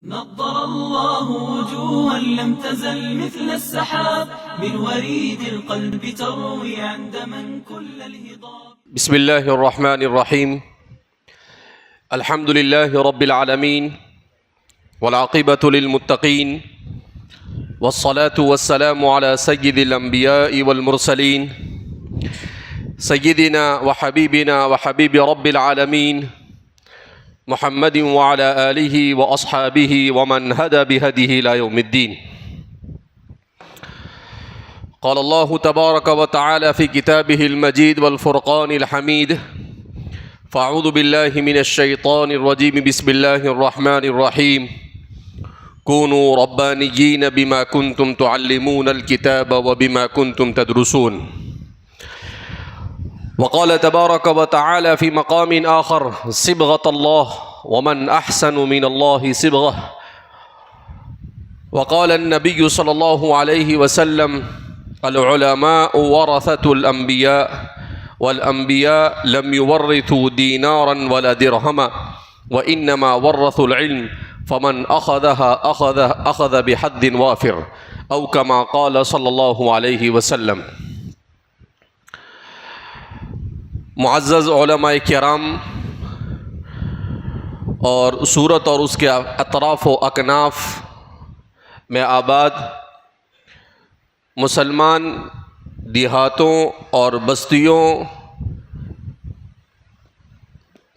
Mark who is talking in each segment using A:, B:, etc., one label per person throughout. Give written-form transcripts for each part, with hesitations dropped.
A: نضر الله وجوها لم تزل مثل السحاب من وريد القلب تروي عندما كل الهضاب.
B: بسم الله الرحمن الرحيم. الحمد لله رب العالمين والعاقبة للمتقين والصلاة والسلام على سيد الأنبياء والمرسلين سيدنا وحبيبنا وحبيب رب العالمين محمد وعلى آله وأصحابه ومن هدى بهديه إلى يوم الدين. قال الله تبارك وتعالى في كتابه المجيد والفرقان الحميد: فأعوذ بالله من الشيطان الرجيم بسم الله الرحمن الرحيم. كونوا ربانيين بما كنتم تعلمون الكتاب وبما كنتم تدرسون. وقال تبارك وتعالى في مقام آخر: صبغة الله ومن أحسن من الله صبغة. وقال النبي صلى الله عليه وسلم: العلماء ورثة الأنبياء والأنبياء لم يورثوا دينارا ولا درهما وإنما ورثوا العلم فمن أخذها أخذ بحد وافر أو كما قال صلی اللہ علیہ وسلم. معزز علماء کرام اور صورت اور اس کے اطراف و اکناف میں آباد مسلمان دیہاتوں اور بستیوں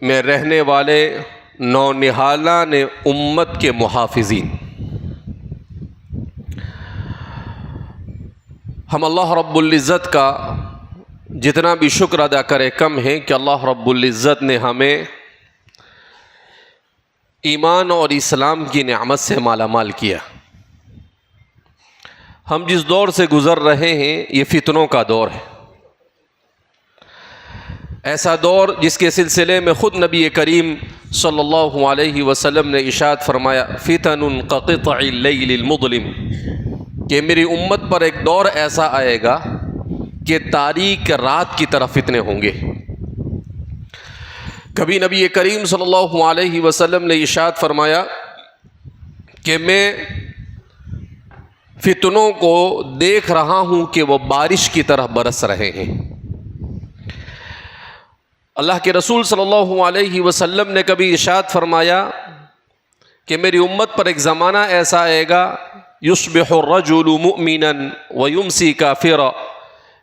B: میں رہنے والے نونہالان امت کے محافظین، ہم اللہ رب العزت کا جتنا بھی شکر ادا کرے کم ہے کہ اللہ رب العزت نے ہمیں ایمان اور اسلام کی نعمت سے مالا مال کیا. ہم جس دور سے گزر رہے ہیں یہ فتنوں کا دور ہے، ایسا دور جس کے سلسلے میں خود نبی کریم صلی اللہ علیہ وسلم نے ارشاد فرمایا: فتن کقطع اللیل المظلم، کہ میری امت پر ایک دور ایسا آئے گا کہ تاریک رات کی طرف فتنے ہوں گے. کبھی نبی کریم صلی اللہ علیہ وسلم نے ارشاد فرمایا کہ میں فتنوں کو دیکھ رہا ہوں کہ وہ بارش کی طرح برس رہے ہیں. اللہ کے رسول صلی اللہ علیہ وسلم نے کبھی ارشاد فرمایا کہ میری امت پر ایک زمانہ ایسا آئے گا: یصبح الرجل مؤمنا ویمسی کافرا،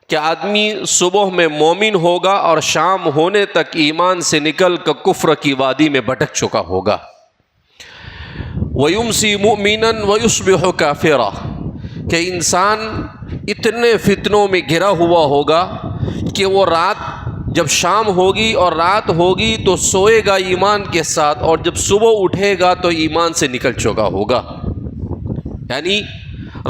B: کہ آدمی صبح میں مومن ہوگا اور شام ہونے تک ایمان سے نکل کر کفر کی وادی میں بھٹک چکا ہوگا. وَيُمْسِي مُؤْمِنًا وَيُصْبِحُ كَافِرًا، کہ انسان اتنے فتنوں میں گھرا ہوا ہوگا کہ وہ رات جب شام ہوگی اور رات ہوگی تو سوئے گا ایمان کے ساتھ، اور جب صبح اٹھے گا تو ایمان سے نکل چکا ہوگا. یعنی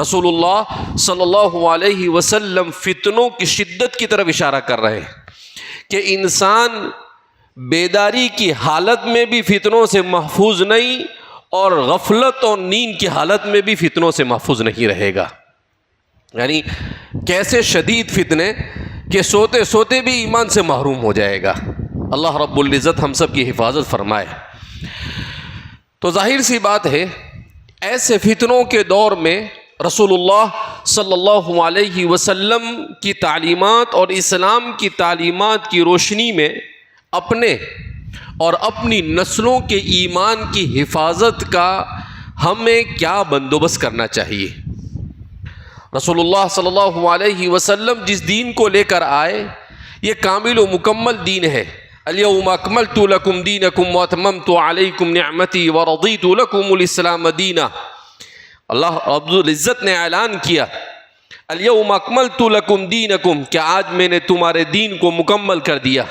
B: رسول اللہ صلی اللہ علیہ وسلم فتنوں کی شدت کی طرف اشارہ کر رہے ہیں کہ انسان بیداری کی حالت میں بھی فتنوں سے محفوظ نہیں، اور غفلت اور نیند کی حالت میں بھی فتنوں سے محفوظ نہیں رہے گا. یعنی کیسے شدید فتنے کہ سوتے سوتے بھی ایمان سے محروم ہو جائے گا. اللہ رب العزت ہم سب کی حفاظت فرمائے. تو ظاہر سی بات ہے ایسے فتنوں کے دور میں رسول اللہ صلی اللہ علیہ وسلم کی تعلیمات اور اسلام کی تعلیمات کی روشنی میں اپنے اور اپنی نسلوں کے ایمان کی حفاظت کا ہمیں کیا بندوبست کرنا چاہیے. رسول اللہ صلی اللہ علیہ وسلم جس دین کو لے کر آئے یہ کامل و مکمل دین ہے. الیوم اکملت لکم دینکم واتممت علیکم نعمتی ورضیت لکم الاسلام دینا. اللہ رب العزت نے اعلان کیا: الیوم اکملت لکم دینکم، کہ آج میں نے تمہارے دین کو مکمل کر دیا.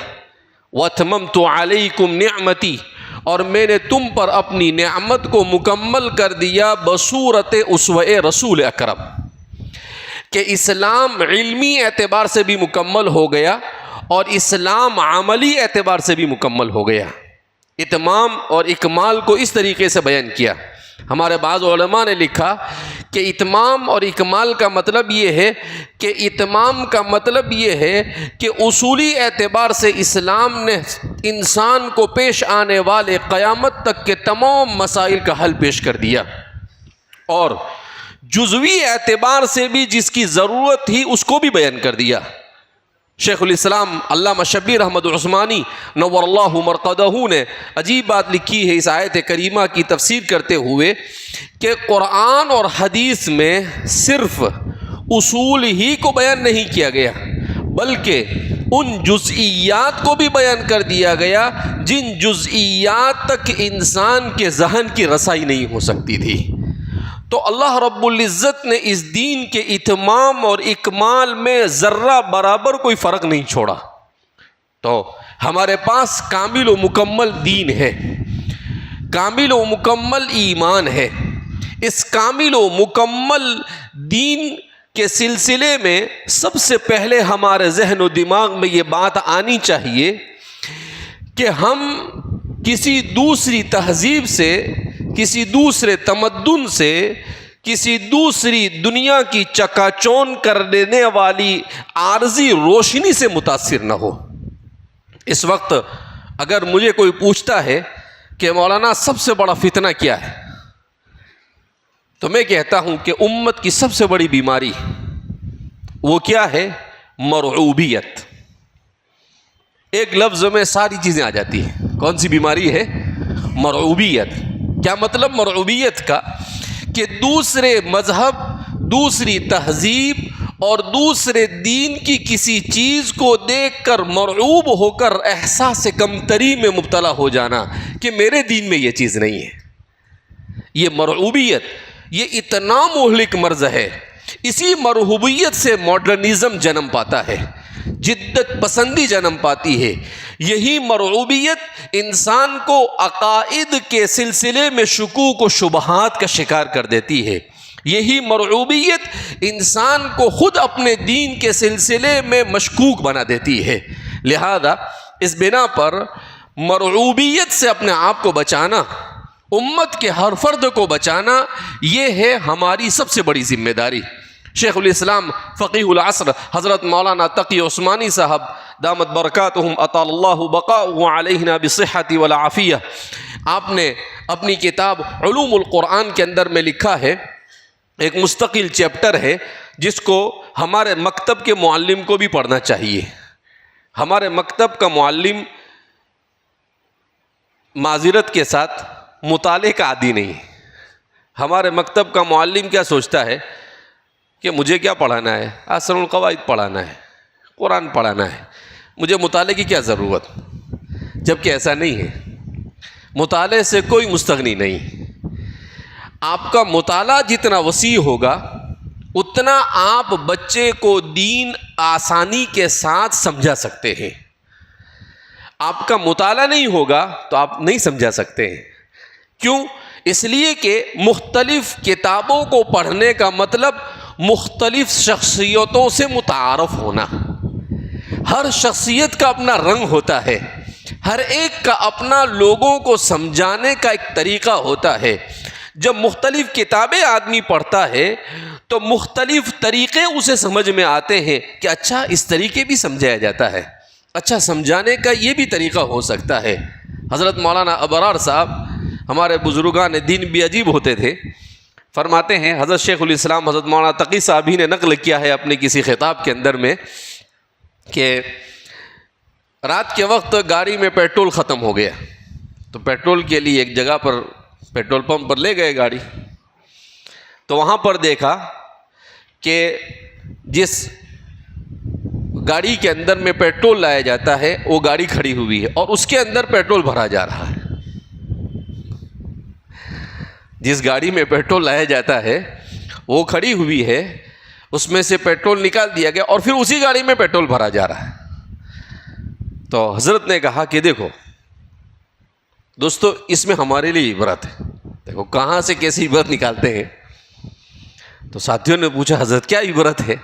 B: واتممت علیکم نعمتی، اور میں نے تم پر اپنی نعمت کو مکمل کر دیا بصورت اسوہ رسول اکرم، کہ اسلام علمی اعتبار سے بھی مکمل ہو گیا اور اسلام عملی اعتبار سے بھی مکمل ہو گیا. اتمام اور اکمال کو اس طریقے سے بیان کیا ہمارے بعض علماء نے لکھا کہ اتمام اور اکمال کا مطلب یہ ہے کہ اتمام کا مطلب یہ ہے کہ اصولی اعتبار سے اسلام نے انسان کو پیش آنے والے قیامت تک کے تمام مسائل کا حل پیش کر دیا، اور جزوی اعتبار سے بھی جس کی ضرورت تھی اس کو بھی بیان کر دیا۔ شیخ الاسلام علامہ شبیر احمد عثمانی نور اللہ مرقدہ نے عجیب بات لکھی ہے اس آیت کریمہ کی تفسیر کرتے ہوئے کہ قرآن اور حدیث میں صرف اصول ہی کو بیان نہیں کیا گیا بلکہ ان جزئیات کو بھی بیان کر دیا گیا جن جزئیات تک انسان کے ذہن کی رسائی نہیں ہو سکتی تھی۔ تو اللہ رب العزت نے اس دین کے اتمام اور اکمال میں ذرہ برابر کوئی فرق نہیں چھوڑا۔ تو ہمارے پاس کامل و مکمل دین ہے، کامل و مکمل ایمان ہے۔ اس کامل و مکمل دین کے سلسلے میں سب سے پہلے ہمارے ذہن و دماغ میں یہ بات آنی چاہیے کہ ہم کسی دوسری تہذیب سے، کسی دوسرے تمدن سے، کسی دوسری دنیا کی چکا چون کر دینے والی عارضی روشنی سے متاثر نہ ہو۔ اس وقت اگر مجھے کوئی پوچھتا ہے کہ مولانا سب سے بڑا فتنہ کیا ہے، تو میں کہتا ہوں کہ امت کی سب سے بڑی بیماری وہ کیا ہے؟ مرعوبیت۔ ایک لفظ میں ساری چیزیں آ جاتی ہیں۔ کون سی بیماری ہے؟ مرعوبیت۔ کیا مطلب مرعوبیت کا؟ کہ دوسرے مذہب، دوسری تہذیب اور دوسرے دین کی کسی چیز کو دیکھ کر مرعوب ہو کر احساس کمتری میں مبتلا ہو جانا کہ میرے دین میں یہ چیز نہیں ہے۔ یہ مرعوبیت، یہ اتنا مہلک مرض ہے۔ اسی مرعوبیت سے ماڈرنزم جنم پاتا ہے، جدت پسندی جنم پاتی ہے۔ یہی مرعوبیت انسان کو عقائد کے سلسلے میں شکوک و شبہات کا شکار کر دیتی ہے۔ یہی مرعوبیت انسان کو خود اپنے دین کے سلسلے میں مشکوک بنا دیتی ہے۔ لہذا اس بنا پر مرعوبیت سے اپنے آپ کو بچانا، امت کے ہر فرد کو بچانا، یہ ہے ہماری سب سے بڑی ذمہ داری۔ شیخ الاسلام فقیہ العصر حضرت مولانا تقی عثمانی صاحب دامت برکاتہم اطال اللہ بقاء علیہنا بالصحۃ والعافیہ، آپ نے اپنی کتاب علوم القرآن کے اندر میں لکھا ہے، ایک مستقل چیپٹر ہے جس کو ہمارے مکتب کے معلم کو بھی پڑھنا چاہیے۔ ہمارے مکتب کا معلم معذرت کے ساتھ مطالعے کا عادی نہیں۔ ہمارے مکتب کا معلم کیا سوچتا ہے کہ مجھے کیا پڑھانا ہے؟ احسن القواعد پڑھانا ہے، قرآن پڑھانا ہے، مجھے مطالعے کی کیا ضرورت؟ جبکہ ایسا نہیں ہے۔ مطالعے سے کوئی مستغنی نہیں۔ آپ کا مطالعہ جتنا وسیع ہوگا اتنا آپ بچے کو دین آسانی کے ساتھ سمجھا سکتے ہیں۔ آپ کا مطالعہ نہیں ہوگا تو آپ نہیں سمجھا سکتے ہیں۔ کیوں؟ اس لیے کہ مختلف کتابوں کو پڑھنے کا مطلب مختلف شخصیتوں سے متعارف ہونا۔ ہر شخصیت کا اپنا رنگ ہوتا ہے، ہر ایک کا اپنا لوگوں کو سمجھانے کا ایک طریقہ ہوتا ہے۔ جب مختلف کتابیں آدمی پڑھتا ہے تو مختلف طریقے اسے سمجھ میں آتے ہیں کہ اچھا اس طریقے بھی سمجھایا جاتا ہے، اچھا سمجھانے کا یہ بھی طریقہ ہو سکتا ہے۔ حضرت مولانا ابرار صاحب، ہمارے بزرگان دین بھی عجیب ہوتے تھے، فرماتے ہیں، حضرت شیخ الاسلام حضرت مولانا تقی صاحب ہی نے نقل کیا ہے اپنے کسی خطاب کے اندر میں کہ رات کے وقت گاڑی میں پیٹرول ختم ہو گیا تو پیٹرول کے لیے ایک جگہ پر پیٹرول پمپ پر لے گئے گاڑی، تو وہاں پر دیکھا کہ جس گاڑی کے اندر میں پیٹرول لایا جاتا ہے وہ گاڑی کھڑی ہوئی ہے اور اس کے اندر پیٹرول بھرا جا رہا ہے۔ جس گاڑی میں پیٹرول لایا جاتا ہے وہ کھڑی ہوئی ہے، اس میں سے پیٹرول نکال دیا گیا اور پھر اسی گاڑی میں پیٹرول بھرا جا رہا ہے۔ تو حضرت نے کہا کہ دیکھو دوستو، اس میں ہمارے لیے عبرت ہے، دیکھو کہاں سے کیسی عبرت نکالتے ہیں۔ تو ساتھیوں نے پوچھا حضرت کیا عبرت ہے؟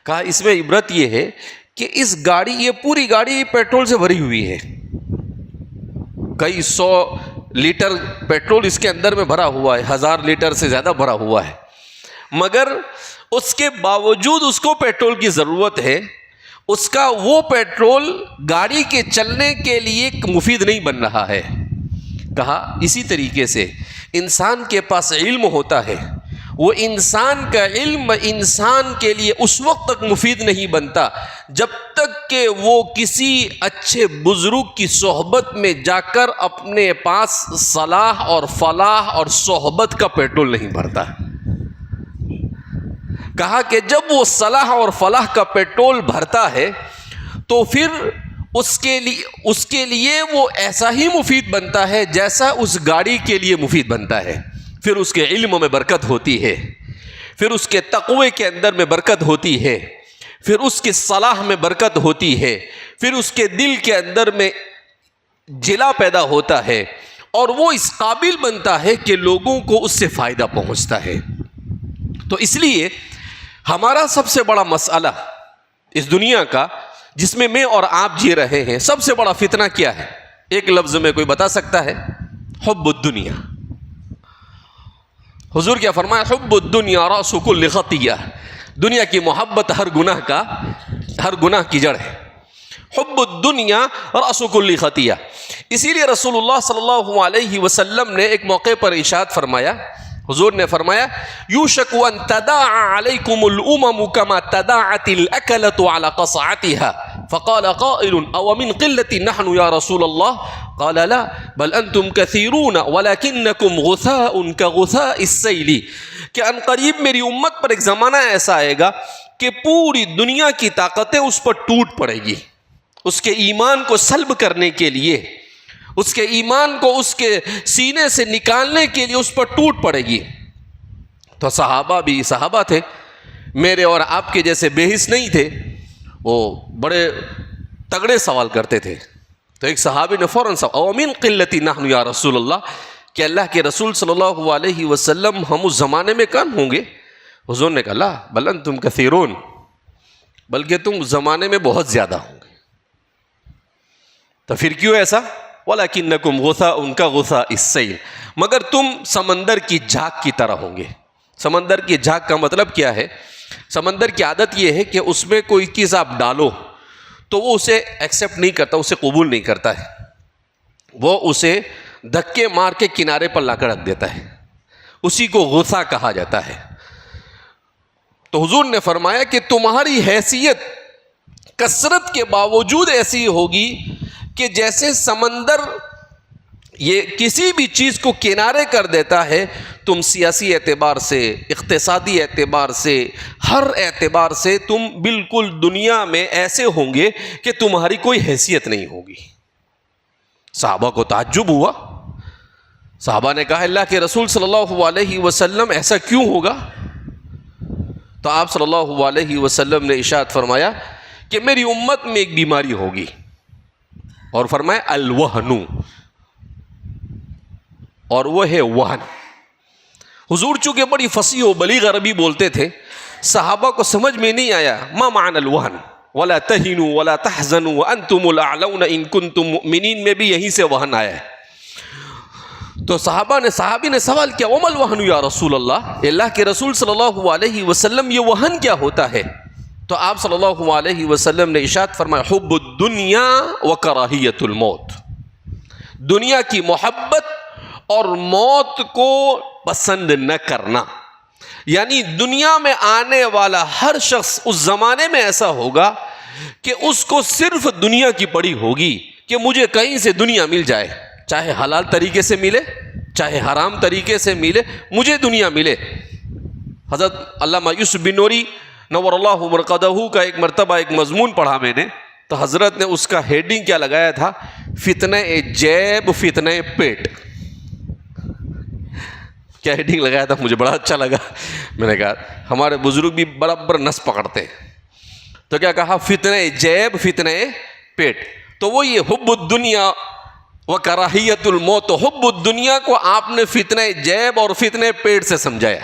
B: کہا اس میں عبرت یہ ہے کہ اس گاڑی، یہ پوری گاڑی پیٹرول سے بھری ہوئی ہے، کئی 100 لیٹر پیٹرول اس کے اندر میں بھرا ہوا ہے، 1000 لیٹر سے زیادہ بھرا ہوا ہے، مگر اس کے باوجود اس کو پیٹرول کی ضرورت ہے، اس کا وہ پیٹرول گاڑی کے چلنے کے لیے مفید نہیں بن رہا ہے۔ کہا اسی طریقے سے انسان کے پاس علم ہوتا ہے، وہ انسان کا علم انسان کے لیے اس وقت تک مفید نہیں بنتا جب تک کہ وہ کسی اچھے بزرگ کی صحبت میں جا کر اپنے پاس صلاح اور فلاح اور صحبت کا پیٹرول نہیں بھرتا۔ کہا کہ جب وہ صلاح اور فلاح کا پیٹرول بھرتا ہے تو پھر اس کے لیے وہ ایسا ہی مفید بنتا ہے جیسا اس گاڑی کے لیے مفید بنتا ہے۔ پھر اس کے علم میں برکت ہوتی ہے، پھر اس کے تقوی کے اندر میں برکت ہوتی ہے، پھر اس کی صلاح میں برکت ہوتی ہے، پھر اس کے دل کے اندر میں جلا پیدا ہوتا ہے، اور وہ اس قابل بنتا ہے کہ لوگوں کو اس سے فائدہ پہنچتا ہے۔ تو اس لیے ہمارا سب سے بڑا مسئلہ اس دنیا کا جس میں میں اور آپ جی رہے ہیں، سب سے بڑا فتنہ کیا ہے؟ ایک لفظ میں کوئی بتا سکتا ہے؟ حب الدنیا۔ حضور کیا فرمایا؟ حب الدنیا رأس کل خطیہ، دنیا کی محبت ہر گناہ کی جڑ ہے۔ حب الدنیا رأس کل خطیہ۔ اسی لیے رسول اللہ صلی اللہ علیہ وسلم نے ایک موقع پر ارشاد فرمایا، حضور نے فرمایا یوشک ان تداعى علیکم الامم کما تداعت الاکلۃ علی قصعتها فقال قائل او من قلة نحن یا رسول اللہ قال لا بل انتم کثیرون ولکنکم غثاء کغثاء السیل، کہ ان قریب میری امت پر ایک زمانہ ایسا آئے گا کہ پوری دنیا کی طاقتیں اس پر ٹوٹ پڑے گی، اس کے ایمان کو سلب کرنے کے لیے، اس کے ایمان کو اس کے سینے سے نکالنے کے لیے اس پر ٹوٹ پڑے گی۔ تو صحابہ بھی صحابہ تھے، میرے اور آپ کے جیسے بے حس نہیں تھے، وہ بڑے تگڑے سوال کرتے تھے۔ تو ایک صحابی نے فوراً سوال، او من قلۃ نحن یا رسول اللہ، کہ اللہ کے رسول صلی اللہ علیہ وسلم ہم اس زمانے میں کم ہوں گے؟ حضور نے کہا لا بل انتم کثیرون، بلکہ تم اس زمانے میں بہت زیادہ ہوں گے۔ تو پھر کیوں ایسا؟ وَلَكِنَّكُمْ غُثَاءٌ كَغُثَاءِ السَّيْلِ، مگر تم سمندر کی جھاگ کی طرح ہوں گے۔ سمندر کی جھاگ کا مطلب کیا ہے؟ سمندر کی عادت یہ ہے کہ اس میں کوئی چیز آپ ڈالو تو وہ اسے ایکسیپٹ نہیں کرتا، اسے قبول نہیں کرتا ہے، وہ اسے دھکے مار کے کنارے پر لا کر رکھ دیتا ہے، اسی کو غصہ کہا جاتا ہے۔ تو حضور نے فرمایا کہ تمہاری حیثیت کثرت کے باوجود ایسی ہوگی کہ جیسے سمندر یہ کسی بھی چیز کو کنارے کر دیتا ہے، تم سیاسی اعتبار سے، اقتصادی اعتبار سے، ہر اعتبار سے تم بالکل دنیا میں ایسے ہوں گے کہ تمہاری کوئی حیثیت نہیں ہوگی۔ صحابہ کو تعجب ہوا، صحابہ نے کہا اللہ کے رسول صلی اللہ علیہ وسلم ایسا کیوں ہوگا؟ تو آپ صلی اللہ علیہ وسلم نے ارشاد فرمایا کہ میری امت میں ایک بیماری ہوگی، اور فرمایا الوہن، اور وہ ہے وہن۔ حضور چونکہ بڑی فصیح و بلیغ عربی بولتے تھے، صحابہ کو سمجھ میں نہیں آیا ما معنی الوہن، ولا تہنوا ولا تحزنوا وانتم الاعلون ان کنتم مؤمنین میں بھی یہیں سے وہن آیا ہے۔ تو صحابی نے سوال کیا وما الوہن یا رسول اللہ کے رسول صلی اللہ علیہ وسلم یہ وہن کیا ہوتا ہے؟ تو آپ صلی اللہ علیہ وسلم نے ارشاد فرمایا حب الدنیا وکراہیت الموت، دنیا کی محبت اور موت کو پسند نہ کرنا۔ یعنی دنیا میں آنے والا ہر شخص اس زمانے میں ایسا ہوگا کہ اس کو صرف دنیا کی پڑی ہوگی کہ مجھے کہیں سے دنیا مل جائے، چاہے حلال طریقے سے ملے چاہے حرام طریقے سے ملے، مجھے دنیا ملے۔ حضرت علامہ یوسف بن نوری نور اللہ مرقدہ کا ایک مرتبہ ایک مضمون پڑھا میں نے، تو حضرت نے اس کا ہیڈنگ کیا لگایا تھا؟ فتنہ جیب فتنہ پیٹ۔ کیا ہیڈنگ لگایا تھا؟ مجھے بڑا اچھا لگا۔ میں نے کہا ہمارے بزرگ بھی برابر نس پکڑتے ہیں، تو کیا کہا؟ فتنہ جیب فتنہ پیٹ۔ تو وہ یہ حب الدنیا و کراہیت الموت، حب الدنیا کو آپ نے فتنہ جیب اور فتنہ پیٹ سے سمجھایا،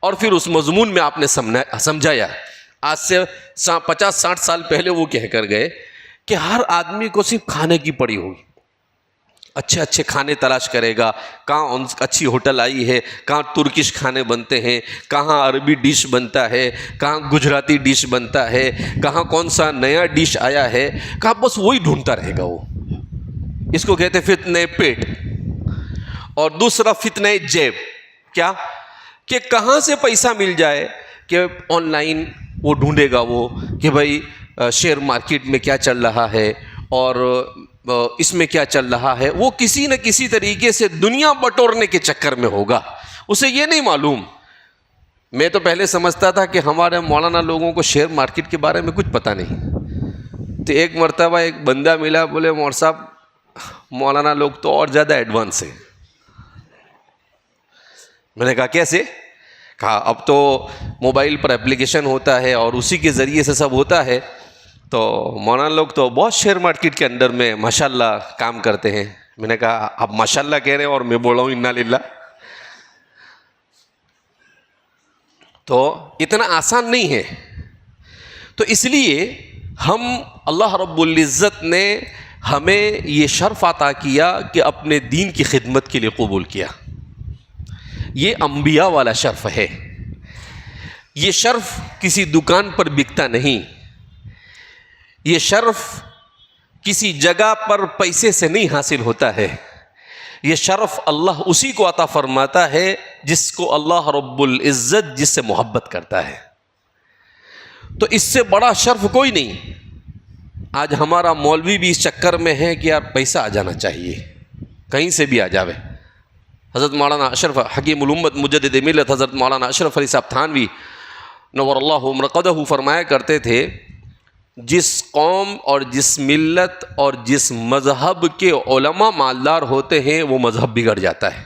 B: اور پھر اس مضمون میں آپ نے سمجھایا۔ آج سے 50-60 سال پہلے وہ کہہ کر گئے کہ ہر آدمی کو صرف کھانے کی پڑی ہوگی، اچھے اچھے کھانے تلاش کرے گا، کہاں اچھی ہوٹل آئی ہے، کہاں ترکش کھانے بنتے ہیں، کہاں عربی ڈش بنتا ہے، کہاں گجراتی ڈش بنتا ہے، کہاں کون سا نیا ڈش آیا ہے، کہاں بس وہی ڈھونڈتا رہے گا وہ. اس کو کہتے فتنہ پیٹ. اور دوسرا فتنہ جیب. کیا کہ کہاں سے پیسہ مل جائے، کہ آن لائن وہ ڈھونڈے گا وہ کہ بھائی شیئر مارکیٹ میں کیا چل رہا ہے اور اس میں کیا چل رہا ہے. وہ کسی نہ کسی طریقے سے دنیا بٹورنے کے چکر میں ہوگا، اسے یہ نہیں معلوم. میں تو پہلے سمجھتا تھا کہ ہمارے مولانا لوگوں کو شیئر مارکیٹ کے بارے میں کچھ پتہ نہیں. تو ایک مرتبہ ایک بندہ ملا، بولے مور صاحب مولانا لوگ تو اور زیادہ ایڈوانس ہیں. میں نے کہا کیسے؟ کہا اب تو موبائل پر اپلیکیشن ہوتا ہے اور اسی کے ذریعے سے سب ہوتا ہے، تو مولانا لوگ تو بہت شیئر مارکیٹ کے اندر میں ماشاءاللہ کام کرتے ہیں. میں نے کہا اب ماشاءاللہ کہہ رہے ہیں اور میں بول رہا ہوں انا للہ. تو اتنا آسان نہیں ہے. تو اس لیے ہم اللہ رب العزت نے ہمیں یہ شرف عطا کیا کہ اپنے دین کی خدمت کے لیے قبول کیا. یہ انبیاء والا شرف ہے. یہ شرف کسی دکان پر بکتا نہیں. یہ شرف کسی جگہ پر پیسے سے نہیں حاصل ہوتا ہے. یہ شرف اللہ اسی کو عطا فرماتا ہے جس کو اللہ رب العزت جس سے محبت کرتا ہے. تو اس سے بڑا شرف کوئی نہیں. آج ہمارا مولوی بھی اس چکر میں ہے کہ یار پیسہ آ جانا چاہیے، کہیں سے بھی آ جاوے. حضرت مولانا اشرف حکیم الامت مجدد ملت حضرت مولانا اشرف علی صاحب تھانوی نور اللہ مرقدہ فرمایا کرتے تھے، جس قوم اور جس ملت اور جس مذہب کے علماء مالدار ہوتے ہیں وہ مذہب بگڑ جاتا ہے،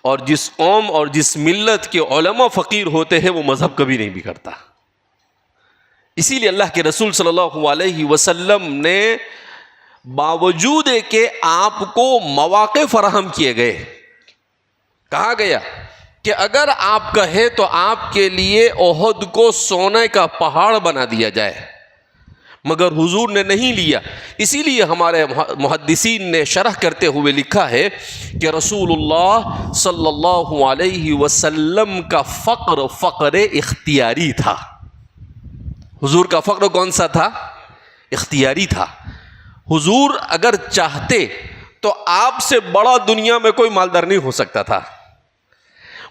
B: اور جس قوم اور جس ملت کے علماء فقیر ہوتے ہیں وہ مذہب کبھی نہیں بگڑتا. اسی لیے اللہ کے رسول صلی اللہ علیہ وسلم نے باوجود کہ آپ کو مواقع فراہم کیے گئے، کہا گیا کہ اگر آپ کہیں تو آپ کے لیے احد کو سونے کا پہاڑ بنا دیا جائے، مگر حضور نے نہیں لیا. اسی لیے ہمارے محدثین نے شرح کرتے ہوئے لکھا ہے کہ رسول اللہ صلی اللہ علیہ وسلم کا فقر اختیاری تھا. حضور کا فقر کون سا تھا؟ اختیاری تھا. حضور اگر چاہتے تو آپ سے بڑا دنیا میں کوئی مالدار نہیں ہو سکتا تھا،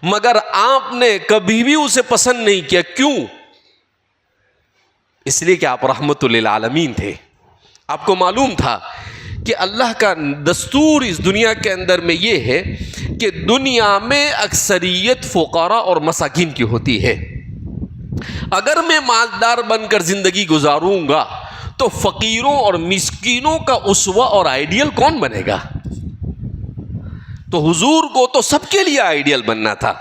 B: مگر آپ نے کبھی بھی اسے پسند نہیں کیا. کیوں؟ اس لیے کہ آپ رحمت للعالمین تھے. آپ کو معلوم تھا کہ اللہ کا دستور اس دنیا کے اندر میں یہ ہے کہ دنیا میں اکثریت فقراء اور مساکین کی ہوتی ہے. اگر میں مالدار بن کر زندگی گزاروں گا تو فقیروں اور مسکینوں کا اسوہ اور آئیڈیل کون بنے گا؟ تو حضور کو تو سب کے لیے آئیڈیل بننا تھا.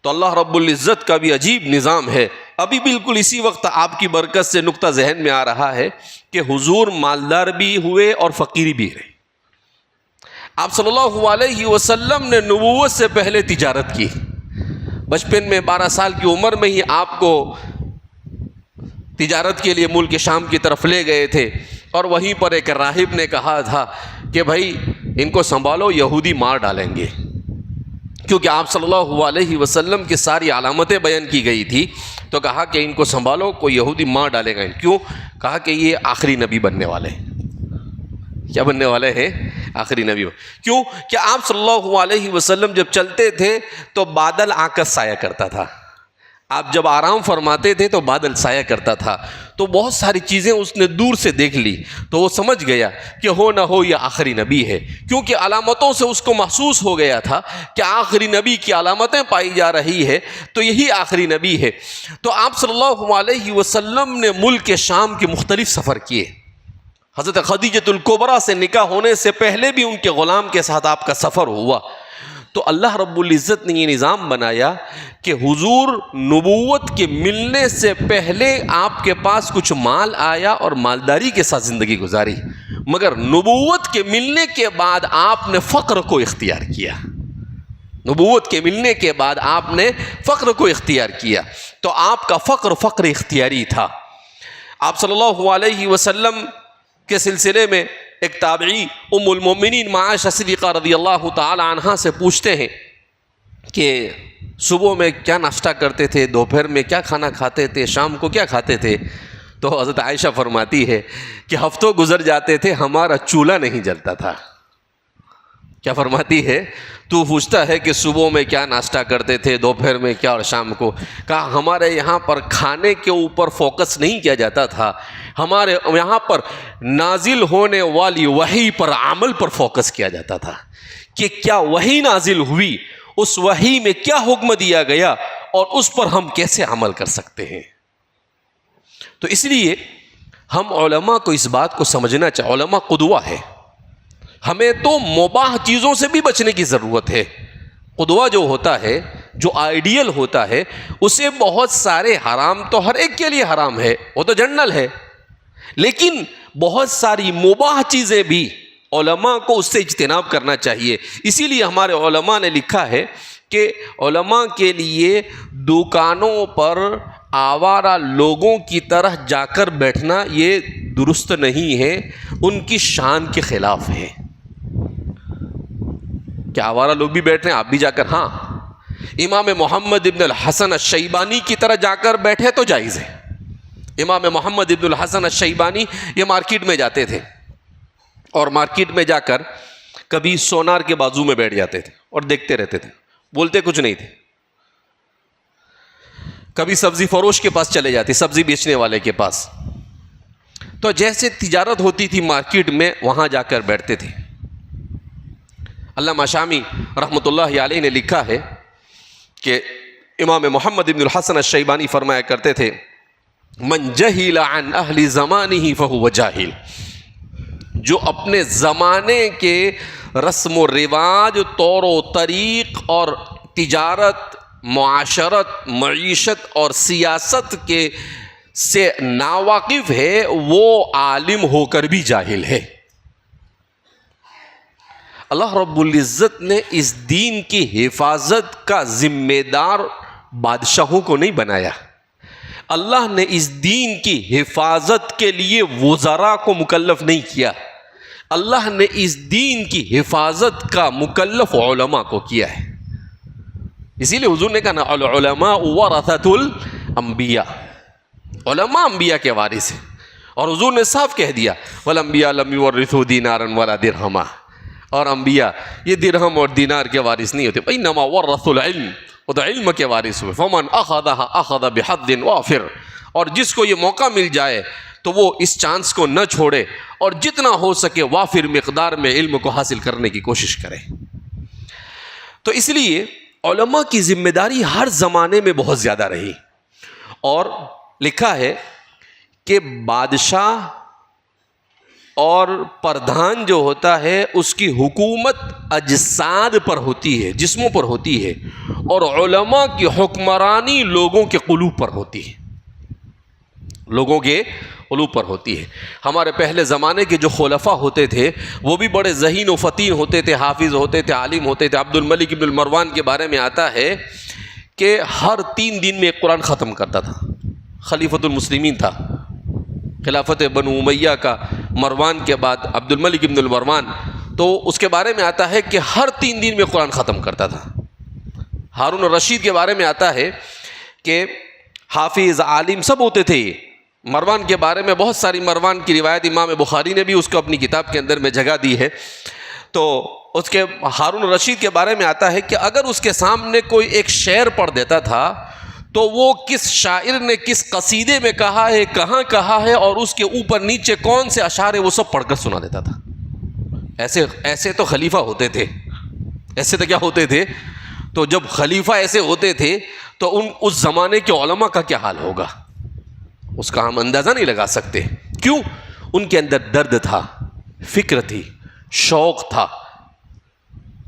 B: تو اللہ رب العزت کا بھی عجیب نظام ہے. ابھی بالکل اسی وقت آپ کی برکت سے نقطہ ذہن میں آ رہا ہے کہ حضور مالدار بھی ہوئے اور فقیری بھی رہے. آپ صلی اللہ علیہ وسلم نے نبوت سے پہلے تجارت کی. بچپن میں 12 سال کی عمر میں ہی آپ کو تجارت کے لیے ملک شام کی طرف لے گئے تھے، اور وہیں پر ایک راہب نے کہا تھا کہ بھائی ان کو سنبھالو، یہودی مار ڈالیں گے. کیونکہ آپ صلی اللہ علیہ وسلم کی ساری علامتیں بیان کی گئی تھی، تو کہا کہ ان کو سنبھالو، کوئی یہودی مار ڈالے گا. کیوں؟ کہا کہ یہ آخری نبی بننے والے ہیں. کیا بننے والے ہیں؟ آخری نبی. کیوں کہ آپ صلی اللہ علیہ وسلم جب چلتے تھے تو بادل آ کر سایہ کرتا تھا. آپ جب آرام فرماتے تھے تو بادل سایہ کرتا تھا. تو بہت ساری چیزیں اس نے دور سے دیکھ لی، تو وہ سمجھ گیا کہ ہو نہ ہو یہ آخری نبی ہے. کیونکہ علامتوں سے اس کو محسوس ہو گیا تھا کہ آخری نبی کی علامتیں پائی جا رہی ہے تو یہی آخری نبی ہے. تو آپ صلی اللہ علیہ وسلم نے ملک شام کے مختلف سفر کیے. حضرت خدیجۃ الکبریٰ سے نکاح ہونے سے پہلے بھی ان کے غلام کے ساتھ آپ کا سفر ہوا. تو اللہ رب العزت نے یہ نظام بنایا کہ حضور نبوت کے ملنے سے پہلے آپ کے پاس کچھ مال آیا اور مالداری کے ساتھ زندگی گزاری، مگر نبوت کے ملنے کے بعد آپ نے فقر کو اختیار کیا. نبوت کے ملنے کے بعد آپ نے فقر کو اختیار کیا. تو آپ کا فقر اختیاری تھا. آپ صلی اللہ علیہ وسلم کے سلسلے میں ایک تابعی ام المومنین عائشہ صدیقہ رضی اللہ تعالی عنہا سے پوچھتے ہیں کہ صبح میں کیا ناشتہ کرتے تھے، دوپہر میں کیا کھانا کھاتے تھے، شام کو کیا کھاتے تھے؟ تو حضرت عائشہ فرماتی ہے کہ ہفتوں گزر جاتے تھے، ہمارا چولہا نہیں جلتا تھا۔ کیا فرماتی ہے؟ تو پوچھتا ہے کہ صبح میں کیا ناشتہ کرتے تھے، دوپہر میں کیا اور شام کو؟ کہا ہمارے یہاں پر کھانے کے اوپر فوکس نہیں کیا جاتا تھا، ہمارے یہاں پر نازل ہونے والی وحی پر، عمل پر فوکس کیا جاتا تھا کہ کیا وحی نازل ہوئی، اس وحی میں کیا حکم دیا گیا اور اس پر ہم کیسے عمل کر سکتے ہیں۔ تو اس لیے ہم علماء کو اس بات کو سمجھنا چاہیے، علماء قدوہ ہے۔ ہمیں تو مباح چیزوں سے بھی بچنے کی ضرورت ہے۔ قدوہ جو ہوتا ہے، جو آئیڈیل ہوتا ہے، اسے بہت سارے حرام تو ہر ایک کے لیے حرام ہے، وہ تو جنرل ہے، لیکن بہت ساری مباح چیزیں بھی علماء کو اس سے اجتناب کرنا چاہیے۔ اسی لیے ہمارے علماء نے لکھا ہے کہ علماء کے لیے دکانوں پر آوارہ لوگوں کی طرح جا کر بیٹھنا یہ درست نہیں ہے، ان کی شان کے خلاف ہے۔ کیا آوارہ لوگ بھی بیٹھ رہے ہیں، آپ بھی جا کر؟ ہاں، امام محمد ابن الحسن الشیبانی کی طرح جا کر بیٹھے تو جائز ہے۔ امام محمد ابن الحسن الشیبانی یہ مارکیٹ میں جاتے تھے اور مارکیٹ میں جا کر کبھی سونار کے بازو میں بیٹھ جاتے تھے اور دیکھتے رہتے تھے، بولتے کچھ نہیں تھے۔ کبھی سبزی فروش کے پاس چلے جاتے، سبزی بیچنے والے کے پاس، تو جیسے تجارت ہوتی تھی مارکیٹ میں وہاں جا کر بیٹھتے تھے۔ علامہ شامی رحمۃ اللہ علیہ نے لکھا ہے کہ امام محمد ابن الحسن الشیبانی فرمایا کرتے تھے، من جہل عن اہل زمانہ فہو جاہل، جو اپنے زمانے کے رسم و رواج، طور و طریق اور تجارت، معاشرت، معیشت اور سیاست کے سے ناواقف ہے، وہ عالم ہو کر بھی جاہل ہے۔ اللہ رب العزت نے اس دین کی حفاظت کا ذمہ دار بادشاہوں کو نہیں بنایا، اللہ نے اس دین کی حفاظت کے لیے وزراء کو مکلف نہیں کیا، اللہ نے اس دین کی حفاظت کا مکلف علماء کو کیا ہے۔ اسی لیے حضور نے کہا نا، العلماء ورثۃ الانبیاء، علماء انبیاء کے وارث ہیں، اور حضور نے صاف کہہ دیا والانبیاء لم یورثوا دینارا ولا درہما، اور انبیاء یہ درہم اور دینار کے وارث نہیں ہوتے، انما ورثوا العلم، وہ تو علم کے وارث ہوئے، فمن اخذها اخذ بحظ وافر، اور جس کو یہ موقع مل جائے تو وہ اس چانس کو نہ چھوڑے اور جتنا ہو سکے وافر مقدار میں علم کو حاصل کرنے کی کوشش کرے۔ تو اس لیے علماء کی ذمہ داری ہر زمانے میں بہت زیادہ رہی، اور لکھا ہے کہ بادشاہ اور پردھان جو ہوتا ہے اس کی حکومت اجساد پر ہوتی ہے، جسموں پر ہوتی ہے، اور علماء کی حکمرانی لوگوں کے قلوب پر ہوتی ہے، لوگوں کے قلوب پر ہوتی ہے۔ ہمارے پہلے زمانے کے جو خلفاء ہوتے تھے وہ بھی بڑے ذہین و فطین ہوتے تھے، حافظ ہوتے تھے، عالم ہوتے تھے۔ عبد الملک ابن المروان کے بارے میں آتا ہے کہ ہر 3 دن میں ایک قرآن ختم کرتا تھا، خلیفۃ المسلمین تھا، خلافت بنو امیہ کا مروان کے بعد عبد الملک ابن المروان، تو اس کے بارے میں آتا ہے کہ ہر 3 دن میں قرآن ختم کرتا تھا۔ ہارون الرشید کے بارے میں آتا ہے کہ حافظ، عالم سب ہوتے تھے۔ مروان کے بارے میں بہت ساری مروان کی روایت امام بخاری نے بھی اس کو اپنی کتاب کے اندر میں جگہ دی ہے۔ تو اس کے ہارون الرشید کے بارے میں آتا ہے کہ اگر اس کے سامنے کوئی ایک شعر پڑھ دیتا تھا تو وہ کس شاعر نے کس قصیدے میں کہا ہے، کہاں کہا ہے، اور اس کے اوپر نیچے کون سے اشعار ہے، وہ سب پڑھ کر سنا دیتا تھا۔ ایسے تو خلیفہ ہوتے تھے، ایسے تو کیا ہوتے تھے؟ تو جب خلیفہ ایسے ہوتے تھے تو اس زمانے کے علماء کا کیا حال ہوگا، اس کا ہم اندازہ نہیں لگا سکتے۔ کیوں؟ ان کے اندر درد تھا، فکر تھی، شوق تھا۔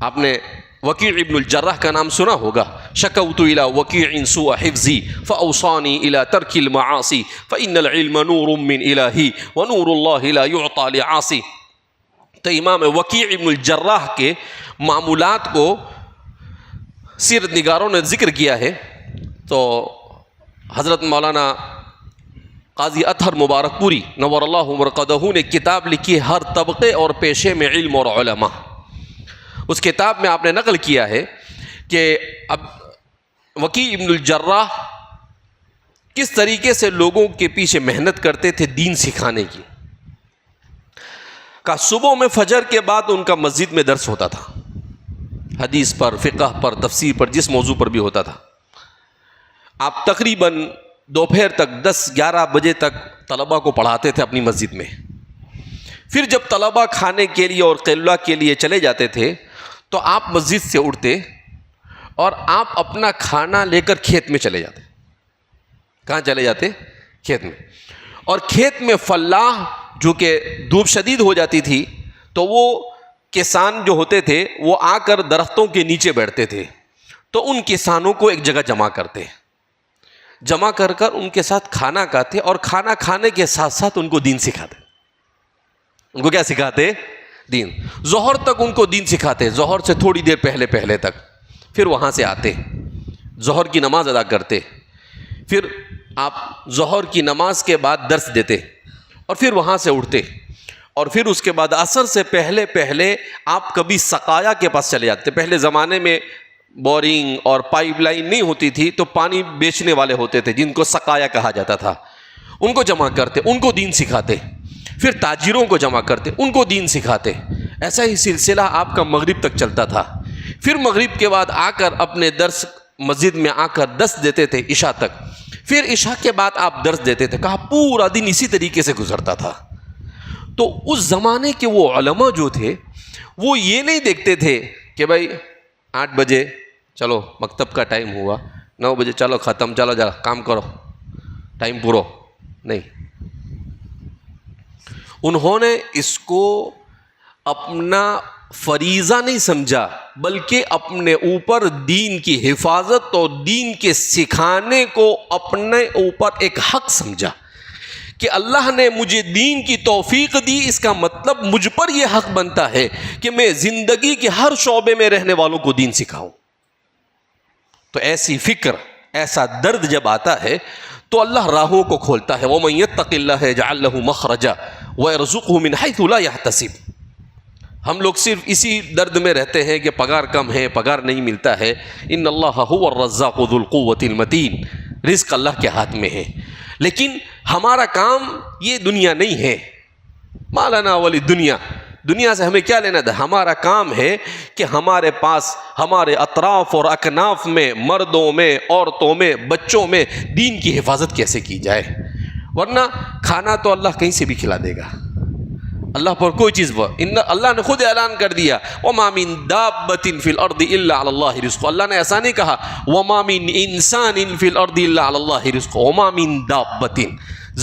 B: آپ نے وکیع ابن الجراح کا نام سنا ہوگا، شکوت الی وکیع سوء حفظی فاوصانی الی ترک المعاصی فان العلم نور من الہی ونور اللہ لا یعطی لعاصی۔ تو امام وکیع ابن الجراح کے معمولات کو سیرت نگاروں نے ذکر کیا ہے۔ تو حضرت مولانا قاضی اطہر مبارک پوری نور اللہ مرقدہ نے کتاب لکھی ہر طبقے اور پیشے میں علم اور علماء. اس کتاب میں آپ نے نقل کیا ہے کہ اب وکیع ابن الجراح کس طریقے سے لوگوں کے پیچھے محنت کرتے تھے دین سکھانے کی. کہ صبح میں فجر کے بعد ان کا مسجد میں درس ہوتا تھا، حدیث پر، فقہ پر، تفسیر پر، جس موضوع پر بھی ہوتا تھا. آپ تقریباً دوپہر تک 10-11 بجے تک طلباء کو پڑھاتے تھے اپنی مسجد میں. پھر جب طلباء کھانے کے لیے اور قیلولہ کے لیے چلے جاتے تھے تو آپ مسجد سے اٹھتے اور آپ اپنا کھانا لے کر کھیت میں چلے جاتے. کہاں چلے جاتے؟ کھیت میں. اور کھیت میں فلاح جو کہ دھوپ شدید ہو جاتی تھی تو وہ کسان جو ہوتے تھے وہ آ کر درختوں کے نیچے بیٹھتے تھے. تو ان کسانوں کو ایک جگہ جمع کرتے، جمع کر کر ان کے ساتھ کھانا کھاتے اور کھانا کھانے کے ساتھ ساتھ ان کو دین سکھاتے. ان کو کیا سکھاتے؟ دین. ظہر تک ان کو دین سکھاتے، ظہر سے تھوڑی دیر پہلے تک. پھر وہاں سے آتے، ظہر کی نماز ادا کرتے، پھر آپ ظہر کی نماز کے بعد درس دیتے اور پھر وہاں سے اٹھتے اور پھر اس کے بعد عصر سے پہلے آپ کبھی سقایا کے پاس چلے جاتے. پہلے زمانے میں بورنگ اور پائپ لائن نہیں ہوتی تھی تو پانی بیچنے والے ہوتے تھے جن کو سقایا کہا جاتا تھا. ان کو جمع کرتے، ان کو دین سکھاتے. پھر تاجروں کو جمع کرتے، ان کو دین سکھاتے. ایسا ہی سلسلہ آپ کا مغرب تک چلتا تھا. پھر مغرب کے بعد آ کر اپنے درس مسجد میں آ کر درس دیتے تھے عشاء تک. پھر عشاء کے بعد آپ درس دیتے تھے. کہا پورا دن اسی طریقے سے گزرتا تھا. تو اس زمانے کے وہ علماء جو تھے وہ یہ نہیں دیکھتے تھے کہ بھائی 8 بجے چلو مکتب کا ٹائم ہوا، 9 بجے چلو ختم، چلو جا کام کرو، ٹائم پورو. نہیں، انہوں نے اس کو اپنا فریضہ نہیں سمجھا بلکہ اپنے اوپر دین کی حفاظت اور دین کے سکھانے کو اپنے اوپر ایک حق سمجھا کہ اللہ نے مجھے دین کی توفیق دی، اس کا مطلب مجھ پر یہ حق بنتا ہے کہ میں زندگی کے ہر شعبے میں رہنے والوں کو دین سکھاؤں. تو ایسی فکر، ایسا درد جب آتا ہے تو اللہ راہوں کو کھولتا ہے. وَمَن يَتَّقِ اللَّهَ يَجْعَل لَّهُ مَخْرَجًا وَيَرْزُقْهُ مِنْ حَيْثُ لَا يَحْتَسِبُ. ہم لوگ صرف اسی درد میں رہتے ہیں کہ پگار کم ہے، پگار نہیں ملتا ہے. ان اللہ هو الرزاق ذو القوة المتین. رزق اللہ کے ہاتھ میں ہے، لیکن ہمارا کام یہ دنیا نہیں ہے. ما لنا ولی دنیا، دنیا سے ہمیں کیا لینا تھا؟ ہمارا کام ہے کہ ہمارے پاس ہمارے اطراف اور اکناف میں، مردوں میں، عورتوں میں، بچوں میں دین کی حفاظت کیسے کی جائے. ورنہ کھانا تو اللہ کہیں سے بھی کھلا دے گا. اللہ پر کوئی چیز اللہ نے خود اعلان کر دیا وَمَا مِن دَابَّةٍ فِي الْأَرْضِ إِلَّا عَلَى اللَّهِ رِزْقُهَا. اللہ نے ایسا نہیں کہا وَمَا مِن إِنسَانٍ فِي الْأَرْضِ إِلَّا عَلَى اللَّهِ رِزْقُهَا. وَمَا مِن دَابَّةٍ،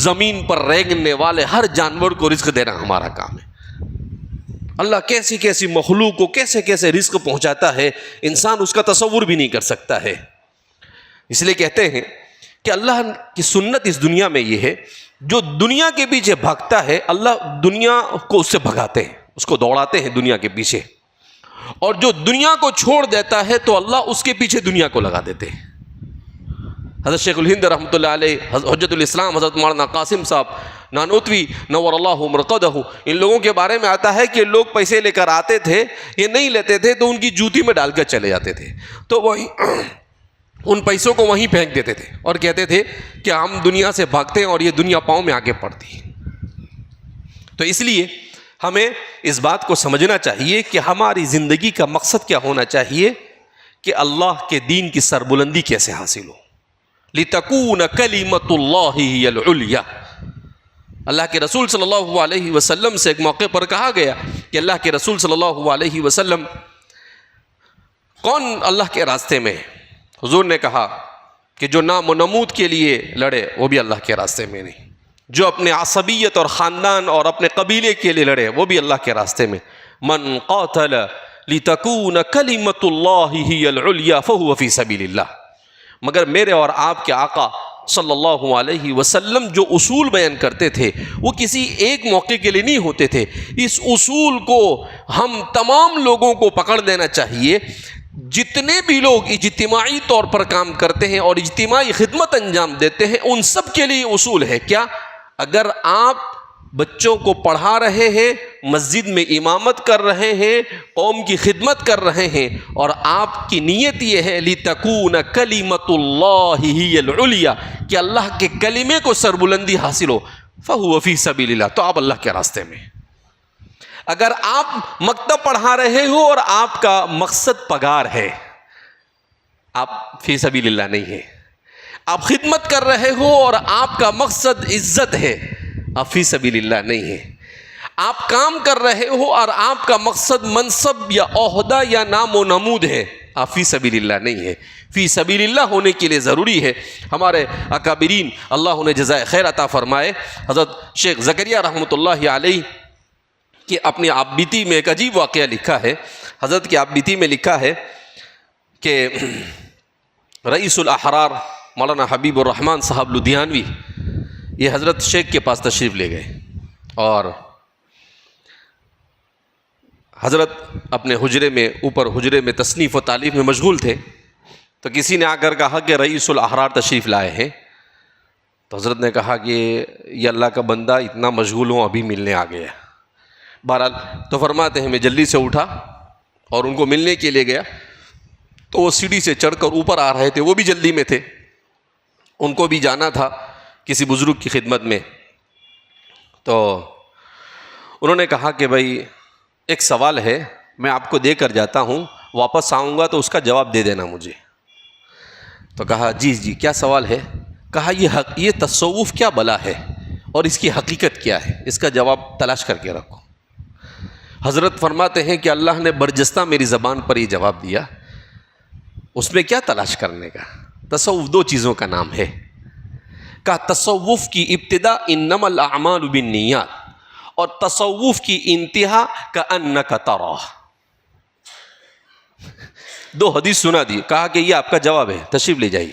B: زمین پر رینگنے والے ہر جانور کو رزق دینا ہمارا کام ہے. اللہ کیسی کیسی مخلوق کو کیسے کیسے رزق پہنچاتا ہے، انسان اس کا تصور بھی نہیں کر سکتا ہے. اس لیے کہتے ہیں کہ اللہ کی سنت اس دنیا میں یہ ہے، جو دنیا کے پیچھے بھاگتا ہے اللہ دنیا کو اس سے بھگاتے ہیں، اس کو دوڑاتے ہیں دنیا کے پیچھے. اور جو دنیا کو چھوڑ دیتا ہے تو اللہ اس کے پیچھے دنیا کو لگا دیتے ہیں. حضرت شیخ الہند رحمۃ اللہ علیہ، حجت الاسلام حضرت مولانا قاسم صاحب نانوتوی نور اللہ مرقدہ، ان لوگوں کے بارے میں آتا ہے کہ لوگ پیسے لے کر آتے تھے، یہ نہیں لیتے تھے تو ان کی جوتی میں ڈال کر چلے جاتے تھے، تو وہی ان پیسوں کو وہیں پھینک دیتے تھے اور کہتے تھے کہ ہم دنیا سے بھاگتے ہیں اور یہ دنیا پاؤں میں آگے پڑتی ہے. تو اس لیے ہمیں اس بات کو سمجھنا چاہیے کہ ہماری زندگی کا مقصد کیا ہونا چاہیے کہ اللہ کے دین کی سربلندی کیسے حاصل ہو. لِتَكُونَ كَلِمَةُ اللَّهِ هِيَ الْعُلْيَا. اللہ کے رسول صلی اللہ علیہ وسلم سے ایک موقع پر کہا گیا کہ اللہ کے رسول صلی اللہ علیہ وسلم کون اللہ کے راستے میں؟ حضور نے کہا کہ جو نام و نمود کے لیے لڑے وہ بھی اللہ کے راستے میں نہیں، جو اپنے عصبیت اور خاندان اور اپنے قبیلے کے لیے لڑے وہ بھی اللہ کے راستے میں. من قاتل لتکون کلمۃ اللہ ہی العلیٰ فہو فی سبیل اللہ. مگر میرے اور آپ کے آقا صلی اللہ علیہ وسلم جو اصول بیان کرتے تھے وہ کسی ایک موقع کے لیے نہیں ہوتے تھے. اس اصول کو ہم تمام لوگوں کو پکڑ لینا چاہیے جتنے بھی لوگ اجتماعی طور پر کام کرتے ہیں اور اجتماعی خدمت انجام دیتے ہیں ان سب کے لیے اصول ہے کیا؟ اگر آپ بچوں کو پڑھا رہے ہیں، مسجد میں امامت کر رہے ہیں، قوم کی خدمت کر رہے ہیں اور آپ کی نیت یہ ہے لِتَكُونَ كَلِمَةُ اللَّهِ هِيَ الْعُلْيَا کہ اللہ کے کلمے کو سربلندی حاصل ہو، فَهُوَ فِي سَبِيلِ اللَّهِ، تو آپ اللہ کے راستے میں۔ اگر آپ مکتب پڑھا رہے ہو اور آپ کا مقصد پگار ہے، آپ فی سبیل اللہ نہیں ہے۔ آپ خدمت کر رہے ہو اور آپ کا مقصد عزت ہے، آپ فی سبیل اللہ نہیں ہے۔ آپ کام کر رہے ہو اور آپ کا مقصد منصب یا عہدہ یا نام و نمود ہے، آپ فی سبیل اللہ نہیں ہے۔ فی سبیل اللہ ہونے کے لیے ضروری ہے۔ ہمارے اکابرین اللہ انہیں جزائے خیر عطا فرمائے، حضرت شیخ زکریا رحمۃ اللہ علیہ کہ اپنی آپ بیتی میں ایک عجیب واقعہ لکھا ہے۔ حضرت کی آپ بیتی میں لکھا ہے کہ رئیس الاحرار مولانا حبیب الرحمن صاحب لدھیانوی یہ حضرت شیخ کے پاس تشریف لے گئے اور حضرت اپنے حجرے میں اوپر حجرے میں تصنیف و تعلیف میں مشغول تھے، تو کسی نے آ کر کہا کہ رئیس الاحرار تشریف لائے ہیں۔ تو حضرت نے کہا کہ یہ اللہ کا بندہ اتنا مشغول ہوں ابھی ملنے آ گیا۔ بہرحال تو فرماتے ہیں میں جلدی سے اٹھا اور ان کو ملنے کے لیے گیا، تو وہ سیڑھی سے چڑھ کر اوپر آ رہے تھے، وہ بھی جلدی میں تھے، ان کو بھی جانا تھا کسی بزرگ کی خدمت میں۔ تو انہوں نے کہا کہ بھائی ایک سوال ہے، میں آپ کو دے کر جاتا ہوں، واپس آؤں گا تو اس کا جواب دے دینا مجھے۔ تو کہا جی جی کیا سوال ہے؟ کہا یہ تصوف کیا بلا ہے اور اس کی حقیقت کیا ہے، اس کا جواب تلاش کر کے رکھو۔ حضرت فرماتے ہیں کہ اللہ نے برجستہ میری زبان پر یہ جواب دیا، اس میں کیا تلاش کرنے کا؟ تصوف دو چیزوں کا نام ہے۔ کہا تصوف کی ابتدا انما الاعمال بالنیات اور تصوف کی انتہا کأنک تراہ۔ دو حدیث سنا دی، کہا کہ یہ آپ کا جواب ہے، تشریف لے جائیے۔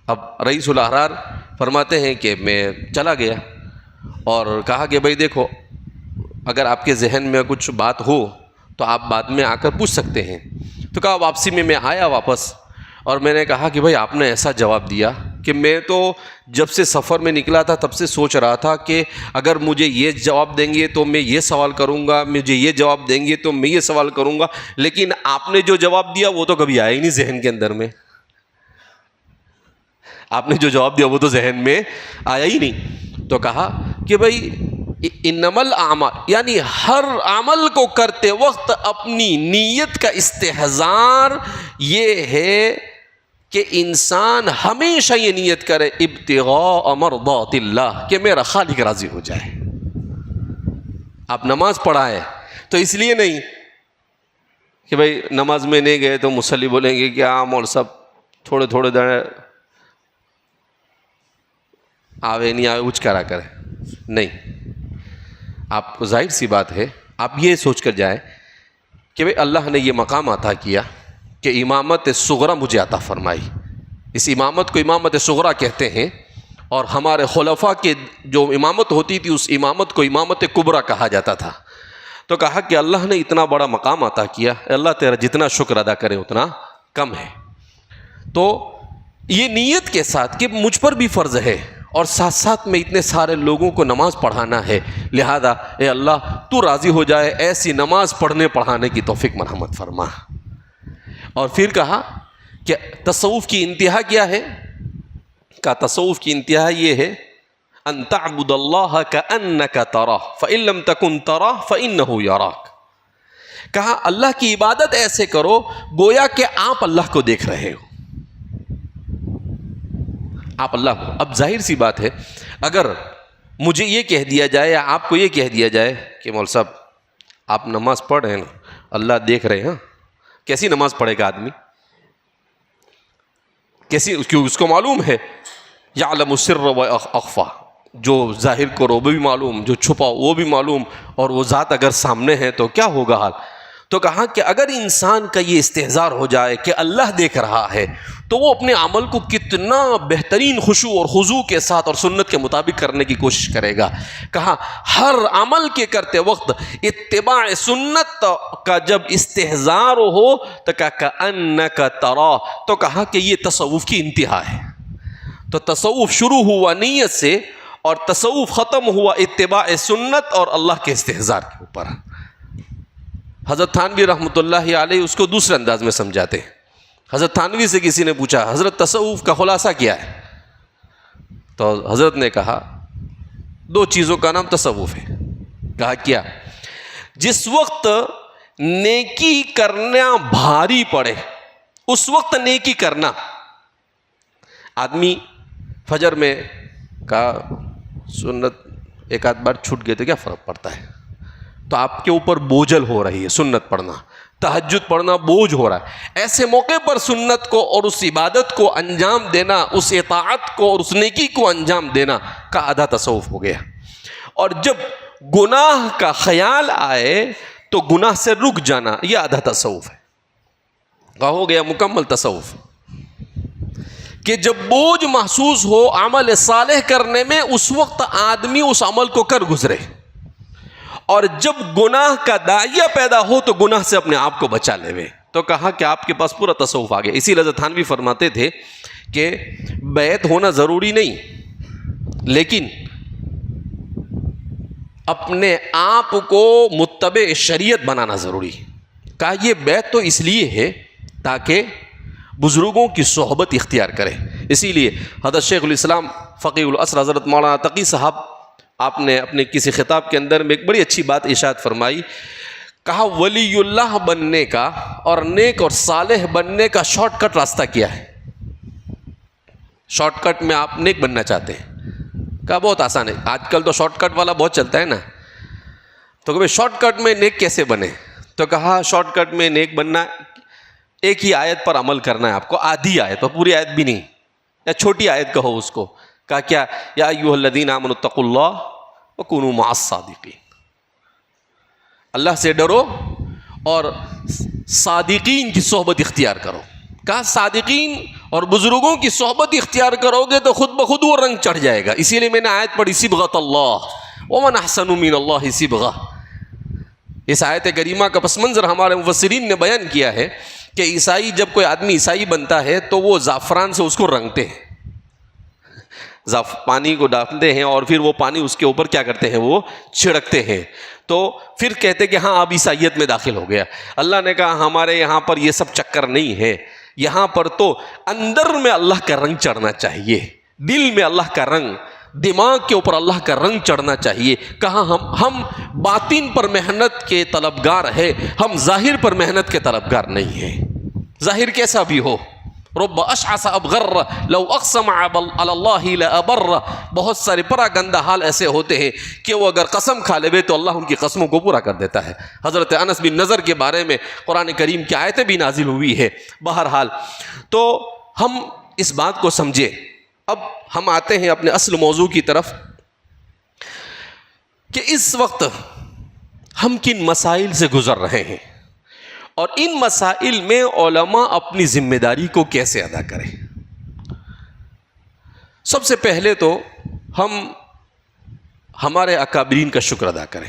B: اب رئیس الاحرار فرماتے ہیں کہ میں چلا گیا اور کہا کہ بھائی دیکھو اگر آپ کے ذہن میں کچھ بات ہو تو آپ بعد میں آ کر پوچھ سکتے ہیں۔ تو کہا واپسی میں آیا واپس اور میں نے کہا کہ بھائی آپ نے ایسا جواب دیا کہ میں تو جب سے سفر میں نکلا تھا تب سے سوچ رہا تھا کہ اگر مجھے یہ جواب دیں گے تو میں یہ سوال کروں گا، مجھے یہ جواب دیں گے تو میں یہ سوال کروں گا، لیکن آپ نے جو جواب دیا وہ تو کبھی آیا ہی نہیں ذہن کے اندر میں۔ آپ نے جو جواب دیا وہ تو ذہن میں آیا ہی نہیں۔ تو کہا کہ بھائی انما الاعمال یعنی ہر عمل کو کرتے وقت اپنی نیت کا استحضار یہ ہے کہ انسان ہمیشہ یہ نیت کرے ابتغاء مرضات اللہ کہ میرا خالق راضی ہو جائے۔ آپ نماز پڑھائے تو اس لیے نہیں کہ بھائی نماز میں نہیں گئے تو مصلی بولیں گے کہ مول صاحب تھوڑے تھوڑے دیر آوے نہیں آوے اچھ کرا کرے، نہیں۔ آپ کو ظاہر سی بات ہے آپ یہ سوچ کر جائیں کہ بھئی اللہ نے یہ مقام عطا کیا کہ امامت صغرا مجھے عطا فرمائی، اس امامت کو امامت صغرا کہتے ہیں، اور ہمارے خلفاء کے جو امامت ہوتی تھی اس امامت کو امامت کبریٰ کہا جاتا تھا۔ تو کہا کہ اللہ نے اتنا بڑا مقام عطا کیا، اللہ تیرا جتنا شکر ادا کرے اتنا کم ہے۔ تو یہ نیت کے ساتھ کہ مجھ پر بھی فرض ہے اور ساتھ ساتھ میں اتنے سارے لوگوں کو نماز پڑھانا ہے، لہذا اے اللہ تو راضی ہو جائے ایسی نماز پڑھنے پڑھانے کی توفیق مرحمت فرما۔ اور پھر کہا کہ تصوف کی انتہا کیا ہے؟ کہ تصوف کی انتہا یہ ہے ان تعبد اللہ کأنک تراہ فإن لم تکن تراہ فإنہ یراک۔ کہا اللہ کی عبادت ایسے کرو گویا کہ آپ اللہ کو دیکھ رہے ہو، آپ اللہ کو۔ اب ظاہر سی بات ہے اگر مجھے یہ کہہ دیا جائے یا آپ کو یہ کہہ دیا جائے کہ مول صاحب آپ نماز پڑھ رہے ہیں نا، اللہ دیکھ رہے ہیں، کیسی نماز پڑھے گا آدمی؟ کیسی؟ کیوں اس کو معلوم ہے یعلم السر و اخفا، جو ظاہر کرو وہ بھی معلوم، جو چھپاؤ وہ بھی معلوم، اور وہ ذات اگر سامنے ہے تو کیا ہوگا حال؟ تو کہا کہ اگر انسان کا یہ استحضار ہو جائے کہ اللہ دیکھ رہا ہے تو وہ اپنے عمل کو کتنا بہترین خشوع اور خضوع کے ساتھ اور سنت کے مطابق کرنے کی کوشش کرے گا. کہا ہر عمل کے کرتے وقت اتباع سنت کا جب استحضار ہو تو کہا کأنک ترا، تو کہا کہ یہ تصوف کی انتہا ہے. تو تصوف شروع ہوا نیت سے اور تصوف ختم ہوا اتباع سنت اور اللہ کے استحضار کے اوپر. حضرت تھانوی رحمۃ اللہ علیہ اس کو دوسرے انداز میں سمجھاتے ہیں. حضرت تھانوی سے کسی نے پوچھا حضرت تصوف کا خلاصہ کیا ہے؟ تو حضرت نے کہا 2 چیزوں کا نام تصوف ہے. کہا کیا؟ جس وقت نیکی کرنا بھاری پڑے اس وقت نیکی کرنا. آدمی فجر میں کہا سنت ایک آدھ بار چھوٹ گئے تو کیا فرق پڑتا ہے، تو آپ کے اوپر بوجھل ہو رہی ہے سنت پڑھنا، تہجد پڑھنا بوجھ ہو رہا ہے. ایسے موقع پر سنت کو اور اس عبادت کو انجام دینا، اس اطاعت کو اور اس نیکی کو انجام دینا کا آدھا تصوف ہو گیا. اور جب گناہ کا خیال آئے تو گناہ سے رک جانا، یہ آدھا تصوف ہے. ہو گیا مکمل تصوف کہ جب بوجھ محسوس ہو عمل صالح کرنے میں اس وقت آدمی اس عمل کو کر گزرے، اور جب گناہ کا داعیہ پیدا ہو تو گناہ سے اپنے آپ کو بچا لے. تو کہا کہ آپ کے پاس پورا تصوف آ گیا. اسی لیے تھانوی فرماتے تھے کہ بیعت ہونا ضروری نہیں، لیکن اپنے آپ کو متبع شریعت بنانا ضروری. کہا یہ بیعت تو اس لیے ہے تاکہ بزرگوں کی صحبت اختیار کرے. اسی لیے حضرت شیخ الاسلام فقیہ العصر حضرت مولانا تقی صاحب آپ نے اپنے کسی خطاب کے اندر میں ایک بڑی اچھی بات ارشاد فرمائی. کہا ولی اللہ بننے کا اور نیک اور صالح بننے کا شارٹ کٹ راستہ کیا ہے؟ شارٹ کٹ میں آپ نیک بننا چاہتے ہیں. کہا بہت آسان ہے. آج کل تو شارٹ کٹ والا بہت چلتا ہے نا. تو کہ شارٹ کٹ میں نیک کیسے بنے؟ تو کہا شارٹ کٹ میں نیک بننا ایک ہی آیت پر عمل کرنا ہے آپ کو، آدھی آیت پر، پوری آیت بھی نہیں، یا چھوٹی آیت کہو اس کو. کہا کیا؟ یا ایھا الذین آمنوا اتقوا اللہ وکونوا مع الصادقین. اللہ سے ڈرو اور صادقین کی صحبت اختیار کرو. کہا صادقین اور بزرگوں کی صحبت اختیار کرو گے تو خود بخود وہ رنگ چڑھ جائے گا. اسی لیے میں نے آیت پڑھی صبغۃ اللہ ومن احسن من اللہ صبغہ. اس آیت کریمہ کا پس منظر ہمارے مفسرین نے بیان کیا ہے کہ عیسائی جب کوئی آدمی عیسائی بنتا ہے تو وہ زعفران سے اس کو رنگتے ہیں، پانی کو ڈالتے ہیں اور پھر وہ پانی اس کے اوپر کیا کرتے ہیں، وہ چھڑکتے ہیں. تو پھر کہتے کہ ہاں اب عیسائیت میں داخل ہو گیا. اللہ نے کہا ہمارے یہاں پر یہ سب چکر نہیں ہے. یہاں پر تو اندر میں اللہ کا رنگ چڑھنا چاہیے، دل میں اللہ کا رنگ، دماغ کے اوپر اللہ کا رنگ چڑھنا چاہیے. کہاں ہم باطن پر محنت کے طلبگار ہیں، ہم ظاہر پر محنت کے طلبگار نہیں ہیں. ظاہر کیسا بھی ہو، رب اشعث ابغر لو اقسم علی اللہ لابر. بہت سارے پراگندہ حال ایسے ہوتے ہیں کہ وہ اگر قسم کھا لے تو اللہ ان کی قسموں کو پورا کر دیتا ہے. حضرت انس بن نضر کے بارے میں قرآن کریم کی آیتیں بھی نازل ہوئی ہے. بہرحال تو ہم اس بات کو سمجھیں. اب ہم آتے ہیں اپنے اصل موضوع کی طرف کہ اس وقت ہم کن مسائل سے گزر رہے ہیں اور ان مسائل میں علماء اپنی ذمہ داری کو کیسے ادا کریں. سب سے پہلے تو ہم ہمارے اکابرین کا شکر ادا کریں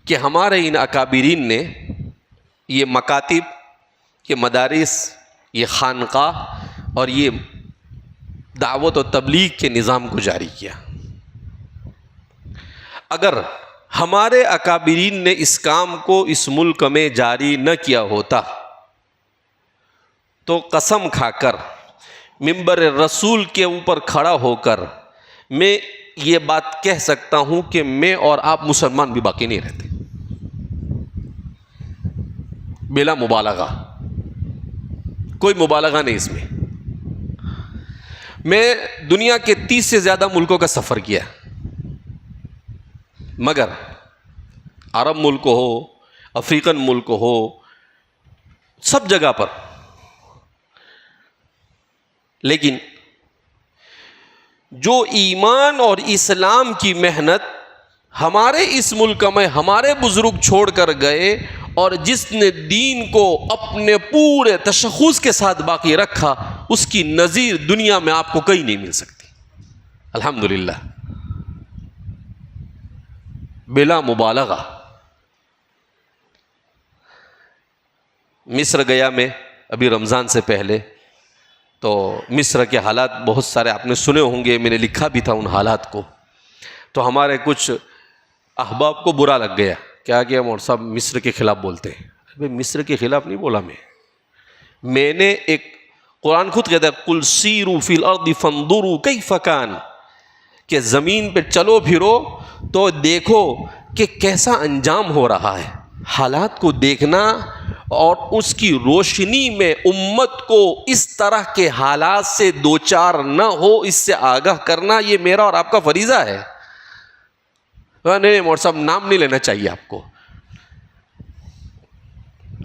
B: کہ ہمارے ان اکابرین نے یہ مکاتب، یہ مدارس، یہ خانقاہ اور یہ دعوت و تبلیغ کے نظام کو جاری کیا. اگر ہمارے اکابرین نے اس کام کو اس ملک میں جاری نہ کیا ہوتا تو قسم کھا کر منبر رسول کے اوپر کھڑا ہو کر میں یہ بات کہہ سکتا ہوں کہ میں اور آپ مسلمان بھی باقی نہیں رہتے، بلا مبالغہ. کوئی مبالغہ نہیں اس میں. میں دنیا کے 30 سے زیادہ ملکوں کا سفر کیا، مگر عرب ملک ہو، افریقن ملک ہو، سب جگہ پر، لیکن جو ایمان اور اسلام کی محنت ہمارے اس ملک میں ہمارے بزرگ چھوڑ کر گئے اور جس نے دین کو اپنے پورے تشخص کے ساتھ باقی رکھا اس کی نظیر دنیا میں آپ کو کہیں نہیں مل سکتی. الحمدللہ بلا مبالغہ. مصر گیا میں ابھی رمضان سے پہلے، تو مصر کے حالات بہت سارے آپ نے سنے ہوں گے، میں نے لکھا بھی تھا ان حالات کو. تو ہمارے کچھ احباب کو برا لگ گیا، کیا کہ مولوی صاحب مصر کے خلاف بولتے ہیں. بھائی مصر کے خلاف نہیں بولا میں نے ایک قرآن خود کہتا ہے قل سیروا فی الارض فانظروا کیف کان، کہ زمین پہ چلو پھرو تو دیکھو کہ کیسا انجام ہو رہا ہے. حالات کو دیکھنا اور اس کی روشنی میں امت کو اس طرح کے حالات سے دوچار نہ ہو، اس سے آگاہ کرنا، یہ میرا اور آپ کا فریضہ ہے. نہیں مولوی صاحب نام نہیں لینا چاہیے آپ کو.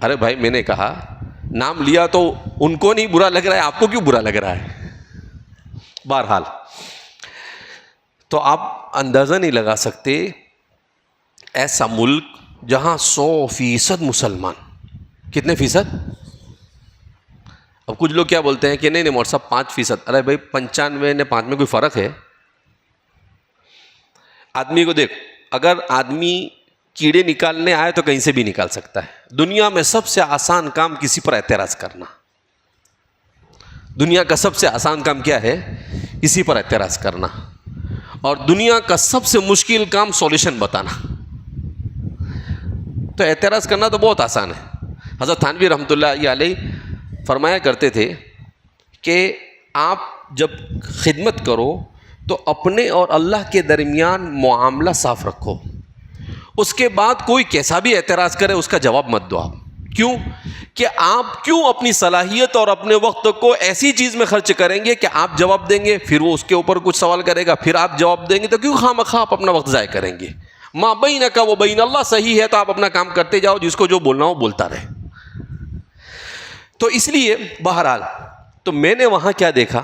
B: ارے بھائی میں نے کہا نام لیا تو ان کو نہیں برا لگ رہا ہے، آپ کو کیوں برا لگ رہا ہے؟ بہرحال تو آپ اندازہ نہیں لگا سکتے ایسا ملک جہاں 100% مسلمان. کتنے فیصد؟ اب کچھ لوگ کیا بولتے ہیں کہ نہیں مولوی صاحب 5%. ارے بھائی 95 نے 5 میں کوئی فرق ہے؟ آدمی کو دیکھ، اگر آدمی کیڑے نکالنے آئے تو کہیں سے بھی نکال سکتا ہے. دنیا میں سب سے آسان کام کسی پر اعتراض کرنا. دنیا کا سب سے آسان کام کیا ہے؟ کسی پر اعتراض کرنا. اور دنیا کا سب سے مشکل کام سولوشن بتانا. تو اعتراض کرنا تو بہت آسان ہے. حضرت تھانوی رحمۃ اللہ علیہ فرمایا کرتے تھے کہ آپ جب خدمت کرو تو اپنے اور اللہ کے درمیان معاملہ صاف رکھو. اس کے بعد کوئی کیسا بھی اعتراض کرے اس کا جواب مت دو آپ. کیوں؟ کہ آپ کیوں اپنی صلاحیت اور اپنے وقت کو ایسی چیز میں خرچ کریں گے کہ آپ جواب دیں گے، پھر وہ اس کے اوپر کچھ سوال کرے گا، پھر آپ جواب دیں گے، تو کیوں خواہ آپ اپنا وقت ضائع کریں گے؟ ما بینک و بین اللہ صحیح ہے تو آپ اپنا کام کرتے جاؤ، جس کو جو بولنا ہو بولتا رہے. تو اس لیے بہرحال تو میں نے وہاں کیا دیکھا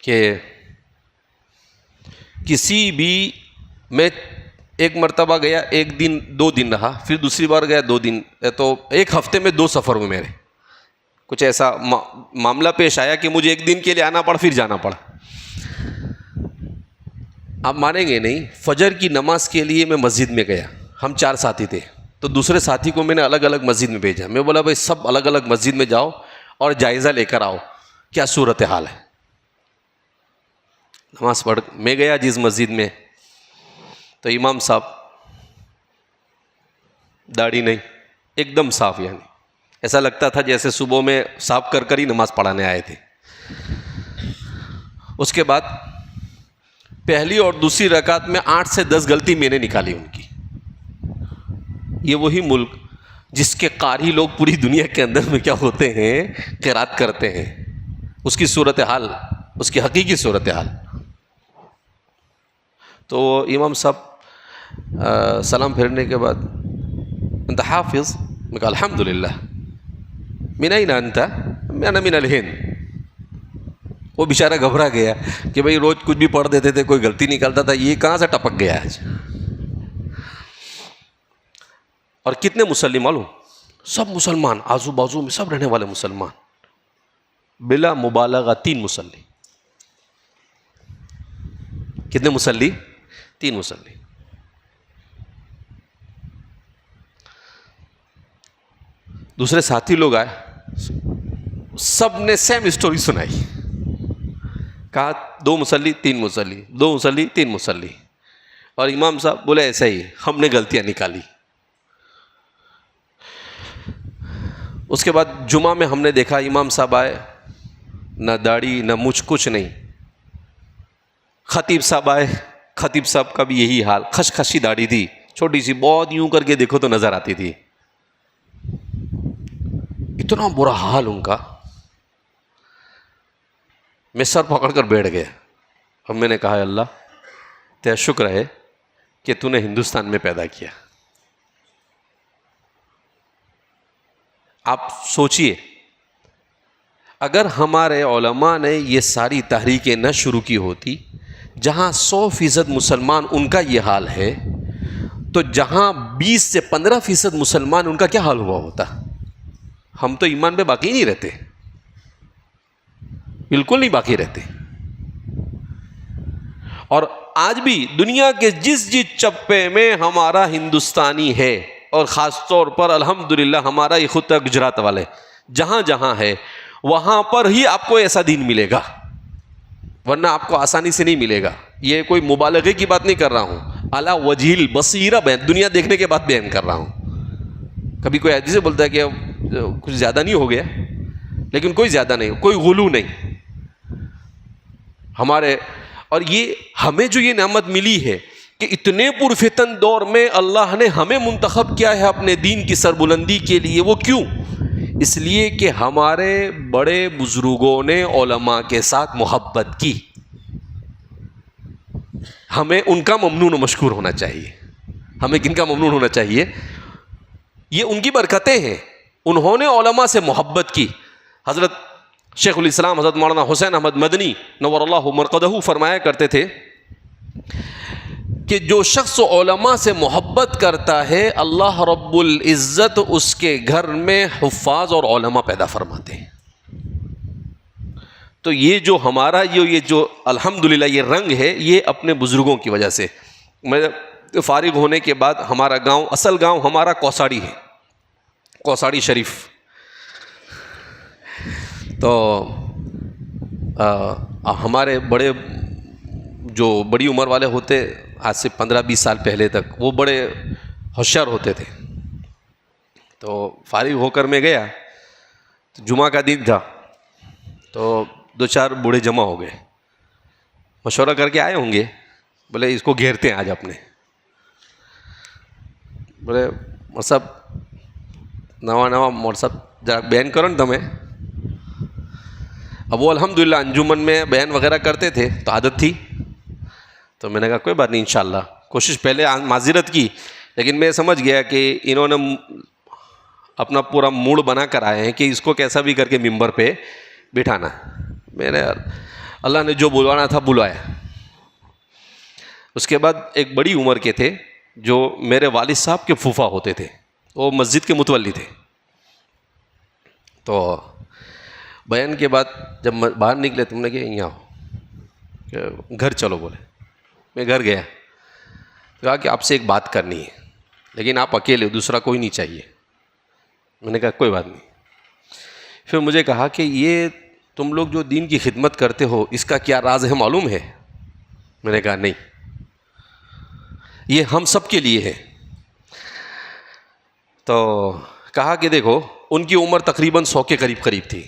B: کہ کسی بھی، میں ایک مرتبہ گیا 1 دن 2 دن رہا، پھر دوسری بار گیا 2 دن، تو 1 ہفتے میں 2 سفر ہوئے میرے. کچھ ایسا معاملہ پیش آیا کہ مجھے 1 دن کے لیے آنا پڑا، پھر جانا پڑا. آپ مانیں گے نہیں، فجر کی نماز کے لیے میں مسجد میں گیا. ہم 4 ساتھی تھے، تو دوسرے ساتھی کو میں نے الگ الگ مسجد میں بھیجا. میں بولا بھائی سب الگ الگ مسجد میں جاؤ اور جائزہ لے کر آؤ کیا صورتحال ہے. نماز پڑھ میں گیا جس مسجد میں، تو امام صاحب داڑھی نہیں، ایک دم صاف، یعنی ایسا لگتا تھا جیسے صبح میں صاف کر کر ہی نماز پڑھانے آئے تھے. اس کے بعد پہلی اور دوسری رکعت میں 8 سے 10 غلطی میں نے نکالی ان کی. یہ وہی ملک جس کے قاری لوگ پوری دنیا کے اندر میں کیا ہوتے ہیں، قرات کرتے ہیں، اس کی صورتحال، اس کی حقیقی صورتحال. تو امام صاحب سلام پھیرنے کے بعد انت حافظ؟ میں کہا الحمدللہ. من این انت؟ میں من الہند. وہ بیچارہ گھبرا گیا کہ بھئی روز کچھ بھی پڑھ دیتے تھے، کوئی غلطی نکالتا تھا، یہ کہاں سے ٹپک گیا آج. اور کتنے مسلم معلوم؟ سب مسلمان، آزو بازو میں سب رہنے والے مسلمان، بلا مبالغہ 3 مسلی. کتنے مسلی؟ 3 مسلی. دوسرے ساتھی لوگ آئے، سب نے سیم اسٹوری سنائی. کہا 2 مسلی 3 مسلی، 2 مسلی 3 مسلی. اور امام صاحب بولے ایسا ہی ہم نے غلطیاں نکالی. اس کے بعد جمعہ میں ہم نے دیکھا امام صاحب آئے، نہ داڑھی نہ مجھ، کچھ نہیں. خطیب صاحب آئے، خطیب صاحب کا بھی یہی حال، خشخشی داڑھی تھی، چھوٹی سی، بہت یوں کر کے دیکھو تو نظر آتی تھی. اتنا برا حال ان کا. میں سر پکڑ کر بیٹھ گیا. اب میں نے کہا اللہ تیرا شکر ہے کہ تو نے ہندوستان میں پیدا کیا. آپ سوچئے اگر ہمارے علماء نے یہ ساری تحریکیں نہ شروع کی ہوتی، جہاں 100% مسلمان ان کا یہ حال ہے، تو جہاں 20 سے 15% مسلمان، ان کا کیا حال ہوا ہوتا؟ ہم تو ایمان پہ باقی نہیں رہتے، بالکل نہیں باقی رہتے. اور آج بھی دنیا کے جس چپے میں ہمارا ہندوستانی ہے، اور خاص طور پر الحمدللہ ہمارا یہ خطہ گجرات والے جہاں جہاں ہے، وہاں پر ہی آپ کو ایسا دین ملے گا، ورنہ آپ کو آسانی سے نہیں ملے گا. یہ کوئی مبالغے کی بات نہیں کر رہا ہوں، اعلی وجہ البصیرہ دنیا دیکھنے کے بعد بیان کر رہا ہوں. کبھی کوئی حدیث بولتا ہے کہ کچھ زیادہ نہیں ہو گیا، لیکن کوئی زیادہ نہیں، کوئی غلو نہیں ہمارے. اور یہ ہمیں جو یہ نعمت ملی ہے کہ اتنے پرفتن دور میں اللہ نے ہمیں منتخب کیا ہے اپنے دین کی سربلندی کے لیے. وہ کیوں؟ اس لیے کہ ہمارے بڑے بزرگوں نے علماء کے ساتھ محبت کی. ہمیں ان کا ممنون و مشکور ہونا چاہیے. ہمیں کن کا ممنون ہونا چاہیے؟ یہ ان کی برکتیں ہیں، انہوں نے علماء سے محبت کی. حضرت شیخ الاسلام حضرت مولانا حسین احمد مدنی نور اللہ مرقدہ فرمایا کرتے تھے کہ جو شخص علماء سے محبت کرتا ہے، اللہ رب العزت اس کے گھر میں حفاظ اور علماء پیدا فرماتے ہیں. تو یہ جو ہمارا یہ جو الحمدللہ یہ رنگ ہے، یہ اپنے بزرگوں کی وجہ سے. میں فارغ ہونے کے بعد ہمارا گاؤں، اصل گاؤں ہمارا کوساڑی ہے، کوساڑی شریف. تو ہمارے بڑے جو بڑی عمر والے ہوتے، آج سے 15-20 سال پہلے تک، وہ بڑے ہوشیار ہوتے تھے. تو فارغ ہو کر میں گیا، تو جمعہ کا دن تھا، تو 2-4 بوڑھے جمع ہو گئے، مشورہ کر کے آئے ہوں گے. بولے اس کو گھیرتے ہیں آج اپنے. بولے مور صاحب نواں مور صاحب ذرا بیان کرو نا تمہیں. اب وہ الحمدللہ انجمن میں بیان وغیرہ کرتے تھے تو عادت تھی. تو میں نے کہا کوئی بات نہیں، انشاءاللہ. کوشش پہلے معذرت کی، لیکن میں سمجھ گیا کہ انہوں نے اپنا پورا موڈ بنا کر آئے ہیں کہ اس کو کیسا بھی کر کے ممبر پہ بٹھانا. میں نے اللہ نے جو بلوانا تھا بلوایا. اس کے بعد ایک بڑی عمر کے تھے جو میرے والد صاحب کے پھوپھا ہوتے تھے، وہ مسجد کے متولی تھے. تو بیان کے بعد جب باہر نکلے تم نے کہ یہاں آؤ، کہ گھر چلو. بولے میں گھر گیا، کہا کہ آپ سے ایک بات کرنی ہے، لیکن آپ اکیلے، دوسرا کوئی نہیں چاہیے. میں نے کہا کوئی بات نہیں. پھر مجھے کہا کہ یہ تم لوگ جو دین کی خدمت کرتے ہو، اس کا کیا راز ہے معلوم ہے؟ میں نے کہا نہیں، یہ ہم سب کے لیے ہے. تو کہا کہ دیکھو، ان کی عمر تقریباً 100 کے قریب تھی.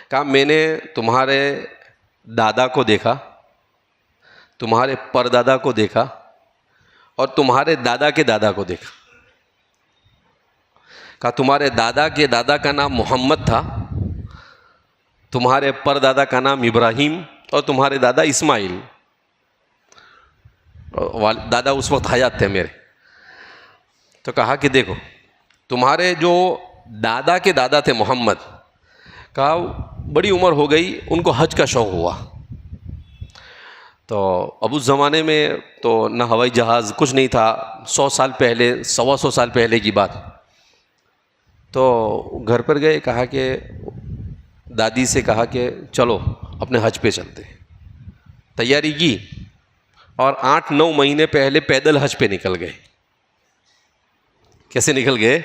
B: کہا میں نے تمہارے دادا کو دیکھا، تمہارے پردادا کو دیکھا، اور تمہارے دادا کے دادا کو دیکھا. کہا تمہارے دادا کے دادا کا نام محمد تھا، تمہارے پردادا کا نام ابراہیم، اور تمہارے دادا اسماعیل. دادا اس وقت حیات تھے میرے. تو کہا کہ دیکھو، تمہارے جو دادا کے دادا تھے محمد، کہا بڑی عمر ہو گئی، ان کو حج کا شوق ہوا. تو اب اس زمانے میں تو نہ ہوائی جہاز، کچھ نہیں تھا. 100 سال پہلے، 125 سال پہلے کی بات. تو گھر پر گئے، کہا کہ دادی سے کہا کہ چلو اپنے حج پہ چلتے. تیاری کی، اور 8-9 مہینے پہلے پیدل حج پہ نکل گئے. کیسے نکل گئے؟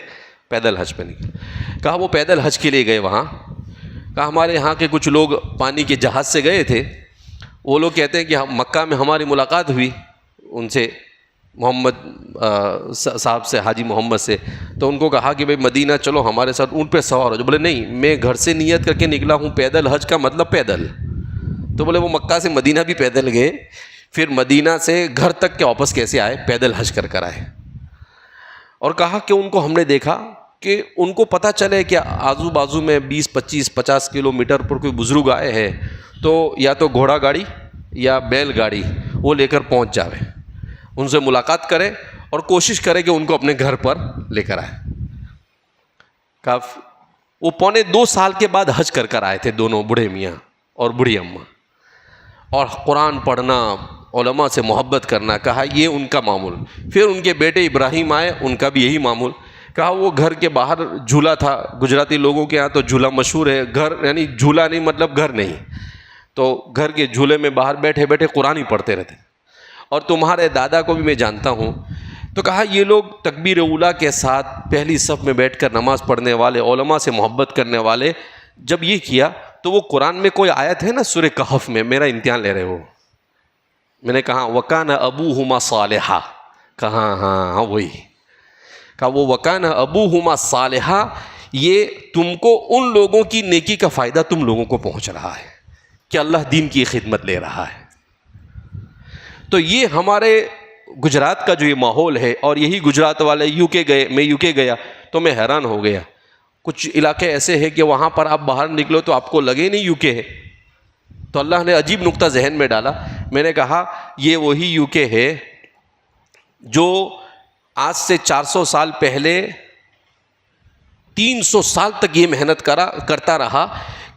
B: پیدل حج پہ نکل. کہا وہ پیدل حج کے لیے گئے وہاں. کہا ہمارے یہاں کے کچھ لوگ پانی کے جہاز سے گئے تھے، وہ لوگ کہتے ہیں کہ مکہ میں ہماری ملاقات ہوئی ان سے، محمد صاحب سے، حاجی محمد سے. تو ان کو کہا کہ بھئی مدینہ چلو ہمارے ساتھ، اونٹ پہ سوار ہو جاؤ. بولے نہیں، میں گھر سے نیت کر کے نکلا ہوں، پیدل حج کا مطلب پیدل. تو بولے وہ مکہ سے مدینہ بھی پیدل گئے، پھر مدینہ سے گھر تک کے واپس کیسے آئے؟ پیدل حج کر آئے. اور کہا کہ ان کو ہم نے دیکھا کہ ان کو پتہ چلے کہ آزو بازو میں 20-25-50 کلومیٹر پر کوئی بزرگ آئے ہیں، تو یا تو گھوڑا گاڑی یا بیل گاڑی وہ لے کر پہنچ جاوے، ان سے ملاقات کرے اور کوشش کرے کہ ان کو اپنے گھر پر لے کر آئے. وہ 2.25 سال کے بعد حج کر آئے تھے دونوں بوڑھے میاں اور بوڑھی اماں. اور قرآن پڑھنا علماء سے محبت کرنا، کہا یہ ان کا معمول۔ پھر ان کے بیٹے ابراہیم آئے، ان کا بھی یہی معمول، کہا وہ گھر کے باہر جھولا تھا، گجراتی لوگوں کے یہاں تو جھولا مشہور ہے، گھر یعنی جھولا نہیں مطلب گھر نہیں، تو گھر کے جھولے میں باہر بیٹھے بیٹھے قرآن ہی پڑھتے رہتے، اور تمہارے دادا کو بھی میں جانتا ہوں۔ تو کہا یہ لوگ تکبیر اولیٰ کے ساتھ پہلی صف میں بیٹھ کر نماز پڑھنے والے، علماء سے محبت کرنے والے، جب یہ کیا تو وہ قرآن میں کوئی آیت ہے نا سورہ کہف میں، میرا امتحان لے رہے ہو، میں نے کہا وَكَانَ أَبُوهُمَا صَالِحًا، کہا ہاں وہی، کہا وہ وَكَانَ أَبُوهُمَا صَالِحًا، یہ تم کو ان لوگوں کی نیکی کا فائدہ تم لوگوں کو پہنچ رہا ہے کہ اللہ دین کی خدمت لے رہا ہے۔ تو یہ ہمارے گجرات کا جو یہ ماحول ہے، اور یہی گجرات والے یو کے گئے، میں یو کے گیا تو میں حیران ہو گیا، کچھ علاقے ایسے ہیں کہ وہاں پر آپ باہر نکلو تو آپ کو لگے نہیں یو کے ہے، تو اللہ نے عجیب نقطہ ذہن میں ڈالا۔ میں نے کہا یہ وہی یو کے ہے جو آج سے 400 سال پہلے 300 سال تک یہ محنت کرتا رہا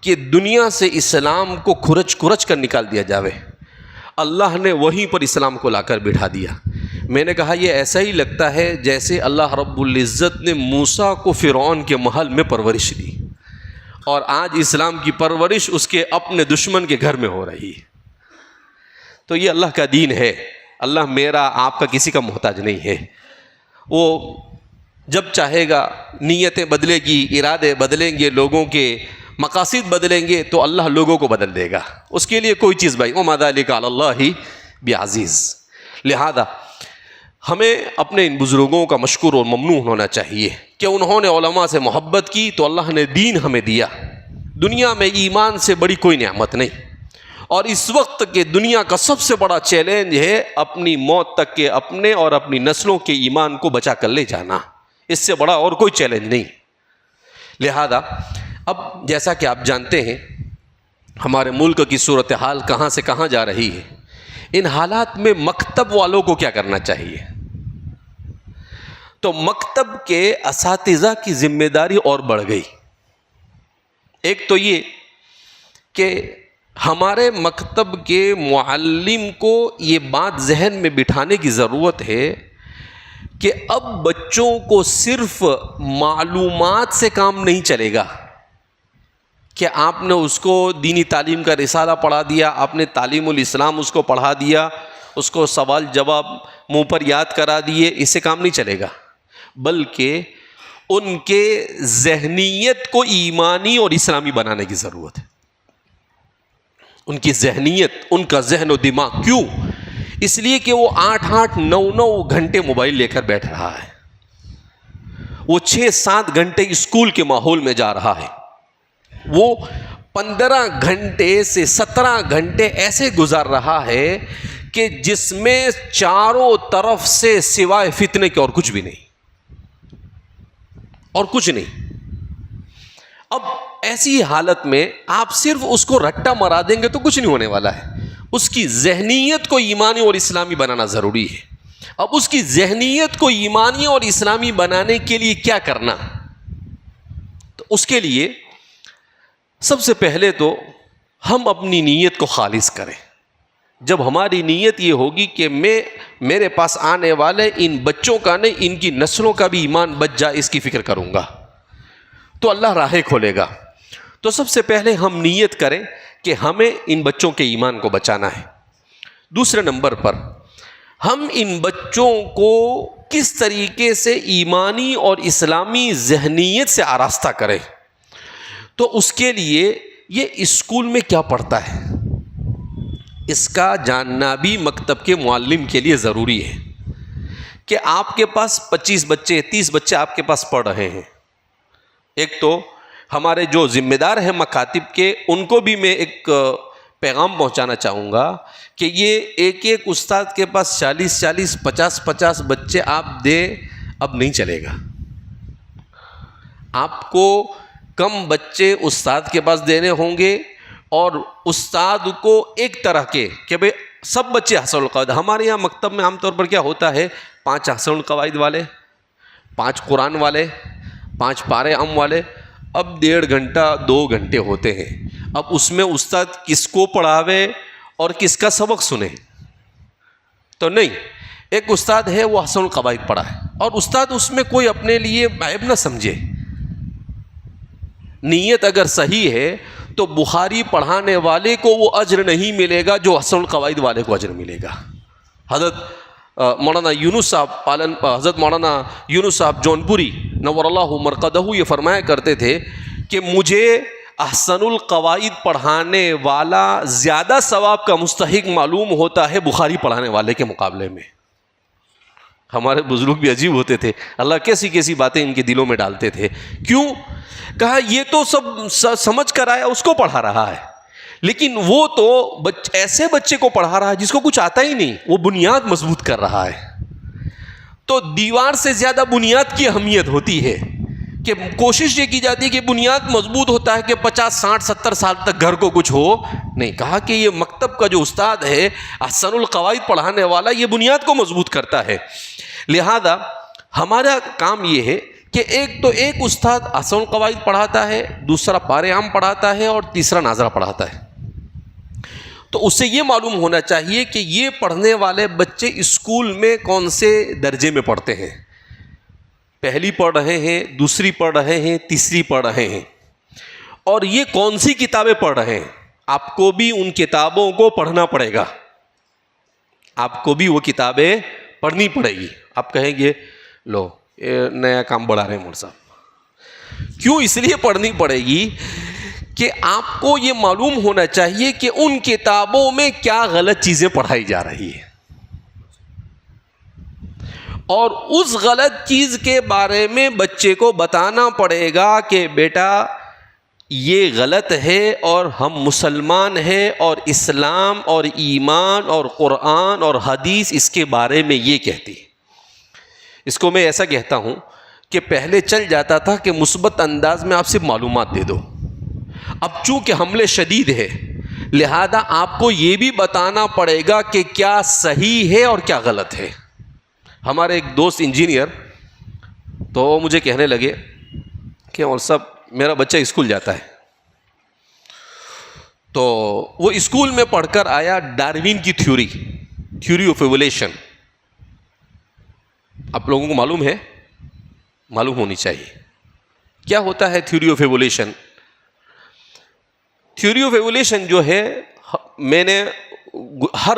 B: کہ دنیا سے اسلام کو کھرچ کر نکال دیا جاوے، اللہ نے وہیں پر اسلام کو لا کر بٹھا دیا۔ میں نے کہا یہ ایسا ہی لگتا ہے جیسے اللہ رب العزت نے موسیٰ کو فرعون کے محل میں پرورش دی، اور آج اسلام کی پرورش اس کے اپنے دشمن کے گھر میں ہو رہی ہے۔ تو یہ اللہ کا دین ہے، اللہ میرا آپ کا کسی کا محتاج نہیں ہے، وہ جب چاہے گا نیتیں بدلے گی، ارادے بدلیں گے، لوگوں کے مقاصد بدلیں گے تو اللہ لوگوں کو بدل دے گا، اس کے لیے کوئی چیز بھائی وَمَا ذَلِكَ عَلَى اللَّهِ بِعَزِيزٍ۔ لہذا ہمیں اپنے ان بزرگوں کا مشکور اور ممنون ہونا چاہیے کہ انہوں نے علماء سے محبت کی تو اللہ نے دین ہمیں دیا۔ دنیا میں ایمان سے بڑی کوئی نعمت نہیں، اور اس وقت کے دنیا کا سب سے بڑا چیلنج ہے اپنی موت تک کے اپنے اور اپنی نسلوں کے ایمان کو بچا کر لے جانا، اس سے بڑا اور کوئی چیلنج نہیں۔ لہذا اب جیسا کہ آپ جانتے ہیں ہمارے ملک کی صورتحال کہاں سے کہاں جا رہی ہے، ان حالات میں مکتب والوں کو کیا کرنا چاہیے؟ تو مکتب کے اساتذہ کی ذمہ داری اور بڑھ گئی۔ ایک تو یہ کہ ہمارے مکتب کے معلم کو یہ بات ذہن میں بٹھانے کی ضرورت ہے کہ اب بچوں کو صرف معلومات سے کام نہیں چلے گا کہ آپ نے اس کو دینی تعلیم کا رسالہ پڑھا دیا، آپ نے تعلیم الاسلام اس کو پڑھا دیا، اس کو سوال جواب منہ پر یاد کرا دیے، اس سے کام نہیں چلے گا، بلکہ ان کے ذہنیت کو ایمانی اور اسلامی بنانے کی ضرورت ہے۔ ان کی ذہنیت، ان کا ذہن و دماغ، کیوں؟ اس لیے کہ وہ 8-8 9-9 گھنٹے موبائل لے کر بیٹھ رہا ہے، وہ 6-7 گھنٹے اسکول کے ماحول میں جا رہا ہے، وہ 15 گھنٹے سے 17 گھنٹے ایسے گزار رہا ہے کہ جس میں چاروں طرف سے سوائے فتنے کے اور کچھ بھی نہیں، اور کچھ نہیں۔ اب ایسی حالت میں آپ صرف اس کو رٹا مرا دیں گے تو کچھ نہیں ہونے والا ہے، اس کی ذہنیت کو ایمانی اور اسلامی بنانا ضروری ہے۔ اب اس کی ذہنیت کو ایمانی اور اسلامی بنانے کے لیے کیا کرنا؟ تو اس کے لیے سب سے پہلے تو ہم اپنی نیت کو خالص کریں۔ جب ہماری نیت یہ ہوگی کہ میرے پاس آنے والے ان بچوں کا نہیں، ان کی نسلوں کا بھی ایمان بچ جائے، اس کی فکر کروں گا، تو اللہ راہیں کھولے گا۔ تو سب سے پہلے ہم نیت کریں کہ ہمیں ان بچوں کے ایمان کو بچانا ہے۔ دوسرے نمبر پر ہم ان بچوں کو کس طریقے سے ایمانی اور اسلامی ذہنیت سے آراستہ کریں، تو اس کے لیے یہ اسکول میں کیا پڑھتا ہے اس کا جاننا بھی مکتب کے معلم کے لیے ضروری ہے کہ آپ کے پاس 25 بچے 30 بچے آپ کے پاس پڑھ رہے ہیں۔ ایک تو ہمارے جو ذمہ دار ہیں مکاتب کے، ان کو بھی میں ایک پیغام پہنچانا چاہوں گا کہ یہ ایک استاد کے پاس 40 50 بچے آپ دیں، اب نہیں چلے گا۔ آپ کو کم بچے استاد کے پاس دینے ہوں گے، اور استاد کو ایک طرح کے کہ بھئی سب بچے حسن القواعد۔ ہمارے یہاں مکتب میں عام طور پر کیا ہوتا ہے، 5 حسن القواعد والے، 5 قرآن والے، 5 پارے ام والے، اب 1.5 گھنٹہ 2 گھنٹے ہوتے ہیں۔ اب اس میں استاد کس کو پڑھاوے اور کس کا سبق سنے؟ تو نہیں، ایک استاد ہے وہ حسن القواعد پڑھا ہے، اور استاد اس میں کوئی اپنے لیے عیب نہ سمجھے، نیت اگر صحیح ہے تو بخاری پڑھانے والے کو وہ اجر نہیں ملے گا جو حسن القواعد والے کو اجر ملے گا۔ حضرت مولانا یونس صاحب حضرت مولانا یونس صاحب جونپوری نور اللہ مرقدہ یہ فرمایا کرتے تھے کہ مجھے احسن القواعد پڑھانے والا زیادہ ثواب کا مستحق معلوم ہوتا ہے بخاری پڑھانے والے کے مقابلے میں۔ ہمارے بزرگ بھی عجیب ہوتے تھے، اللہ کیسی کیسی باتیں ان کے دلوں میں ڈالتے تھے۔ کیوں؟ کہا یہ تو سب سمجھ کر آیا اس کو پڑھا رہا ہے، لیکن وہ تو ایسے بچے کو پڑھا رہا ہے جس کو کچھ آتا ہی نہیں، وہ بنیاد مضبوط کر رہا ہے۔ تو دیوار سے زیادہ بنیاد کی اہمیت ہوتی ہے کہ کوشش یہ کی جاتی ہے کہ بنیاد مضبوط ہوتا ہے کہ 50 60 70 سال تک گھر کو کچھ ہو نہیں۔ کہا کہ یہ مکتب کا جو استاد ہے احسن القواعد پڑھانے والا، یہ بنیاد کو مضبوط کرتا ہے۔ لہذا ہمارا کام یہ ہے کہ ایک استاد احسن القواعد پڑھاتا ہے، دوسرا پارے عام پڑھاتا ہے، اور تیسرا ناظرہ پڑھاتا ہے۔ تو اس سے یہ معلوم ہونا چاہیے کہ یہ پڑھنے والے بچے اسکول میں کون سے درجے میں پڑھتے ہیں، پہلی پڑھ رہے ہیں، دوسری پڑھ رہے ہیں، تیسری پڑھ رہے ہیں، اور یہ کون سی کتابیں پڑھ رہے ہیں۔ آپ کو بھی ان کتابوں کو پڑھنا پڑے گا، آپ کو بھی وہ کتابیں پڑھنی پڑے گی۔ آپ کہیں گے لو نیا کام بڑھا رہے ہیں مول صاحب، کیوں؟ اس لیے پڑھنی پڑے گی کہ آپ کو یہ معلوم ہونا چاہیے کہ ان کتابوں میں کیا غلط چیزیں پڑھائی جا رہی ہے، اور اس غلط چیز کے بارے میں بچے کو بتانا پڑے گا کہ بیٹا یہ غلط ہے، اور ہم مسلمان ہیں، اور اسلام اور ایمان اور قرآن اور حدیث اس کے بارے میں یہ کہتی ہے۔ اس کو میں ایسا کہتا ہوں کہ پہلے چل جاتا تھا کہ مثبت انداز میں آپ صرف معلومات دے دو، اب چونکہ حملے شدید ہے لہذا آپ کو یہ بھی بتانا پڑے گا کہ کیا صحیح ہے اور کیا غلط ہے۔ ہمارے ایک دوست انجینئر تو مجھے کہنے لگے کہ اور صاحب میرا بچہ اسکول جاتا ہے، تو وہ اسکول میں پڑھ کر آیا ڈاروین کی تھیوری آف ایولیوشن۔ آپ لوگوں کو معلوم ہے؟ معلوم ہونی چاہیے کیا ہوتا ہے theory of evolution. Theory of evolution جو ہے، میں نے ہر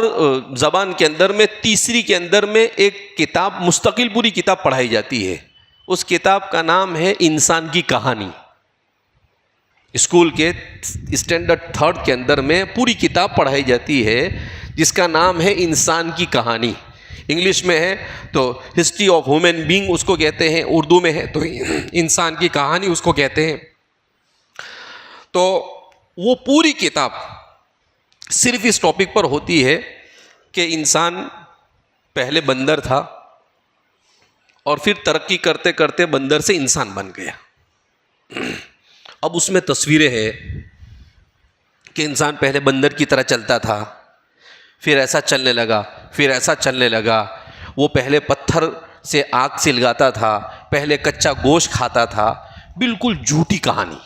B: زبان کے اندر میں تیسری کے اندر میں ایک کتاب مستقل پوری کتاب پڑھائی جاتی ہے، اس کتاب کا نام ہے انسان کی کہانی۔ اسکول کے اسٹینڈرڈ 3 کے اندر میں پوری کتاب پڑھائی جاتی ہے جس کا نام ہے انسان کی کہانی۔ انگلش میں ہے تو ہسٹری آف ہیومن بینگ اس کو کہتے ہیں، اردو میں ہے تو انسان کی کہانی اس کو کہتے ہیں۔ تو وہ پوری کتاب صرف اس ٹاپک پر ہوتی ہے کہ انسان پہلے بندر تھا اور پھر ترقی کرتے کرتے بندر سے انسان بن گیا۔ اب اس میں تصویریں ہیں کہ انسان پہلے بندر کی طرح چلتا تھا، پھر ایسا چلنے لگا، پھر ایسا چلنے لگا، وہ پہلے پتھر سے آگ سلگاتا تھا، پہلے کچا گوشت کھاتا تھا۔ بالکل جھوٹی کہانی،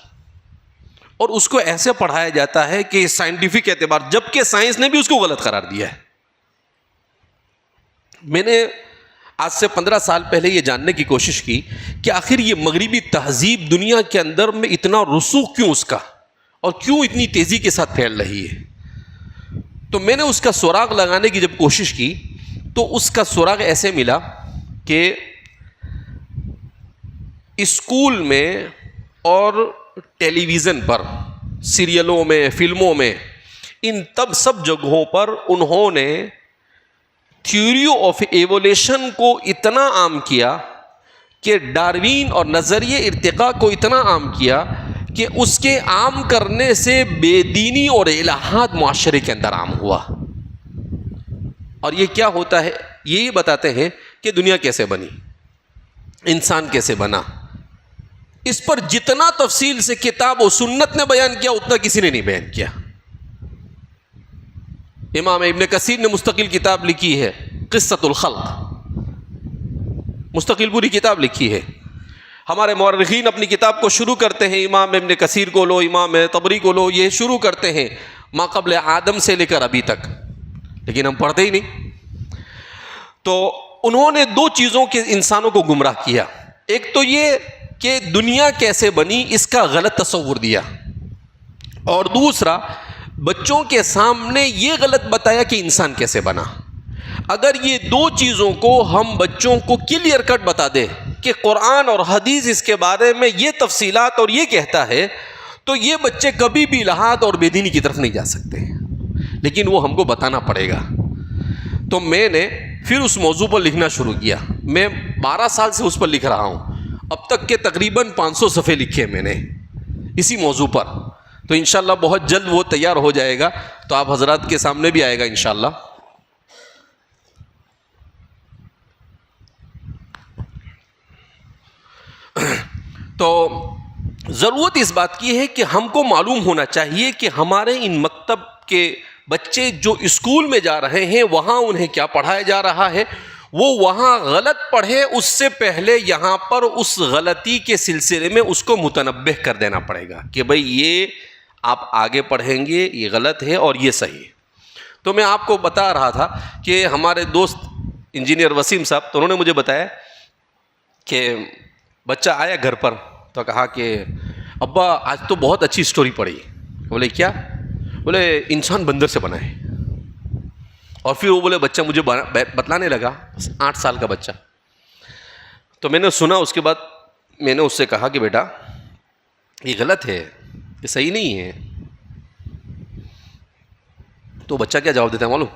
B: اور اس کو ایسے پڑھایا جاتا ہے کہ سائنٹیفک اعتبار، جبکہ سائنس نے بھی اس کو غلط قرار دیا ہے۔ میں نے آج سے 15 سال پہلے یہ جاننے کی کوشش کی کہ آخر یہ مغربی تہذیب دنیا کے اندر میں اتنا رسوخ کیوں اس کا، اور کیوں اتنی تیزی کے ساتھ پھیل رہی ہے۔ تو میں نے اس کا سراغ لگانے کی جب کوشش کی تو اس کا سراغ ایسے ملا کہ اسکول میں اور ٹیلی ویژن پر، سیریلوں میں، فلموں میں، ان سب جگہوں پر انہوں نے تھیوری آف ایولیوشن کو اتنا عام کیا کہ ڈاروین اور نظریہ ارتقاء کو اتنا عام کیا کہ اس کے عام کرنے سے بے دینی اور الہات معاشرے کے اندر عام ہوا۔ اور یہ کیا ہوتا ہے؟ یہی بتاتے ہیں کہ دنیا کیسے بنی، انسان کیسے بنا۔ اس پر جتنا تفصیل سے کتاب و سنت نے بیان کیا اتنا کسی نے نہیں بیان کیا۔ امام ابن کثیر نے مستقل کتاب لکھی ہے قصۃ الخلق، مستقل پوری کتاب لکھی ہے۔ ہمارے مورخین اپنی کتاب کو شروع کرتے ہیں، امام ابن کثیر کو لو، امام طبری کو لو، یہ شروع کرتے ہیں ما قبل آدم سے لے کر ابھی تک، لیکن ہم پڑھتے ہی نہیں۔ تو انہوں نے دو چیزوں کے انسانوں کو گمراہ کیا. ایک تو یہ کہ دنیا کیسے بنی اس کا غلط تصور دیا, اور دوسرا بچوں کے سامنے یہ غلط بتایا کہ انسان کیسے بنا. اگر یہ دو چیزوں کو ہم بچوں کو کلیئر کٹ بتا دیں کہ قرآن اور حدیث اس کے بارے میں یہ تفصیلات اور یہ کہتا ہے, تو یہ بچے کبھی بھی الحاد اور بے دینی کی طرف نہیں جا سکتے. لیکن وہ ہم کو بتانا پڑے گا. تو میں نے پھر اس موضوع پر لکھنا شروع کیا. میں 12 سال سے اس پر لکھ رہا ہوں. اب تک کے تقریباً 500 صفحے لکھے میں نے اسی موضوع پر. تو انشاءاللہ بہت جلد وہ تیار ہو جائے گا, تو آپ حضرات کے سامنے بھی آئے گا انشاءاللہ. تو ضرورت اس بات کی ہے کہ ہم کو معلوم ہونا چاہیے کہ ہمارے ان مکتب کے بچے جو اسکول میں جا رہے ہیں وہاں انہیں کیا پڑھایا جا رہا ہے. وہ وہاں غلط پڑھے اس سے پہلے یہاں پر اس غلطی کے سلسلے میں اس کو متنبہ کر دینا پڑے گا کہ بھئی یہ آپ آگے پڑھیں گے, یہ غلط ہے اور یہ صحیح ہے. تو میں آپ کو بتا رہا تھا کہ ہمارے دوست انجینئر وسیم صاحب, تو انہوں نے مجھے بتایا کہ بچہ آیا گھر پر تو کہا کہ ابا آج تو بہت اچھی سٹوری پڑھی. بولے کیا؟ بولے انسان بندر سے بنا ہے. اور پھر وہ بولے بچہ مجھے بتلانے لگا, 8 سال کا بچہ. تو میں نے سنا, اس کے بعد میں نے اس سے کہا کہ بیٹا یہ غلط ہے, یہ صحیح نہیں ہے. تو بچہ کیا جواب دیتا ہے معلوم؟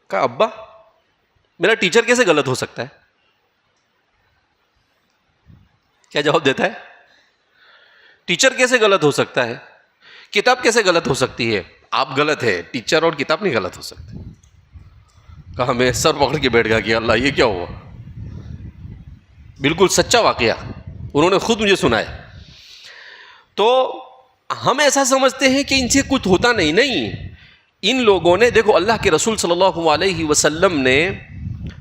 B: کہا ابا میرا ٹیچر کیسے غلط ہو سکتا ہے؟ کیا جواب دیتا ہے؟ ٹیچر کیسے غلط ہو سکتا ہے؟ کتاب کیسے غلط ہو سکتی ہے؟ آپ غلط ہے, ٹیچر اور کتاب نہیں غلط ہو سکتے. کہا میں سر پکڑ کے بیٹھ گیا کہ اللہ یہ کیا ہوا. بالکل سچا واقعہ انہوں نے خود مجھے سنایا. تو ہم ایسا سمجھتے ہیں کہ ان سے کچھ ہوتا نہیں. ان لوگوں نے دیکھو, اللہ کے رسول صلی اللہ علیہ وسلم نے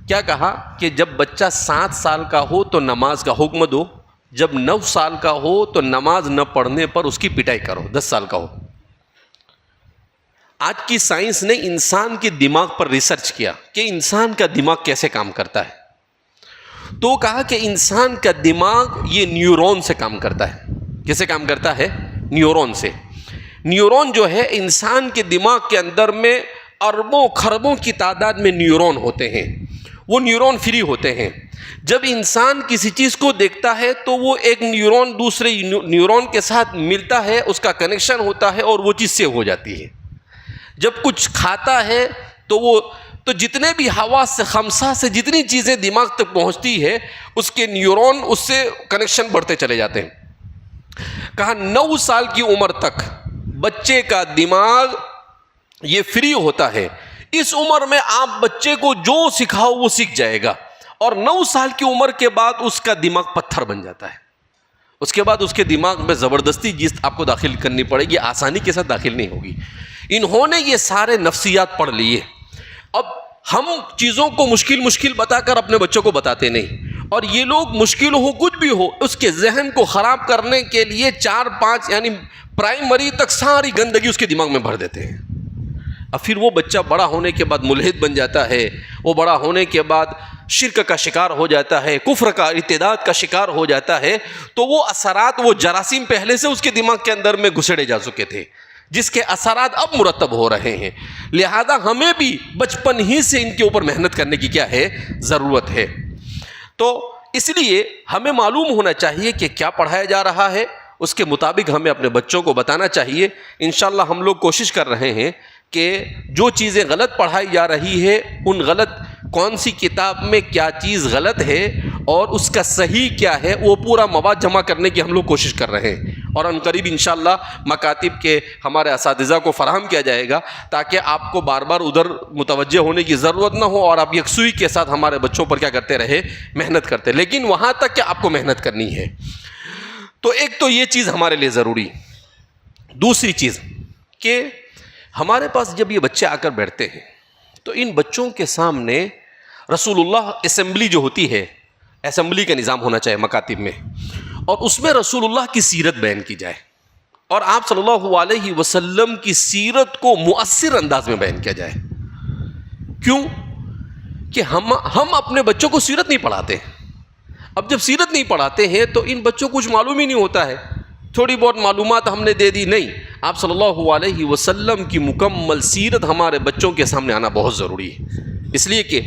B: کیا کہا کہ جب بچہ 7 سال کا ہو تو نماز کا حکم دو, جب 9 سال کا ہو تو نماز نہ پڑھنے پر اس کی پٹائی کرو, 10 سال کا ہو. آج کی سائنس نے انسان کے دماغ پر ریسرچ کیا کہ انسان کا دماغ کیسے کام کرتا ہے. تو کہا کہ انسان کا دماغ یہ نیورون سے کام کرتا ہے. کیسے کام کرتا ہے؟ نیورون سے. نیورون جو ہے انسان کے دماغ کے اندر میں اربوں خربوں کی تعداد میں نیورون ہوتے ہیں. وہ نیورون فری ہوتے ہیں. جب انسان کسی چیز کو دیکھتا ہے تو وہ ایک نیورون دوسرے نیورون کے ساتھ ملتا ہے, اس کا کنیکشن ہوتا ہے اور وہ چیز سیو ہو جاتی ہے. جب کچھ کھاتا ہے تو جتنے بھی حواس سے خمسہ سے جتنی چیزیں دماغ تک پہنچتی ہے اس کے نیورون اس سے کنیکشن بڑھتے چلے جاتے ہیں. کہا 9 سال کی عمر تک بچے کا دماغ یہ فری ہوتا ہے. اس عمر میں آپ بچے کو جو سکھاؤ وہ سیکھ جائے گا, اور 9 سال کی عمر کے بعد اس کا دماغ پتھر بن جاتا ہے. اس کے بعد اس کے دماغ میں زبردستی چیز آپ کو داخل کرنی پڑے گی, آسانی کے ساتھ داخل نہیں ہوگی. انہوں نے یہ سارے نفسیات پڑھ لیے. اب ہم چیزوں کو مشکل بتا کر اپنے بچوں کو بتاتے نہیں, اور یہ لوگ مشکل ہو کچھ بھی ہو اس کے ذہن کو خراب کرنے کے لیے 4-5 یعنی پرائمری تک ساری گندگی اس کے دماغ میں بھر دیتے ہیں. اب پھر وہ بچہ بڑا ہونے کے بعد ملحد بن جاتا ہے, وہ بڑا ہونے کے بعد شرک کا شکار ہو جاتا ہے, کفر کا ارتداد کا شکار ہو جاتا ہے. تو وہ اثرات, وہ جراثیم پہلے سے اس کے دماغ کے اندر میں گھسڑے جا چکے تھے, جس کے اثرات اب مرتب ہو رہے ہیں. لہذا ہمیں بھی بچپن ہی سے ان کے اوپر محنت کرنے کی کیا ہے, ضرورت ہے. تو اس لیے ہمیں معلوم ہونا چاہیے کہ کیا پڑھایا جا رہا ہے, اس کے مطابق ہمیں اپنے بچوں کو بتانا چاہیے. انشاءاللہ ہم لوگ کوشش کر رہے ہیں کہ جو چیزیں غلط پڑھائی جا رہی ہے, ان غلط کون سی کتاب میں کیا چیز غلط ہے اور اس کا صحیح کیا ہے, وہ پورا مواد جمع کرنے کی ہم لوگ کوشش کر رہے ہیں. اور ان قریب انشاءاللہ مکاتب کے ہمارے اساتذہ کو فراہم کیا جائے گا, تاکہ آپ کو بار بار ادھر متوجہ ہونے کی ضرورت نہ ہو, اور آپ یکسوئی کے ساتھ ہمارے بچوں پر کیا کرتے رہے, محنت کرتے. لیکن وہاں تک کہ آپ کو محنت کرنی ہے. تو ایک تو یہ چیز ہمارے لیے ضروری. دوسری چیز کہ ہمارے پاس جب یہ بچے آ کر بیٹھتے ہیں تو ان بچوں کے سامنے رسول اللہ اسمبلی جو ہوتی ہے, اسمبلی کا نظام ہونا چاہیے مکاتب میں, اور اس میں رسول اللہ کی سیرت بیان کی جائے, اور آپ صلی اللہ علیہ وسلم کی سیرت کو مؤثر انداز میں بیان کیا جائے. کیوں؟ کہ ہم اپنے بچوں کو سیرت نہیں پڑھاتے. اب جب سیرت نہیں پڑھاتے ہیں تو ان بچوں کو کچھ معلوم ہی نہیں ہوتا ہے. تھوڑی بہت معلومات ہم نے دے دی. نہیں، آپ صلی اللہ علیہ وسلم کی مکمل سیرت ہمارے بچوں کے سامنے آنا بہت ضروری ہے. اس لیے کہ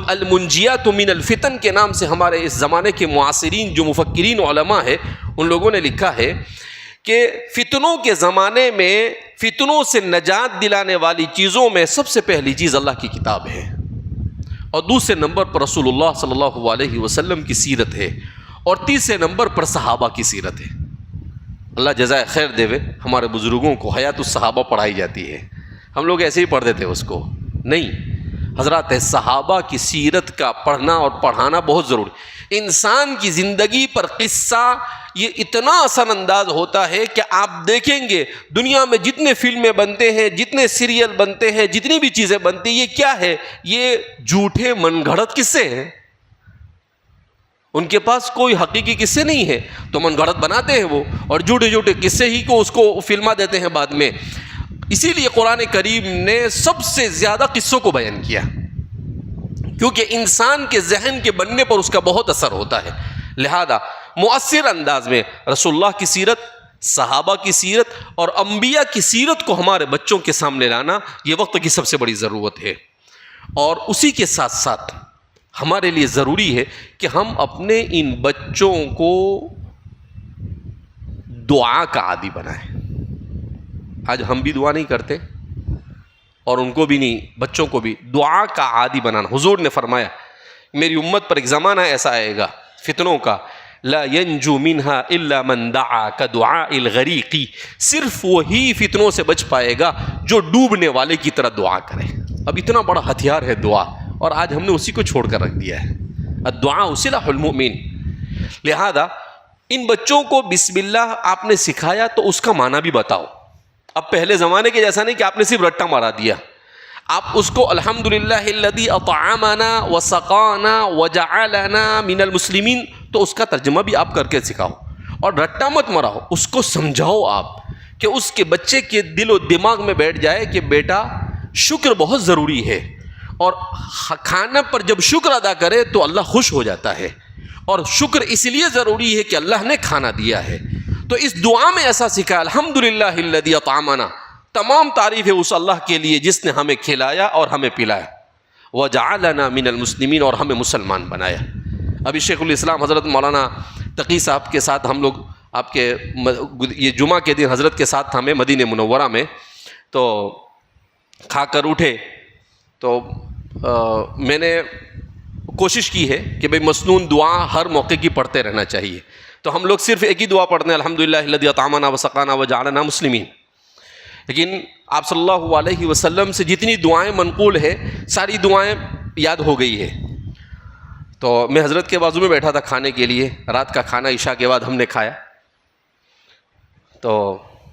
B: المنجیات من الفتن کے نام سے ہمارے اس زمانے کے معاصرین جو مفکرین علماء ہیں ان لوگوں نے لکھا ہے کہ فتنوں کے زمانے میں فتنوں سے نجات دلانے والی چیزوں میں سب سے پہلی چیز اللہ کی کتاب ہے، اور دوسرے نمبر پر رسول اللہ صلی اللہ علیہ وسلم کی سیرت ہے، اور تیسرے نمبر پر صحابہ کی سیرت ہے. اللہ جزائے خیر دے، ہمارے بزرگوں کو حیات الصحابہ پڑھائی جاتی ہے. ہم لوگ ایسے ہی پڑھ دیتے اس کو. نہیں، حضرات صحابہ کی سیرت کا پڑھنا اور پڑھانا بہت ضروری. انسان کی زندگی پر قصہ یہ اتنا اثر انداز ہوتا ہے کہ آپ دیکھیں گے دنیا میں جتنے فلمیں بنتے ہیں، جتنے سیریل بنتے ہیں، جتنی بھی چیزیں بنتی ہیں، یہ کیا ہے؟ یہ جھوٹے من گھڑت قصے ہیں. ان کے پاس کوئی حقیقی قصے نہیں ہے تو من گھڑت بناتے ہیں وہ، اور جھوٹے جھوٹے قصے ہی کو اس کو فلما دیتے ہیں بعد میں. اسی لیے قرآن کریم نے سب سے زیادہ قصوں کو بیان کیا، کیونکہ انسان کے ذہن کے بننے پر اس کا بہت اثر ہوتا ہے. لہذا مؤثر انداز میں رسول اللہ کی سیرت، صحابہ کی سیرت اور انبیاء کی سیرت کو ہمارے بچوں کے سامنے لانا یہ وقت کی سب سے بڑی ضرورت ہے. اور اسی کے ساتھ ساتھ ہمارے لیے ضروری ہے کہ ہم اپنے ان بچوں کو دعا کا عادی بنائیں. آج ہم بھی دعا نہیں کرتے اور ان کو بھی نہیں، بچوں کو بھی دعا کا عادی بنانا. حضور نے فرمایا میری امت پر ایک زمانہ ایسا آئے گا فتنوں کا، لا ينجو منها الا من دعا كدعاء الغریق، صرف وہی فتنوں سے بچ پائے گا جو ڈوبنے والے کی طرح دعا کرے. اب اتنا بڑا ہتھیار ہے دعا، اور آج ہم نے اسی کو چھوڑ کر رکھ دیا ہے. الدعاء سلاح المؤمن. لہذا ان بچوں کو بسم اللہ آپ نے سکھایا تو اس کا معنی بھی بتاؤ. اب پہلے زمانے کے جیسا نہیں کہ آپ نے صرف رٹا مارا دیا. آپ اس کو الحمدللہ الذی اطعمنا وسقانا وجعلنا من المسلمین، تو اس کا ترجمہ بھی آپ کر کے سکھاؤ، اور رٹا مت مراؤ، اس کو سمجھاؤ آپ کہ اس کے بچے کے دل و دماغ میں بیٹھ جائے کہ بیٹا شکر بہت ضروری ہے، اور کھانا پر جب شکر ادا کرے تو اللہ خوش ہو جاتا ہے، اور شکر اس لیے ضروری ہے کہ اللہ نے کھانا دیا ہے. تو اس دعا میں ایسا سکھا الحمدللہ الذی اطعمنا، تمام تعریف ہے اس اللہ کے لیے جس نے ہمیں کھلایا اور ہمیں پلایا، وجعلنا من المسلمین، اور ہمیں مسلمان بنایا. ابھی شیخ الاسلام حضرت مولانا تقی صاحب کے ساتھ ہم لوگ آپ کے یہ جمعہ کے دن حضرت کے ساتھ ہمیں مدینہ منورہ میں، تو کھا کر اٹھے تو میں نے کوشش کی ہے کہ بھئی مسنون دعا ہر موقع کی پڑھتے رہنا چاہیے. تو ہم لوگ صرف ایک ہی دعا پڑھتے ہیں الحمدللہ الذی اطعمنا وسقانا وجعلنا مسلمین. لیکن آپ صلی اللہ علیہ وسلم سے جتنی دعائیں منقول ہے ساری دعائیں یاد ہو گئی ہے. تو میں حضرت کے بازو میں بیٹھا تھا کھانے کے لیے، رات کا کھانا عشاء کے بعد ہم نے کھایا، تو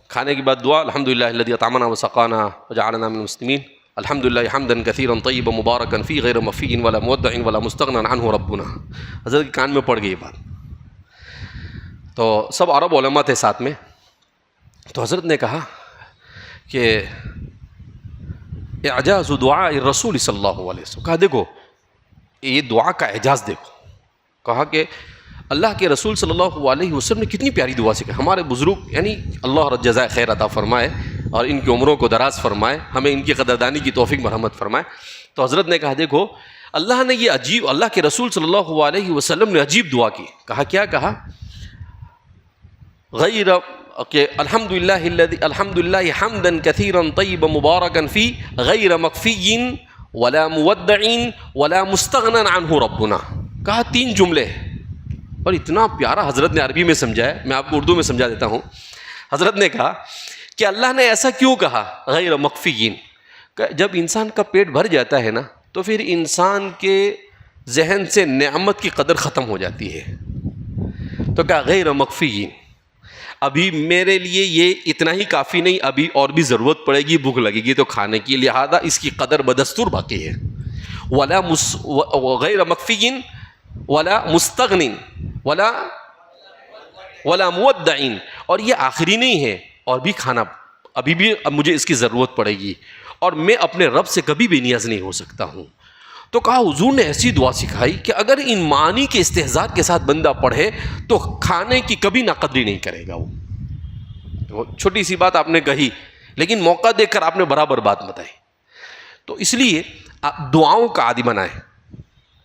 B: کھانے کے بعد دعا الحمدللہ الذی اطعمنا وسقانا وجعلنا من المسلمین، الحمدللہ حمدا کثیرا طیبا مبارکا فی غیر مفی ولا مودع ولا مستغنی عنہ ربنا. حضرت کے کان میں پڑ گئی بات. تو سب عرب علماء تھے ساتھ میں. تو حضرت نے کہا کہ اعجاز دعاء الرسول صلی اللہ علیہ وسلم، کہا دیکھو یہ دعا کا اعجاز دیکھو. کہا کہ اللہ کے رسول صلی اللہ علیہ وسلم نے کتنی پیاری دعا سکھائی. ہمارے بزرگ یعنی اللہ جزائے خیر عطا فرمائے اور ان کی عمروں کو دراز فرمائے، ہمیں ان کی قدردانی کی توفیق مرحمت فرمائے. تو حضرت نے کہا دیکھو اللہ نے یہ عجیب، اللہ کے رسول صلی اللہ علیہ وسلم نے عجیب دعا کی. کہا کیا؟ کہا غیر کہ الحمدللہ حمدا کثیرا طیبا مبارکا فی غیر مکفی ولا مودع ولا مستغنی عنہ ربنا. کہا 3 جملے، اور اتنا پیارا حضرت نے عربی میں سمجھایا، میں آپ کو اردو میں سمجھا دیتا ہوں. حضرت نے کہا کہ اللہ نے ایسا کیوں کہا غیر مکفی؟ جب انسان کا پیٹ بھر جاتا ہے نا تو پھر انسان کے ذہن سے نعمت کی قدر ختم ہو جاتی ہے. تو کہا غیر مکفی، ابھی میرے لیے یہ اتنا ہی کافی نہیں، ابھی اور بھی ضرورت پڑے گی، بھوک لگے گی تو کھانے کی، لہذا اس کی قدر بدستور باقی ہے. غیر مکفی ولا مستغنی ولا مودع، اور یہ آخری نہیں ہے، اور بھی کھانا ابھی بھی اب مجھے اس کی ضرورت پڑے گی، اور میں اپنے رب سے کبھی بھی نیاز نہیں ہو سکتا ہوں. تو کہا حضور نے ایسی دعا سکھائی کہ اگر ان معانی کے استحضار کے ساتھ بندہ پڑھے تو کھانے کی کبھی ناقدری نہیں کرے گا. وہ چھوٹی سی بات آپ نے کہی لیکن موقع دیکھ کر آپ نے برابر بات بتائی. تو اس لیے دعاؤں کا عادی بنائیں.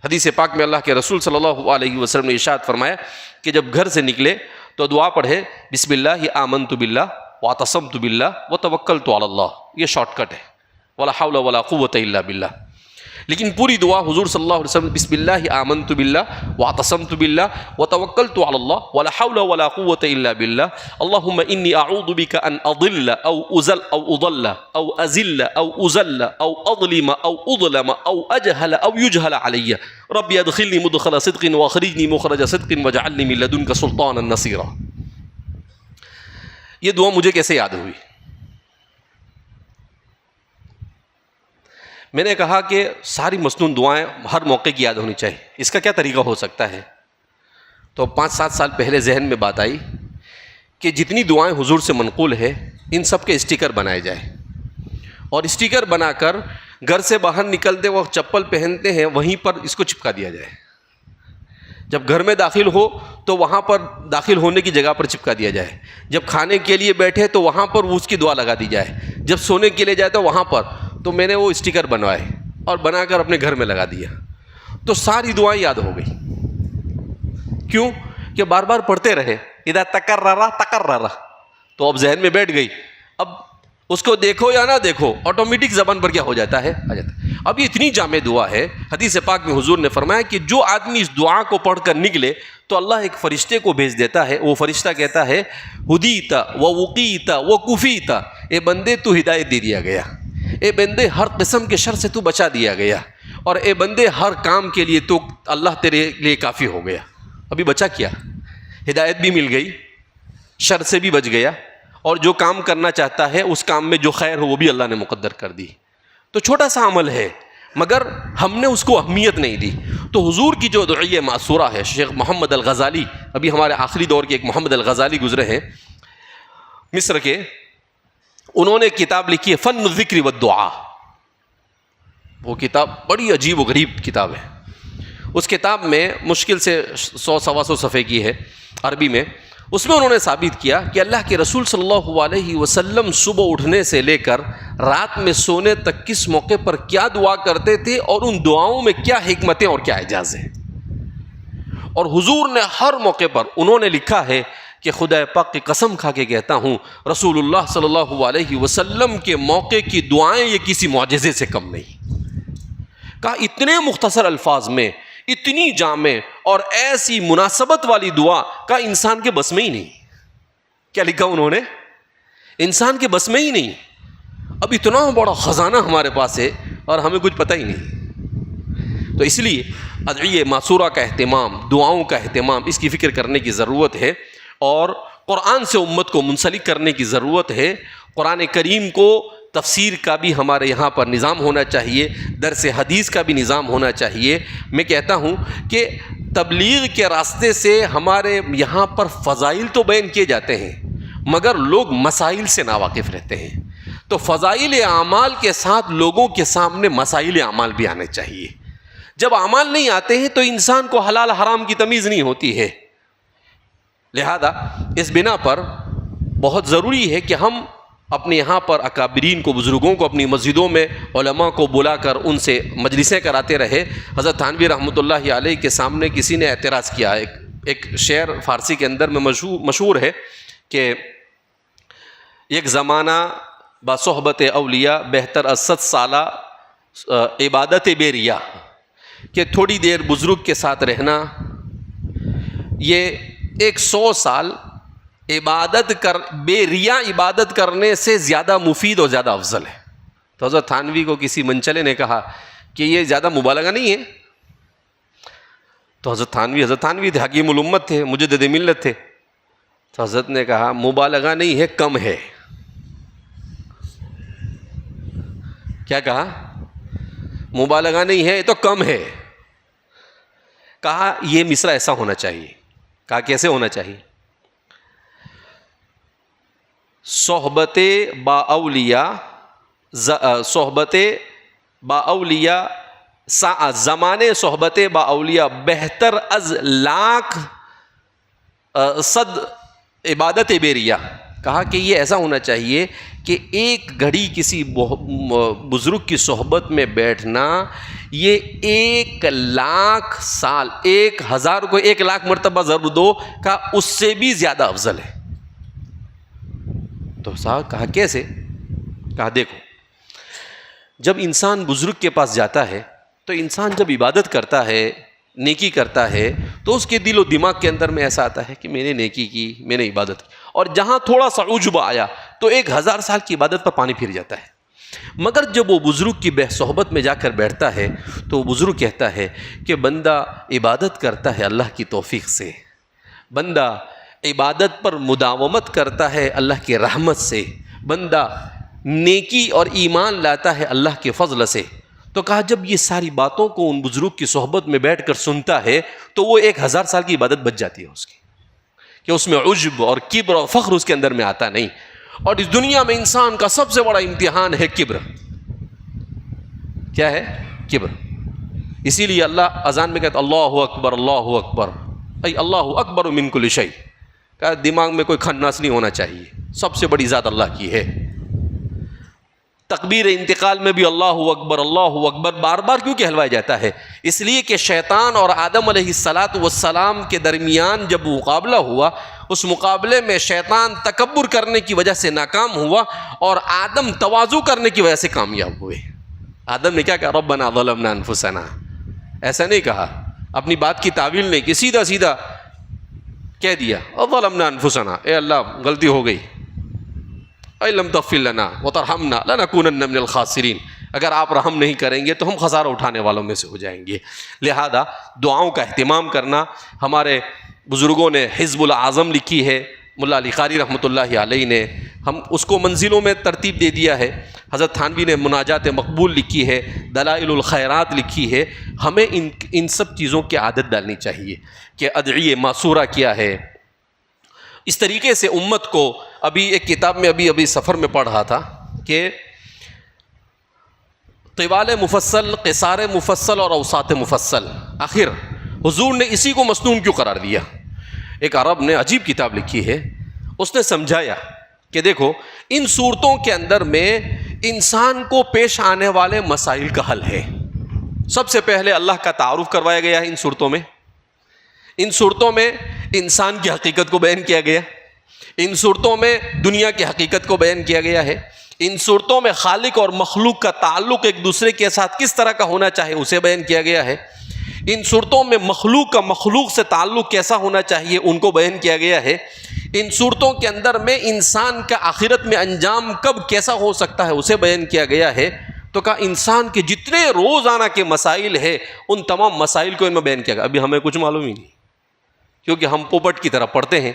B: حدیث پاک میں اللہ کے رسول صلی اللہ علیہ وسلم نے ارشاد فرمایا کہ جب گھر سے نکلے تو دعا پڑھے بسم اللہ آمنت باللہ واعتصمت باللہ وتوکلت علی اللہ. یہ شارٹ کٹ ہے, ولا حول ولا قوۃ الا باللہ. لیکن پوری دعا حضور صلی اللہ علیہ وسلم بسم اللہ آمنت باللہ واعتصمت باللہ وتوکلت علی اللہ ولا حول ولا قوۃ الا باللہ. اللهم انی اعوذ بک ان اضل او ازل او اضل او ازل او ازل او اظلم او اظلم او اجهل او يجهل علی. رب ادخلنی مدخل صدق واخرجنی مخرج صدق واجعلنی من لدنک سلطانا نصیرا. یہ دعا مجھے کیسے یاد ہوئی؟ میں نے کہا کہ ساری مسنون دعائیں ہر موقع کی یاد ہونی چاہیے. اس کا کیا طریقہ ہو سکتا ہے؟ تو 5-7 سال پہلے ذہن میں بات آئی کہ جتنی دعائیں حضور سے منقول ہے ان سب کے اسٹیکر بنائے جائیں اور اسٹیکر بنا کر گھر سے باہر نکلتے وقت چپل پہنتے ہیں وہیں پر اس کو چپکا دیا جائے. جب گھر میں داخل ہو تو وہاں پر داخل ہونے کی جگہ پر چپکا دیا جائے. جب کھانے کے لیے بیٹھے تو وہاں پر اس کی دعا لگا دی جائے. جب سونے کے لیے جائے تو وہاں پر. تو میں نے وہ اسٹیکر بنوائے اور بنا کر اپنے گھر میں لگا دیا. تو ساری دعائیں یاد ہو گئی. کیوں کہ بار بار پڑھتے رہے. اذا تکرر تکرر تو اب ذہن میں بیٹھ گئی. اب اس کو دیکھو یا نہ دیکھو آٹومیٹک زبان پر کیا ہو جاتا ہے آ جاتا ہے. اب یہ اتنی جامع دعا ہے. حدیث پاک میں حضور نے فرمایا کہ جو آدمی اس دعا کو پڑھ کر نکلے تو اللہ ایک فرشتے کو بھیج دیتا ہے. وہ فرشتہ کہتا ہے ہدیت و وقیت و کفیت. اے بندے تو ہدایت دے دیا گیا, اے بندے ہر قسم کے شر سے تو بچا دیا گیا, اور اے بندے ہر کام کے لیے تو اللہ تیرے لیے کافی ہو گیا. ابھی بچا کیا؟ ہدایت بھی مل گئی, شر سے بھی بچ گیا, اور جو کام کرنا چاہتا ہے اس کام میں جو خیر ہو وہ بھی اللہ نے مقدر کر دی. تو چھوٹا سا عمل ہے مگر ہم نے اس کو اہمیت نہیں دی. تو حضور کی جو دعائے معصورہ ہے, شیخ محمد الغزالی, ابھی ہمارے آخری دور کے ایک محمد الغزالی گزرے ہیں مصر کے, انہوں نے کتاب لکھی ہے فن الذکر والدعاء. وہ کتاب بڑی عجیب و غریب کتاب ہے. اس کتاب میں مشکل سے 100-125 صفحے کی ہے عربی میں. اس میں انہوں نے ثابت کیا کہ اللہ کے رسول صلی اللہ علیہ وسلم صبح اٹھنے سے لے کر رات میں سونے تک کس موقع پر کیا دعا کرتے تھے اور ان دعاؤں میں کیا حکمتیں اور کیا اعجاز ہیں. اور حضور نے ہر موقع پر انہوں نے لکھا ہے کہ خدا پاک کی قسم کھا کے کہتا ہوں رسول اللہ صلی اللہ علیہ وسلم کے موقع کی دعائیں یہ کسی معجزے سے کم نہیں. کہا اتنے مختصر الفاظ میں اتنی جامع اور ایسی مناسبت والی دعا کا انسان کے بس میں ہی نہیں. کیا لکھا انہوں نے؟ انسان کے بس میں ہی نہیں. اب اتنا بڑا خزانہ ہمارے پاس ہے اور ہمیں کچھ پتہ ہی نہیں. تو اس لیے ادعیہ معصورہ کا اہتمام, دعاؤں کا اہتمام, اس کی فکر کرنے کی ضرورت ہے, اور قرآن سے امت کو منسلک کرنے کی ضرورت ہے. قرآن کریم کو تفسیر کا بھی ہمارے یہاں پر نظام ہونا چاہیے, درس حدیث کا بھی نظام ہونا چاہیے. میں کہتا ہوں کہ تبلیغ کے راستے سے ہمارے یہاں پر فضائل تو بیان کیے جاتے ہیں مگر لوگ مسائل سے ناواقف رہتے ہیں. تو فضائل اعمال کے ساتھ لوگوں کے سامنے مسائل اعمال بھی آنے چاہیے. جب اعمال نہیں آتے ہیں تو انسان کو حلال حرام کی تمیز نہیں ہوتی ہے. لہذا اس بنا پر بہت ضروری ہے کہ ہم اپنے یہاں پر اکابرین کو, بزرگوں کو اپنی مسجدوں میں علماء کو بلا کر ان سے مجلسیں کراتے رہے. حضرت تھانوی رحمۃ اللہ علیہ کے سامنے کسی نے اعتراض کیا. ایک شعر فارسی کے اندر میں مشہور ہے کہ ایک زمانہ با صحبت اولیاء بہتر از 100 سالہ عبادت بے ریا. کہ تھوڑی دیر بزرگ کے ساتھ رہنا یہ 100 سال عبادت بے ریا عبادت کرنے سے زیادہ مفید اور زیادہ افضل ہے. تو حضرت تھانوی کو کسی منچلے نے کہا کہ یہ زیادہ مبالغہ نہیں ہے. تو حضرت تھانوی تھے, حکیم الامت تھے, مجدد ملت تھے. تو حضرت نے کہا مبالغہ نہیں ہے, کم ہے. کیا کہا؟ مبالغہ نہیں ہے, یہ تو کم ہے. کہا یہ مصرع ایسا ہونا چاہیے. کہا کیسے ہونا چاہیے؟ صحبت با اولیاء زمانے صحبت با اولیاء بہتر از لاکھ صد عبادت بیریا. کہا کہ یہ ایسا ہونا چاہیے کہ ایک گھڑی کسی بزرگ کی صحبت میں بیٹھنا یہ 1,00,000 سال 1,000 کو 1,00,000 مرتبہ ضرب دو کا اس سے بھی زیادہ افضل ہے. تو صاحب کہا کیسے؟ کہا دیکھو، جب انسان بزرگ کے پاس جاتا ہے تو انسان جب عبادت کرتا ہے، نیکی کرتا ہے، تو اس کے دل و دماغ کے اندر میں ایسا آتا ہے کہ میں نے نیکی کی، میں نے عبادت کی، اور جہاں تھوڑا سا عجب آیا تو 1,000 سال کی عبادت پر پانی پھر جاتا ہے. مگر جب وہ بزرگ کی صحبت میں جا کر بیٹھتا ہے تو وہ بزرگ کہتا ہے کہ بندہ عبادت کرتا ہے اللہ کی توفیق سے، بندہ عبادت پر مداومت کرتا ہے اللہ کی رحمت سے، بندہ نیکی اور ایمان لاتا ہے اللہ کے فضل سے. تو کہا جب یہ ساری باتوں کو ان بزرگ کی صحبت میں بیٹھ کر سنتا ہے تو وہ 1,000 سال کی عبادت بچ جاتی ہے اس کی، کہ اس میں عجب اور کبر اور فخر اس کے اندر میں آتا نہیں. اور اس دنیا میں انسان کا سب سے بڑا امتحان ہے کبر. کیا ہے؟ کبر. اسی لیے اللہ اذان میں کہتا اللہ اکبر اللہ اکبر، ای اللہ اکبر من کل شیء. کہ دماغ میں کوئی کھناس نہیں ہونا چاہیے، سب سے بڑی ذات اللہ کی ہے. تکبیر انتقال میں بھی اللہ اکبر بار بار کیوں کہلوایا جاتا ہے؟ اس لیے کہ شیطان اور آدم علیہ السلام کے درمیان جب مقابلہ ہوا، اس مقابلے میں شیطان تکبر کرنے کی وجہ سے ناکام ہوا اور آدم تواضع کرنے کی وجہ سے کامیاب ہوئے. آدم نے کیا کہا؟ ربنا ظلمنا انفسنا. ایسا نہیں کہا، اپنی بات کی تعویل نہیں کہ سیدھا سیدھا کہہ دیا ظلمنا انفسنا، اے اللہ غلطی ہو گئی، اے لم تغفر لنا وترحمنا لنکونن من الخاسرین، اگر آپ رحم نہیں کریں گے تو ہم خسارہ اٹھانے والوں میں سے ہو جائیں گے. لہذا دعاؤں کا اہتمام کرنا. ہمارے بزرگوں نے حزب العظم لکھی ہے، ملا علی قاری رحمۃ اللہ علیہ نے، ہم اس کو منزلوں میں ترتیب دے دیا ہے. حضرت تھانوی نے مناجات مقبول لکھی ہے، دلائل الخیرات لکھی ہے. ہمیں ان سب چیزوں کی عادت ڈالنی چاہیے کہ ادعیہ معصورہ کیا ہے. اس طریقے سے امت کو، ابھی ایک کتاب میں ابھی سفر میں پڑھ رہا تھا کہ طوال مفصل، قصار مفصل اور اوساط مفصل، آخر حضور نے اسی کو مسنون کیوں قرار دیا؟ ایک عرب نے عجیب کتاب لکھی ہے، اس نے سمجھایا کہ دیکھو ان صورتوں کے اندر میں انسان کو پیش آنے والے مسائل کا حل ہے. سب سے پہلے اللہ کا تعارف کروایا گیا ہے ان صورتوں میں. ان صورتوں میں انسان کی حقیقت کو بیان کیا گیا، ان صورتوں میں دنیا کی حقیقت کو بیان کیا گیا ہے، ان صورتوں میں خالق اور مخلوق کا تعلق ایک دوسرے کے ساتھ کس طرح کا ہونا چاہے اسے بیان کیا گیا ہے، ان صورتوں میں مخلوق کا مخلوق سے تعلق کیسا ہونا چاہیے ان کو بیان کیا گیا ہے، ان صورتوں کے اندر میں انسان کا آخرت میں انجام کب کیسا ہو سکتا ہے اسے بیان کیا گیا ہے. تو کہا انسان کے جتنے روزانہ کے مسائل ہیں ان تمام مسائل کو ان میں بیان کیا گیا. ابھی ہمیں کچھ معلوم ہی نہیں کیونکہ ہم پوپٹ کی طرح پڑھتے ہیں.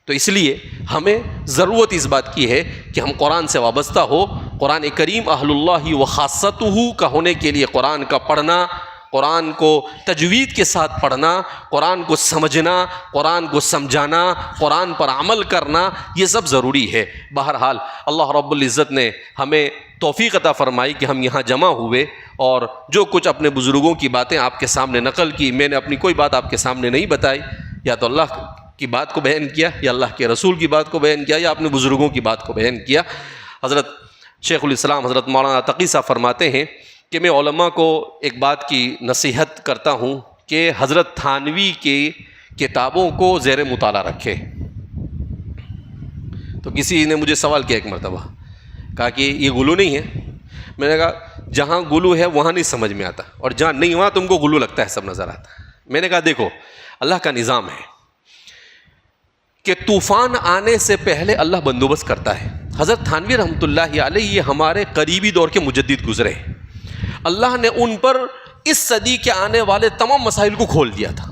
B: تو اس لیے ہمیں ضرورت اس بات کی ہے کہ ہم قرآن سے وابستہ ہو. قرآن کریم اہل اللہ و خاصتہ کا ہونے کے لیے قرآن کا پڑھنا، قرآن کو تجوید کے ساتھ پڑھنا، قرآن کو سمجھنا، قرآن کو سمجھانا، قرآن پر عمل کرنا، یہ سب ضروری ہے. بہرحال اللہ رب العزت نے ہمیں توفیق عطا فرمائی کہ ہم یہاں جمع ہوئے اور جو کچھ اپنے بزرگوں کی باتیں آپ کے سامنے نقل کی. میں نے اپنی کوئی بات آپ کے سامنے نہیں بتائی، یا تو اللہ کی بات کو بیان کیا، یا اللہ کے رسول کی بات کو بیان کیا، یا اپنے بزرگوں کی بات کو بیان کیا. حضرت شیخ الاسلام حضرت مولانا تقی صاحب فرماتے ہیں کہ میں علماء کو ایک بات کی نصیحت کرتا ہوں کہ حضرت تھانوی کی کتابوں کو زیر مطالعہ رکھے. تو کسی نے مجھے سوال کیا ایک مرتبہ، کہا کہ یہ غلو نہیں ہے؟ میں نے کہا جہاں غلو ہے وہاں نہیں سمجھ میں آتا، اور جہاں نہیں وہاں تم کو غلو لگتا ہے، سب نظر آتا ہے. میں نے کہا دیکھو اللہ کا نظام ہے کہ طوفان آنے سے پہلے اللہ بندوبست کرتا ہے. حضرت تھانوی رحمۃ اللہ علیہ یہ ہمارے قریبی دور کے مجدد گزرے. اللہ نے ان پر اس صدی کے آنے والے تمام مسائل کو کھول دیا تھا،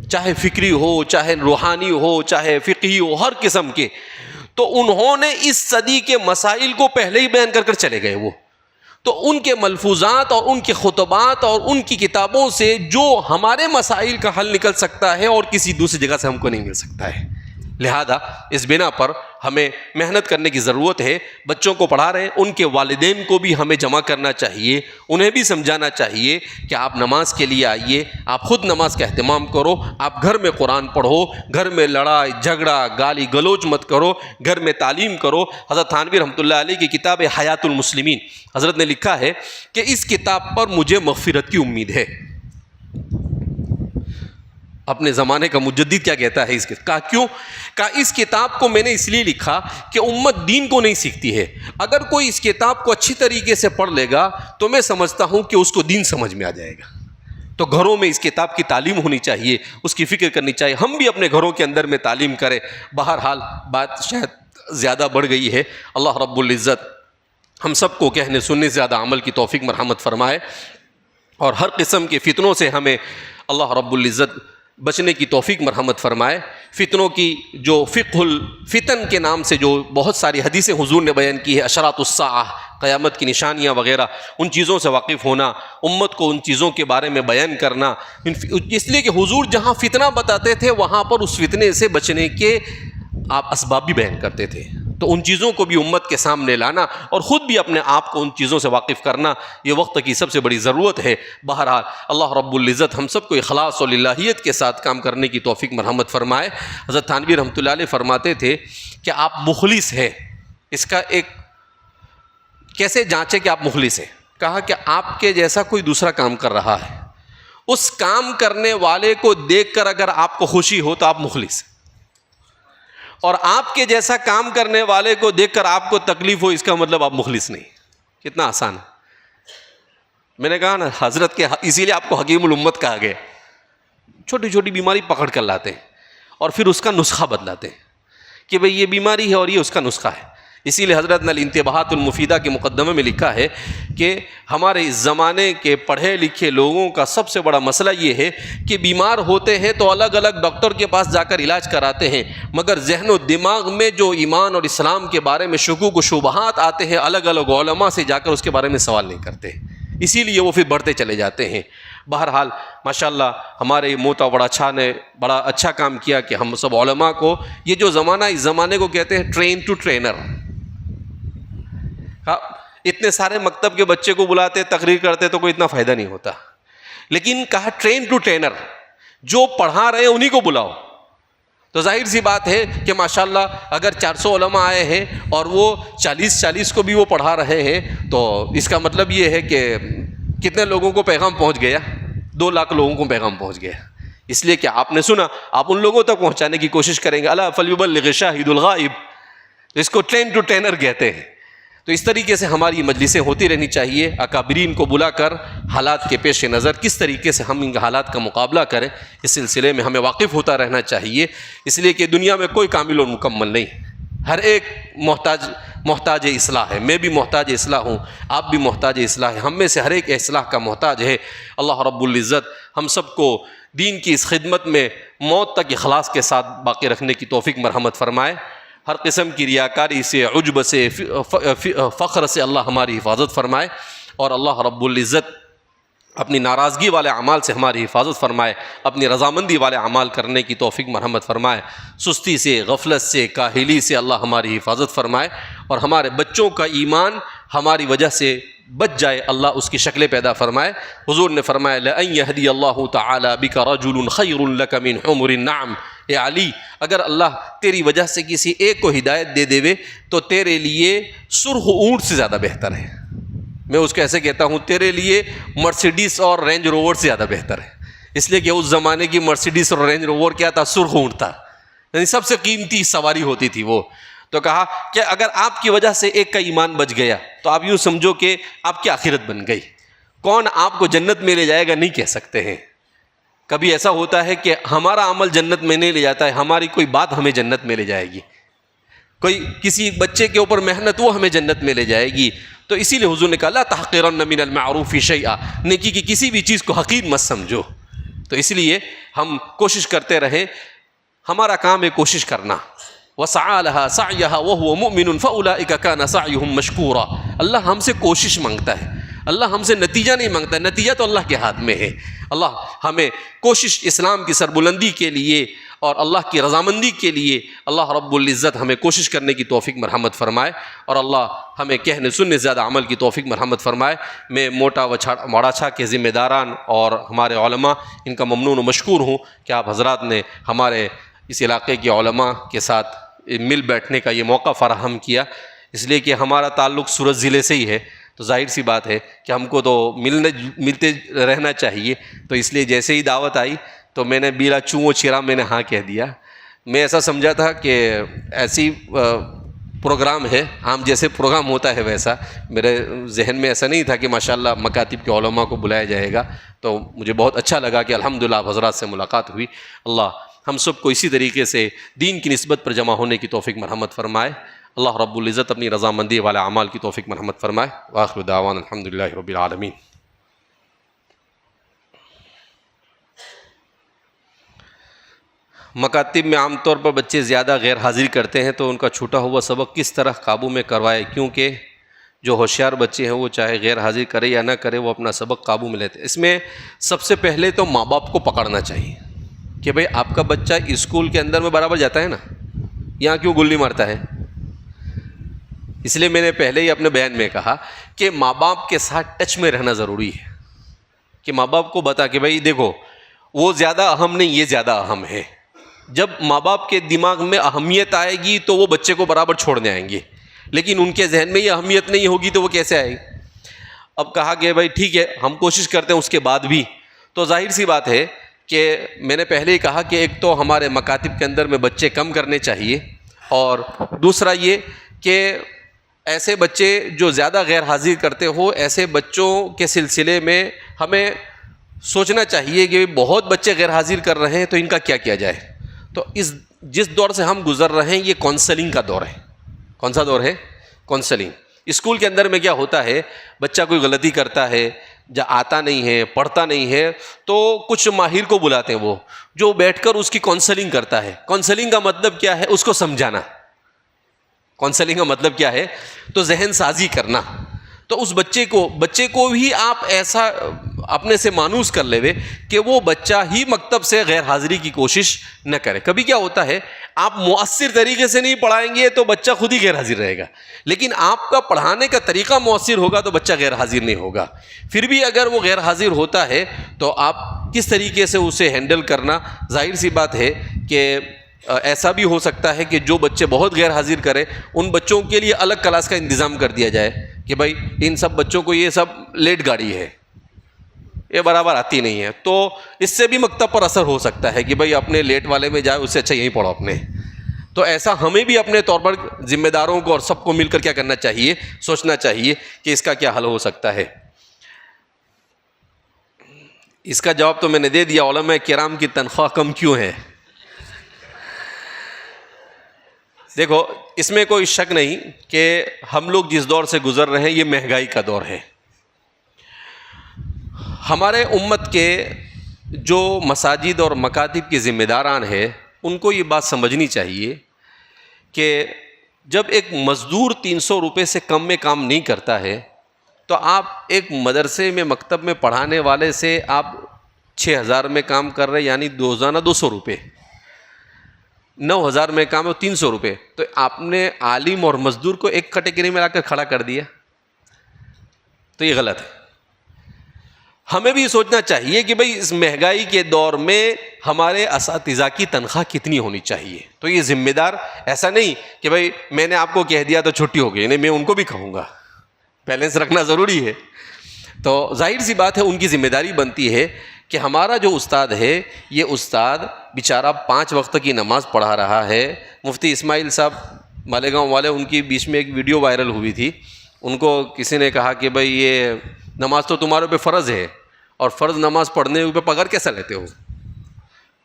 B: چاہے فکری ہو، چاہے روحانی ہو، چاہے فقہی ہو، ہر قسم کے. تو انہوں نے اس صدی کے مسائل کو پہلے ہی بیان کر چلے گئے. وہ تو ان کے ملفوظات اور ان کے خطبات اور ان کی کتابوں سے جو ہمارے مسائل کا حل نکل سکتا ہے اور کسی دوسری جگہ سے ہم کو نہیں مل سکتا ہے. لہذا اس بنا پر ہمیں محنت کرنے کی ضرورت ہے. بچوں کو پڑھا رہے ہیں، ان کے والدین کو بھی ہمیں جمع کرنا چاہیے، انہیں بھی سمجھانا چاہیے کہ آپ نماز کے لیے آئیے، آپ خود نماز کا اہتمام کرو، آپ گھر میں قرآن پڑھو، گھر میں لڑائی جھگڑا گالی گلوچ مت کرو، گھر میں تعلیم کرو. حضرت تھانوی رحمۃ اللہ علیہ کی کتاب حیات المسلمین، حضرت نے لکھا ہے کہ اس کتاب پر مجھے مغفرت کی امید ہے. اپنے زمانے کا مجدد کیا کہتا ہے اس کے کیوں اس کتاب کو میں نے اس لیے لکھا کہ امت دین کو نہیں سیکھتی ہے. اگر کوئی اس کتاب کو اچھی طریقے سے پڑھ لے گا تو میں سمجھتا ہوں کہ اس کو دین سمجھ میں آ جائے گا. تو گھروں میں اس کتاب کی تعلیم ہونی چاہیے، اس کی فکر کرنی چاہیے، ہم بھی اپنے گھروں کے اندر میں تعلیم کریں. بہرحال بات شاید زیادہ بڑھ گئی ہے. اللہ رب العزت ہم سب کو کہنے سننے سے زیادہ عمل کی توفیق مرحمت فرمائے، اور ہر قسم کے فتنوں سے ہمیں اللہ رب العزت بچنے کی توفیق مرحمت فرمائے. فتنوں کی جو فقہ الفتن کے نام سے جو بہت ساری حدیثیں حضور نے بیان کی ہے، اشراط الساعہ، قیامت کی نشانیاں وغیرہ، ان چیزوں سے واقف ہونا، امت کو ان چیزوں کے بارے میں بیان کرنا، اس لیے کہ حضور جہاں فتنہ بتاتے تھے وہاں پر اس فتنے سے بچنے کے آپ اسباب بھی بیان کرتے تھے. تو ان چیزوں کو بھی امت کے سامنے لانا اور خود بھی اپنے آپ کو ان چیزوں سے واقف کرنا، یہ وقت کی سب سے بڑی ضرورت ہے. بہرحال اللہ رب العزت ہم سب کو اخلاص اور للہیت کے ساتھ کام کرنے کی توفیق مرحمت فرمائے. حضرت تھانوی رحمۃ اللہ علیہ فرماتے تھے کہ آپ مخلص ہیں. اس کا ایک کیسے جانچے کہ آپ مخلص ہیں؟ کہا کہ آپ کے جیسا کوئی دوسرا کام کر رہا ہے، اس کام کرنے والے کو دیکھ کر اگر آپ کو خوشی ہو تو آپ مخلص ہیں، اور آپ کے جیسا کام کرنے والے کو دیکھ کر آپ کو تکلیف ہو اس کا مطلب آپ مخلص نہیں. کتنا آسان ہے. میں نے کہا نا حضرت کے اسی لیے آپ کو حکیم الامت کہا گیا. چھوٹی چھوٹی بیماری پکڑ کر لاتے ہیں اور پھر اس کا نسخہ بدلاتے ہیں کہ بھئی یہ بیماری ہے اور یہ اس کا نسخہ ہے. اسی لیے حضرت نے الانتباہات المفیدہ کے مقدمے میں لکھا ہے کہ ہمارے اس زمانے کے پڑھے لکھے لوگوں کا سب سے بڑا مسئلہ یہ ہے کہ بیمار ہوتے ہیں تو الگ الگ ڈاکٹر کے پاس جا کر علاج کراتے ہیں، مگر ذہن و دماغ میں جو ایمان اور اسلام کے بارے میں شکوک و شبہات آتے ہیں الگ الگ علماء سے جا کر اس کے بارے میں سوال نہیں کرتے، اسی لیے وہ پھر بڑھتے چلے جاتے ہیں. بہرحال ماشاءاللہ ہمارے موتا بڑا اچھا کام کیا کہ ہم سب علماء کو یہ جو زمانہ اس زمانے کو کہتے ہیں ٹرین ٹو ٹرینر. اتنے سارے مکتب کے بچے کو بلاتے تقریر کرتے تو کوئی اتنا فائدہ نہیں ہوتا، لیکن کہا ٹرین ٹو ٹرینر، جو پڑھا رہے ہیں انہی کو بلاؤ. تو ظاہر سی بات ہے کہ ماشاءاللہ اگر 400 علماء آئے ہیں اور وہ 40 کو بھی وہ پڑھا رہے ہیں تو اس کا مطلب یہ ہے کہ کتنے لوگوں کو پیغام پہنچ گیا؟ 2 لاکھ لوگوں کو پیغام پہنچ گیا. اس لیے کہ آپ نے سنا، آپ ان لوگوں تک پہنچانے کی کوشش کریں گے. الا فلیبلغ شاہد الغائب، تو اس کو ٹرین ٹو ٹرینر کہتے ہیں. تو اس طریقے سے ہماری مجلسیں ہوتی رہنی چاہیے، اکابرین کو بلا کر حالات کے پیش نظر کس طریقے سے ہم ان حالات کا مقابلہ کریں اس سلسلے میں ہمیں واقف ہوتا رہنا چاہیے. اس لیے کہ دنیا میں کوئی کامل اور مکمل نہیں، ہر ایک محتاج اصلاح ہے. میں بھی محتاج اصلاح ہوں، آپ بھی محتاج اصلاح ہیں، ہم میں سے ہر ایک اصلاح کا محتاج ہے. اللہ رب العزت ہم سب کو دین کی اس خدمت میں موت تک اخلاص کے ساتھ باقی رکھنے کی توفیق مرحمت فرمائے. ہر قسم کی ریاکاری سے، عجب سے، فخر سے اللہ ہماری حفاظت فرمائے، اور اللہ رب العزت اپنی ناراضگی والے اعمال سے ہماری حفاظت فرمائے، اپنی رضامندی والے اعمال کرنے کی توفیق مرحمت فرمائے. سستی سے، غفلت سے، کاہلی سے اللہ ہماری حفاظت فرمائے، اور ہمارے بچوں کا ایمان ہماری وجہ سے بچ جائے اللہ اس کی شکلیں پیدا فرمائے. حضور نے فرمایا لَأَن يَهْدِيَ اللَّهُ تَعَالَى بِكَ رَجُلٌ خَيْرٌ لَكَ مِنْ حُمُرِ النَّعَمِ. اے علی، اگر اللہ تیری وجہ سے کسی ایک کو ہدایت دے دے تو تیرے لیے سرخ اونٹ سے زیادہ بہتر ہے. میں اس کو ایسے کہتا ہوں تیرے لیے مرسیڈیز اور رینج روور سے زیادہ بہتر ہے، اس لیے کہ اس زمانے کی مرسیڈیز اور رینج روور کیا تھا؟ سرخ اونٹ تھا، یعنی سب سے قیمتی سواری ہوتی تھی وہ. تو کہا کہ اگر آپ کی وجہ سے ایک کا ایمان بچ گیا تو آپ یوں سمجھو کہ آپ کی آخرت بن گئی. کون آپ کو جنت میں لے جائے گا نہیں کہہ سکتے ہیں. کبھی ایسا ہوتا ہے کہ ہمارا عمل جنت میں نہیں لے جاتا ہے، ہماری کوئی بات ہمیں جنت میں لے جائے گی، کوئی کسی بچے کے اوپر محنت وہ ہمیں جنت میں لے جائے گی. تو اسی لیے حضور نے کہا لا تحقرن من المعروف شیئا، نیکی کی کسی بھی چیز کو حقیر مت سمجھو. تو اس لیے ہم کوشش کرتے رہیں، ہمارا کام ہے کوشش کرنا. وسعى لها سعيها وهو مؤمن فاولئك كان سعيهم مشكورا. اللہ ہم سے کوشش مانگتا ہے، اللہ ہم سے نتیجہ نہیں مانگتا، نتیجہ تو اللہ کے ہاتھ میں ہے. اللہ ہمیں کوشش اسلام کی سربلندی کے لیے، اور اللہ کی رضامندی کے لیے اللہ رب العزت ہمیں کوشش کرنے کی توفیق مرحمت فرمائے، اور اللہ ہمیں کہنے سننے زیادہ عمل کی توفیق مرحمت فرمائے۔ میں موٹا وڑاچھا کے ذمہ داران اور ہمارے علماء ان کا ممنون و مشکور ہوں کہ آپ حضرات نے ہمارے اس علاقے کے علماء کے ساتھ مل بیٹھنے کا یہ موقع فراہم کیا، اس لیے کہ ہمارا تعلق سورت ضلع سے ہی ہے، تو ظاہر سی بات ہے کہ ہم کو تو ملتے رہنا چاہیے۔ تو اس لیے جیسے ہی دعوت آئی تو میں نے بلا چوں و چرا میں نے ہاں کہہ دیا۔ میں ایسا سمجھا تھا کہ ایسی پروگرام ہے، عام جیسے پروگرام ہوتا ہے ویسا، میرے ذہن میں ایسا نہیں تھا کہ ماشاءاللہ مکاتب کے علماء کو بلایا جائے گا۔ تو مجھے بہت اچھا لگا کہ الحمدللہ آپ حضرات سے ملاقات ہوئی۔ اللہ ہم سب کو اسی طریقے سے دین کی نسبت پر جمع ہونے کی توفیق مرحمت فرمائے۔ اللہ رب العزت اپنی رضامندی والے اعمال کی توفیق مرحمت فرمائے۔ وآخر دعوانا الحمدللہ رب العالمین۔ مکاتب میں عام طور پر بچے زیادہ غیر حاضری کرتے ہیں، تو ان کا چھوٹا ہوا سبق کس طرح قابو میں کروائے؟ کیونکہ جو ہوشیار بچے ہیں وہ چاہے غیر حاضری کرے یا نہ کرے وہ اپنا سبق قابو میں لیتے ہیں۔ اس میں سب سے پہلے تو ماں باپ کو پکڑنا چاہیے کہ بھئی آپ کا بچہ اسکول کے اندر میں برابر جاتا ہے نا، یہاں کیوں گلی مارتا ہے؟ اس لیے میں نے پہلے ہی اپنے بیان میں کہا کہ ماں باپ کے ساتھ ٹچ میں رہنا ضروری ہے، کہ ماں باپ کو بتا کہ بھئی دیکھو وہ زیادہ اہم نہیں، یہ زیادہ اہم ہے۔ جب ماں باپ کے دماغ میں اہمیت آئے گی تو وہ بچے کو برابر چھوڑنے آئیں گے، لیکن ان کے ذہن میں یہ اہمیت نہیں ہوگی تو وہ کیسے آئے گی؟ اب کہا کہ بھائی ٹھیک ہے ہم کوشش کرتے ہیں اس کے بعد بھی، تو ظاہر سی بات ہے کہ میں نے پہلے ہی کہا کہ ایک تو ہمارے مکاتب کے اندر میں بچے کم کرنے چاہیے، اور دوسرا یہ کہ ایسے بچے جو زیادہ غیر حاضر کرتے ہو، ایسے بچوں کے سلسلے میں ہمیں سوچنا چاہیے کہ بہت بچے غیر حاضر کر رہے ہیں تو ان کا کیا کیا جائے۔ تو جس دور سے ہم گزر رہے ہیں یہ کونسلنگ کا دور ہے۔ کون سا دور ہے؟ کونسلنگ۔ اسکول کے اندر میں کیا ہوتا ہے، بچہ کوئی غلطی کرتا ہے، آتا نہیں ہے، پڑھتا نہیں ہے، تو کچھ ماہر کو بلاتے ہیں وہ جو بیٹھ کر اس کی کونسلنگ کرتا ہے۔ کونسلنگ کا مطلب کیا ہے؟ اس کو سمجھانا۔ کونسلنگ کا مطلب کیا ہے؟ تو ذہن سازی کرنا۔ تو اس بچے کو بھی آپ ایسا اپنے سے مانوس کر لے کہ وہ بچہ ہی مکتب سے غیر حاضری کی کوشش نہ کرے۔ کبھی کیا ہوتا ہے آپ مؤثر طریقے سے نہیں پڑھائیں گے تو بچہ خود ہی غیر حاضر رہے گا، لیکن آپ کا پڑھانے کا طریقہ مؤثر ہوگا تو بچہ غیر حاضر نہیں ہوگا۔ پھر بھی اگر وہ غیر حاضر ہوتا ہے تو آپ کس طریقے سے اسے ہینڈل کرنا، ظاہر سی بات ہے کہ ایسا بھی ہو سکتا ہے کہ جو بچے بہت غیر حاضر کرے ان بچوں کے لیے الگ کلاس کا انتظام کر دیا جائے کہ بھائی ان سب بچوں کو یہ سب لیٹ گاڑی ہے، یہ برابر آتی نہیں ہے، تو اس سے بھی مکتب پر اثر ہو سکتا ہے کہ بھائی اپنے لیٹ والے میں جائے، اس سے اچھا یہیں پڑھو اپنے۔ تو ایسا ہمیں بھی اپنے طور پر ذمہ داروں کو اور سب کو مل کر کیا کرنا چاہیے، سوچنا چاہیے کہ اس کا کیا حل ہو سکتا ہے۔ اس کا جواب تو میں نے دے دیا، علماء کرام کی تنخواہ کم کیوں ہے؟ دیکھو اس میں کوئی شک نہیں کہ ہم لوگ جس دور سے گزر رہے ہیں یہ مہنگائی کا دور ہے۔ ہمارے امت کے جو مساجد اور مکاتب کے ذمہ داران ہیں ان کو یہ بات سمجھنی چاہیے کہ جب ایک مزدور 300 روپے سے کم میں کام نہیں کرتا ہے تو آپ ایک مدرسے میں مکتب میں پڑھانے والے سے آپ 6000 میں کام کر رہے، یعنی روزانہ 200 روپے، 9000 میں کام ہے 300 روپے، تو آپ نے عالم اور مزدور کو ایک کیٹیگری میں لا کر کھڑا کر دیا، تو یہ غلط ہے۔ ہمیں بھی سوچنا چاہیے کہ بھئی اس مہنگائی کے دور میں ہمارے اساتذہ کی تنخواہ کتنی ہونی چاہیے۔ تو یہ ذمہ دار ایسا نہیں کہ بھئی میں نے آپ کو کہہ دیا تو چھٹی ہو گئی، نہیں میں ان کو بھی کہوں گا، بیلنس رکھنا ضروری ہے۔ تو ظاہر سی بات ہے ان کی ذمہ داری بنتی ہے کہ ہمارا جو استاد ہے یہ استاد بیچارہ 5 وقت کی نماز پڑھا رہا ہے۔ مفتی اسماعیل صاحب مالیگاؤں والے، ان کی بیچ میں ایک ویڈیو وائرل ہوئی تھی، ان کو کسی نے کہا کہ بھئی یہ نماز تو تمہارے پہ فرض ہے اور فرض نماز پڑھنے پہ پگار کیسا لیتے ہو؟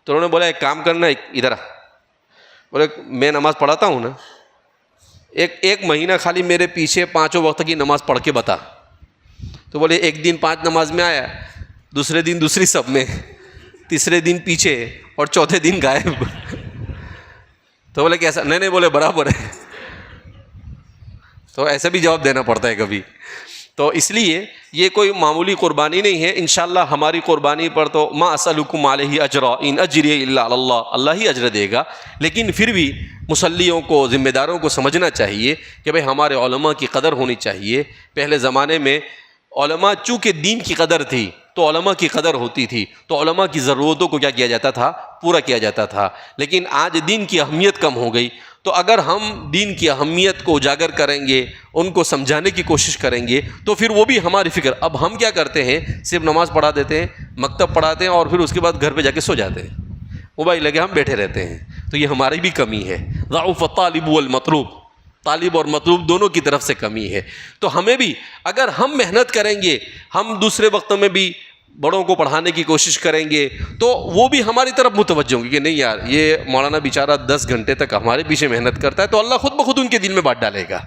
B: تو انہوں نے بولا ایک کام کرنا، ادھر آ، بولے میں نماز پڑھاتا ہوں نا، ایک مہینہ خالی میرے پیچھے 5 وقت کی نماز پڑھ کے بتا۔ تو بولے ایک دن 5 نماز میں آیا، دوسرے دن دوسری سب میں، تیسرے دن پیچھے اور چوتھے دن غائب۔ تو بولے کیسا؟ نہیں بولے برابر ہے۔ تو ایسا بھی جواب دینا پڑتا ہے کبھی۔ تو اس لیے یہ کوئی معمولی قربانی نہیں ہے. انشاءاللہ ہماری قربانی پر تو ما اسألکم علیہ اجرا ان اجری الا علی اللہ، اللہ ہی اجر دے گا. لیکن پھر بھی مصلیوں کو، ذمہ داروں کو سمجھنا چاہیے کہ بھئی ہمارے علماء کی قدر ہونی چاہیے. پہلے زمانے میں علماء چونکہ دین کی قدر تھی تو علماء کی قدر ہوتی تھی، تو علماء کی ضرورتوں کو کیا کیا جاتا تھا؟ پورا کیا جاتا تھا. لیکن آج دین کی اہمیت کم ہو گئی. تو اگر ہم دین کی اہمیت کو اجاگر کریں گے، ان کو سمجھانے کی کوشش کریں گے، تو پھر وہ بھی ہماری فکر. اب ہم کیا کرتے ہیں؟ صرف نماز پڑھا دیتے ہیں، مکتب پڑھاتے ہیں، اور پھر اس کے بعد گھر پہ جا کے سو جاتے ہیں، موبائل لگے ہم بیٹھے رہتے ہیں. تو یہ ہماری بھی کمی ہے. ضعف الطالب والمطلوب، طالب اور مطلوب دونوں کی طرف سے کمی ہے. تو ہمیں بھی اگر ہم محنت کریں گے، ہم دوسرے وقتوں میں بھی بڑوں کو پڑھانے کی کوشش کریں گے، تو وہ بھی ہماری طرف متوجہ ہوں گے کہ نہیں یار یہ مولانا بیچارہ 10 گھنٹے تک ہمارے پیچھے محنت کرتا ہے، تو اللہ خود بخود ان کے دل میں بات ڈالے گا.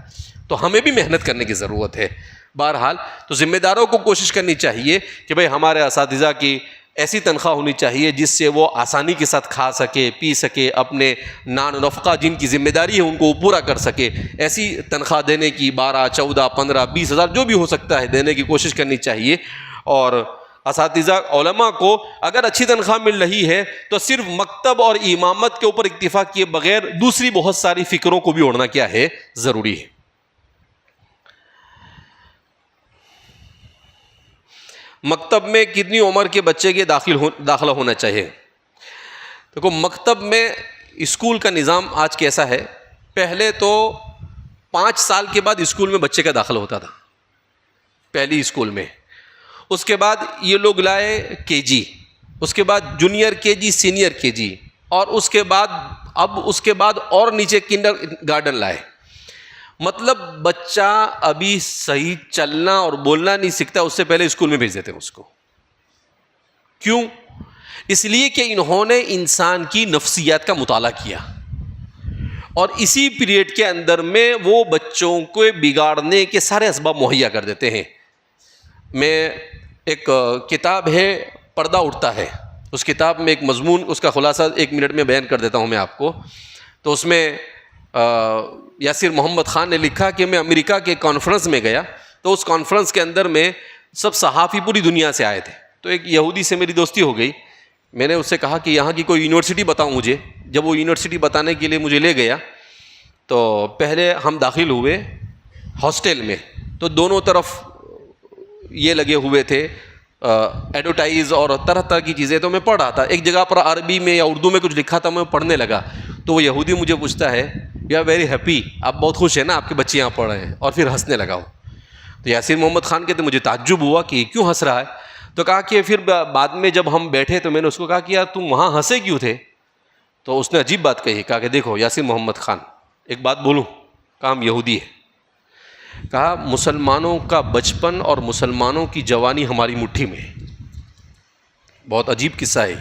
B: تو ہمیں بھی محنت کرنے کی ضرورت ہے. بہرحال تو ذمہ داروں کو کوشش کرنی چاہیے کہ بھئی ہمارے اساتذہ کی ایسی تنخواہ ہونی چاہیے جس سے وہ آسانی کے ساتھ کھا سکے، پی سکے، اپنے نان و نفقہ جن کی ذمہ داری ہے ان کو پورا کر سکے. ایسی تنخواہ دینے کی 12، 14، 15، 20 ہزار جو بھی ہو سکتا ہے دینے کی کوشش کرنی چاہیے. اور اساتذہ علماء کو اگر اچھی تنخواہ مل رہی ہے تو صرف مکتب اور امامت کے اوپر اکتفا کیے بغیر دوسری بہت ساری فکروں کو بھی اوڑھنا کیا ہے؟ ضروری ہے. مکتب میں کتنی عمر کے بچے کے داخلہ ہونا چاہیے؟ دیکھو مکتب میں اسکول کا نظام آج کیسا ہے؟ پہلے تو 5 سال کے بعد اسکول میں بچے کا داخلہ ہوتا تھا، پہلی اسکول میں. اس کے بعد یہ لوگ لائے کے جی، اس کے بعد جونیئر کے جی، سینئر کے جی، اور اس کے بعد اور نیچے کنڈر گارڈن لائے. مطلب بچہ ابھی صحیح چلنا اور بولنا نہیں سیکھتا، اس سے پہلے اسکول میں بھیج دیتے ہیں اس کو. کیوں؟ اس لیے کہ انہوں نے انسان کی نفسیات کا مطالعہ کیا، اور اسی پیریڈ کے اندر میں وہ بچوں کو بگاڑنے کے سارے اسباب مہیا کر دیتے ہیں. میں ایک کتاب ہے پردہ اٹھتا ہے، اس کتاب میں ایک مضمون، اس کا خلاصہ 1 منٹ میں بیان کر دیتا ہوں میں آپ کو. تو اس میں یاسر محمد خان نے لکھا کہ میں امریکہ کے کانفرنس میں گیا، تو اس کانفرنس کے اندر میں سب صحافی پوری دنیا سے آئے تھے. تو ایک یہودی سے میری دوستی ہو گئی. میں نے اس سے کہا کہ یہاں کی کوئی یونیورسٹی بتاؤ مجھے. جب وہ یونیورسٹی بتانے کے لیے مجھے لے گیا تو پہلے ہم داخل ہوئے ہاسٹل میں، تو دونوں طرف یہ لگے ہوئے تھے ایڈورٹائز اور طرح طرح کی چیزیں. تو میں پڑھ رہا تھا، ایک جگہ پر عربی میں یا اردو میں کچھ لکھا تھا، میں پڑھنے لگا. تو وہ یہودی مجھے پوچھتا ہے یو آر ویری ہیپی، آپ بہت خوش ہیں نا آپ کے بچے یہاں پڑھ رہے ہیں، اور پھر ہنسنے لگا. تو یاسر محمد خان کہتے مجھے تعجب ہوا کہ کیوں ہنس رہا ہے. تو کہا کہ پھر بعد میں جب ہم بیٹھے تو میں نے اس کو کہا کہ یار تم وہاں ہنسے کیوں تھے؟ تو اس نے عجیب بات کہی، کہا کہ دیکھو یاسر محمد خان ایک بات بولوں، کہا ہم یہودی ہیں. کہا مسلمانوں کا بچپن اور مسلمانوں کی جوانی ہماری مٹھی میں ہے. بہت عجیب قصہ ہے،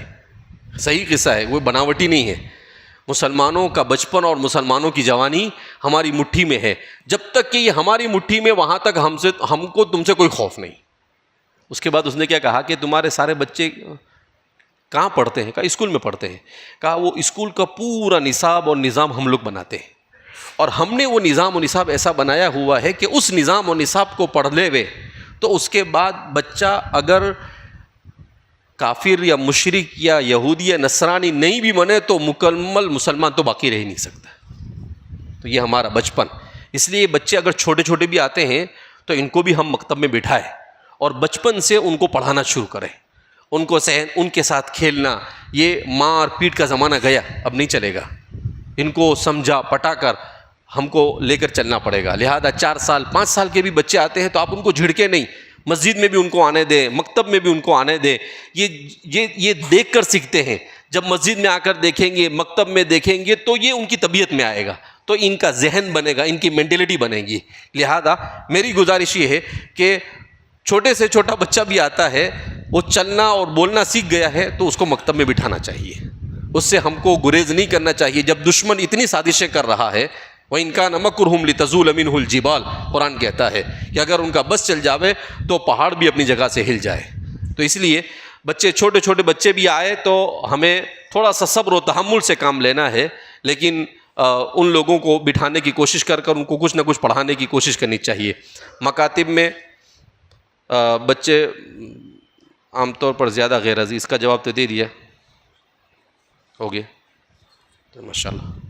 B: صحیح قصہ ہے، وہ بناوٹی نہیں ہے. مسلمانوں کا بچپن اور مسلمانوں کی جوانی ہماری مٹھی میں ہے. جب تک کہ یہ ہماری مٹھی میں، وہاں تک ہم کو تم سے کوئی خوف نہیں. اس کے بعد اس نے کیا کہا کہ تمہارے سارے بچے کہاں پڑھتے ہیں؟ کہا اسکول میں پڑھتے ہیں. کہا وہ اسکول کا پورا نصاب اور نظام ہم لوگ بناتے ہیں، اور ہم نے وہ نظام و نصاب ایسا بنایا ہوا ہے کہ اس نظام و نصاب کو پڑھ لے وے تو اس کے بعد بچہ اگر کافر یا مشرک یا یہودی یا نصرانی نہیں بھی بنے تو مکمل مسلمان تو باقی رہ ہی نہیں سکتا. تو یہ ہمارا بچپن. اس لیے بچے اگر چھوٹے چھوٹے بھی آتے ہیں تو ان کو بھی ہم مکتب میں بٹھائیں اور بچپن سے ان کو پڑھانا شروع کریں. ان کے ساتھ کھیلنا. یہ مار پیٹ کا زمانہ گیا، اب نہیں چلے گا. ان کو سمجھا پٹا کر ہم کو لے کر چلنا پڑے گا. لہذا 4 سال 5 سال کے بھی بچے آتے ہیں تو آپ ان کو جھڑکے نہیں، مسجد میں بھی ان کو آنے دیں، مکتب میں بھی ان کو آنے دیں. یہ دیکھ کر سیکھتے ہیں. جب مسجد میں آ کر دیکھیں گے، مکتب میں دیکھیں گے تو یہ ان کی طبیعت میں آئے گا، تو ان کا ذہن بنے گا، ان کی مینٹلٹی بنے گی. لہذا میری گزارش یہ ہے کہ چھوٹے سے چھوٹا بچہ بھی آتا ہے، وہ چلنا اور بولنا سیکھ گیا ہے تو اس کو مکتب میں بٹھانا چاہیے. اس سے ہم کو گریز نہیں کرنا چاہیے. جب دشمن اتنی سازشیں کر رہا ہے، وَإِنْ كَانَ مَكْرُهُمْ لِتَزُولَ مِنْهُ الْجِبَالُ، قرآن کہتا ہے کہ اگر ان کا بس چل جاوے تو پہاڑ بھی اپنی جگہ سے ہل جائے. تو اس لیے بچے چھوٹے چھوٹے بچے بھی آئے تو ہمیں تھوڑا سا صبر و تحمل سے کام لینا ہے، لیکن ان لوگوں کو بٹھانے کی کوشش کر ان کو کچھ نہ کچھ پڑھانے کی کوشش کرنی چاہیے. مکاتب میں بچے عام طور پر زیادہ غیر عزیز کا جواب تو دے دیا ہو گیا تو ماشاء اللہ.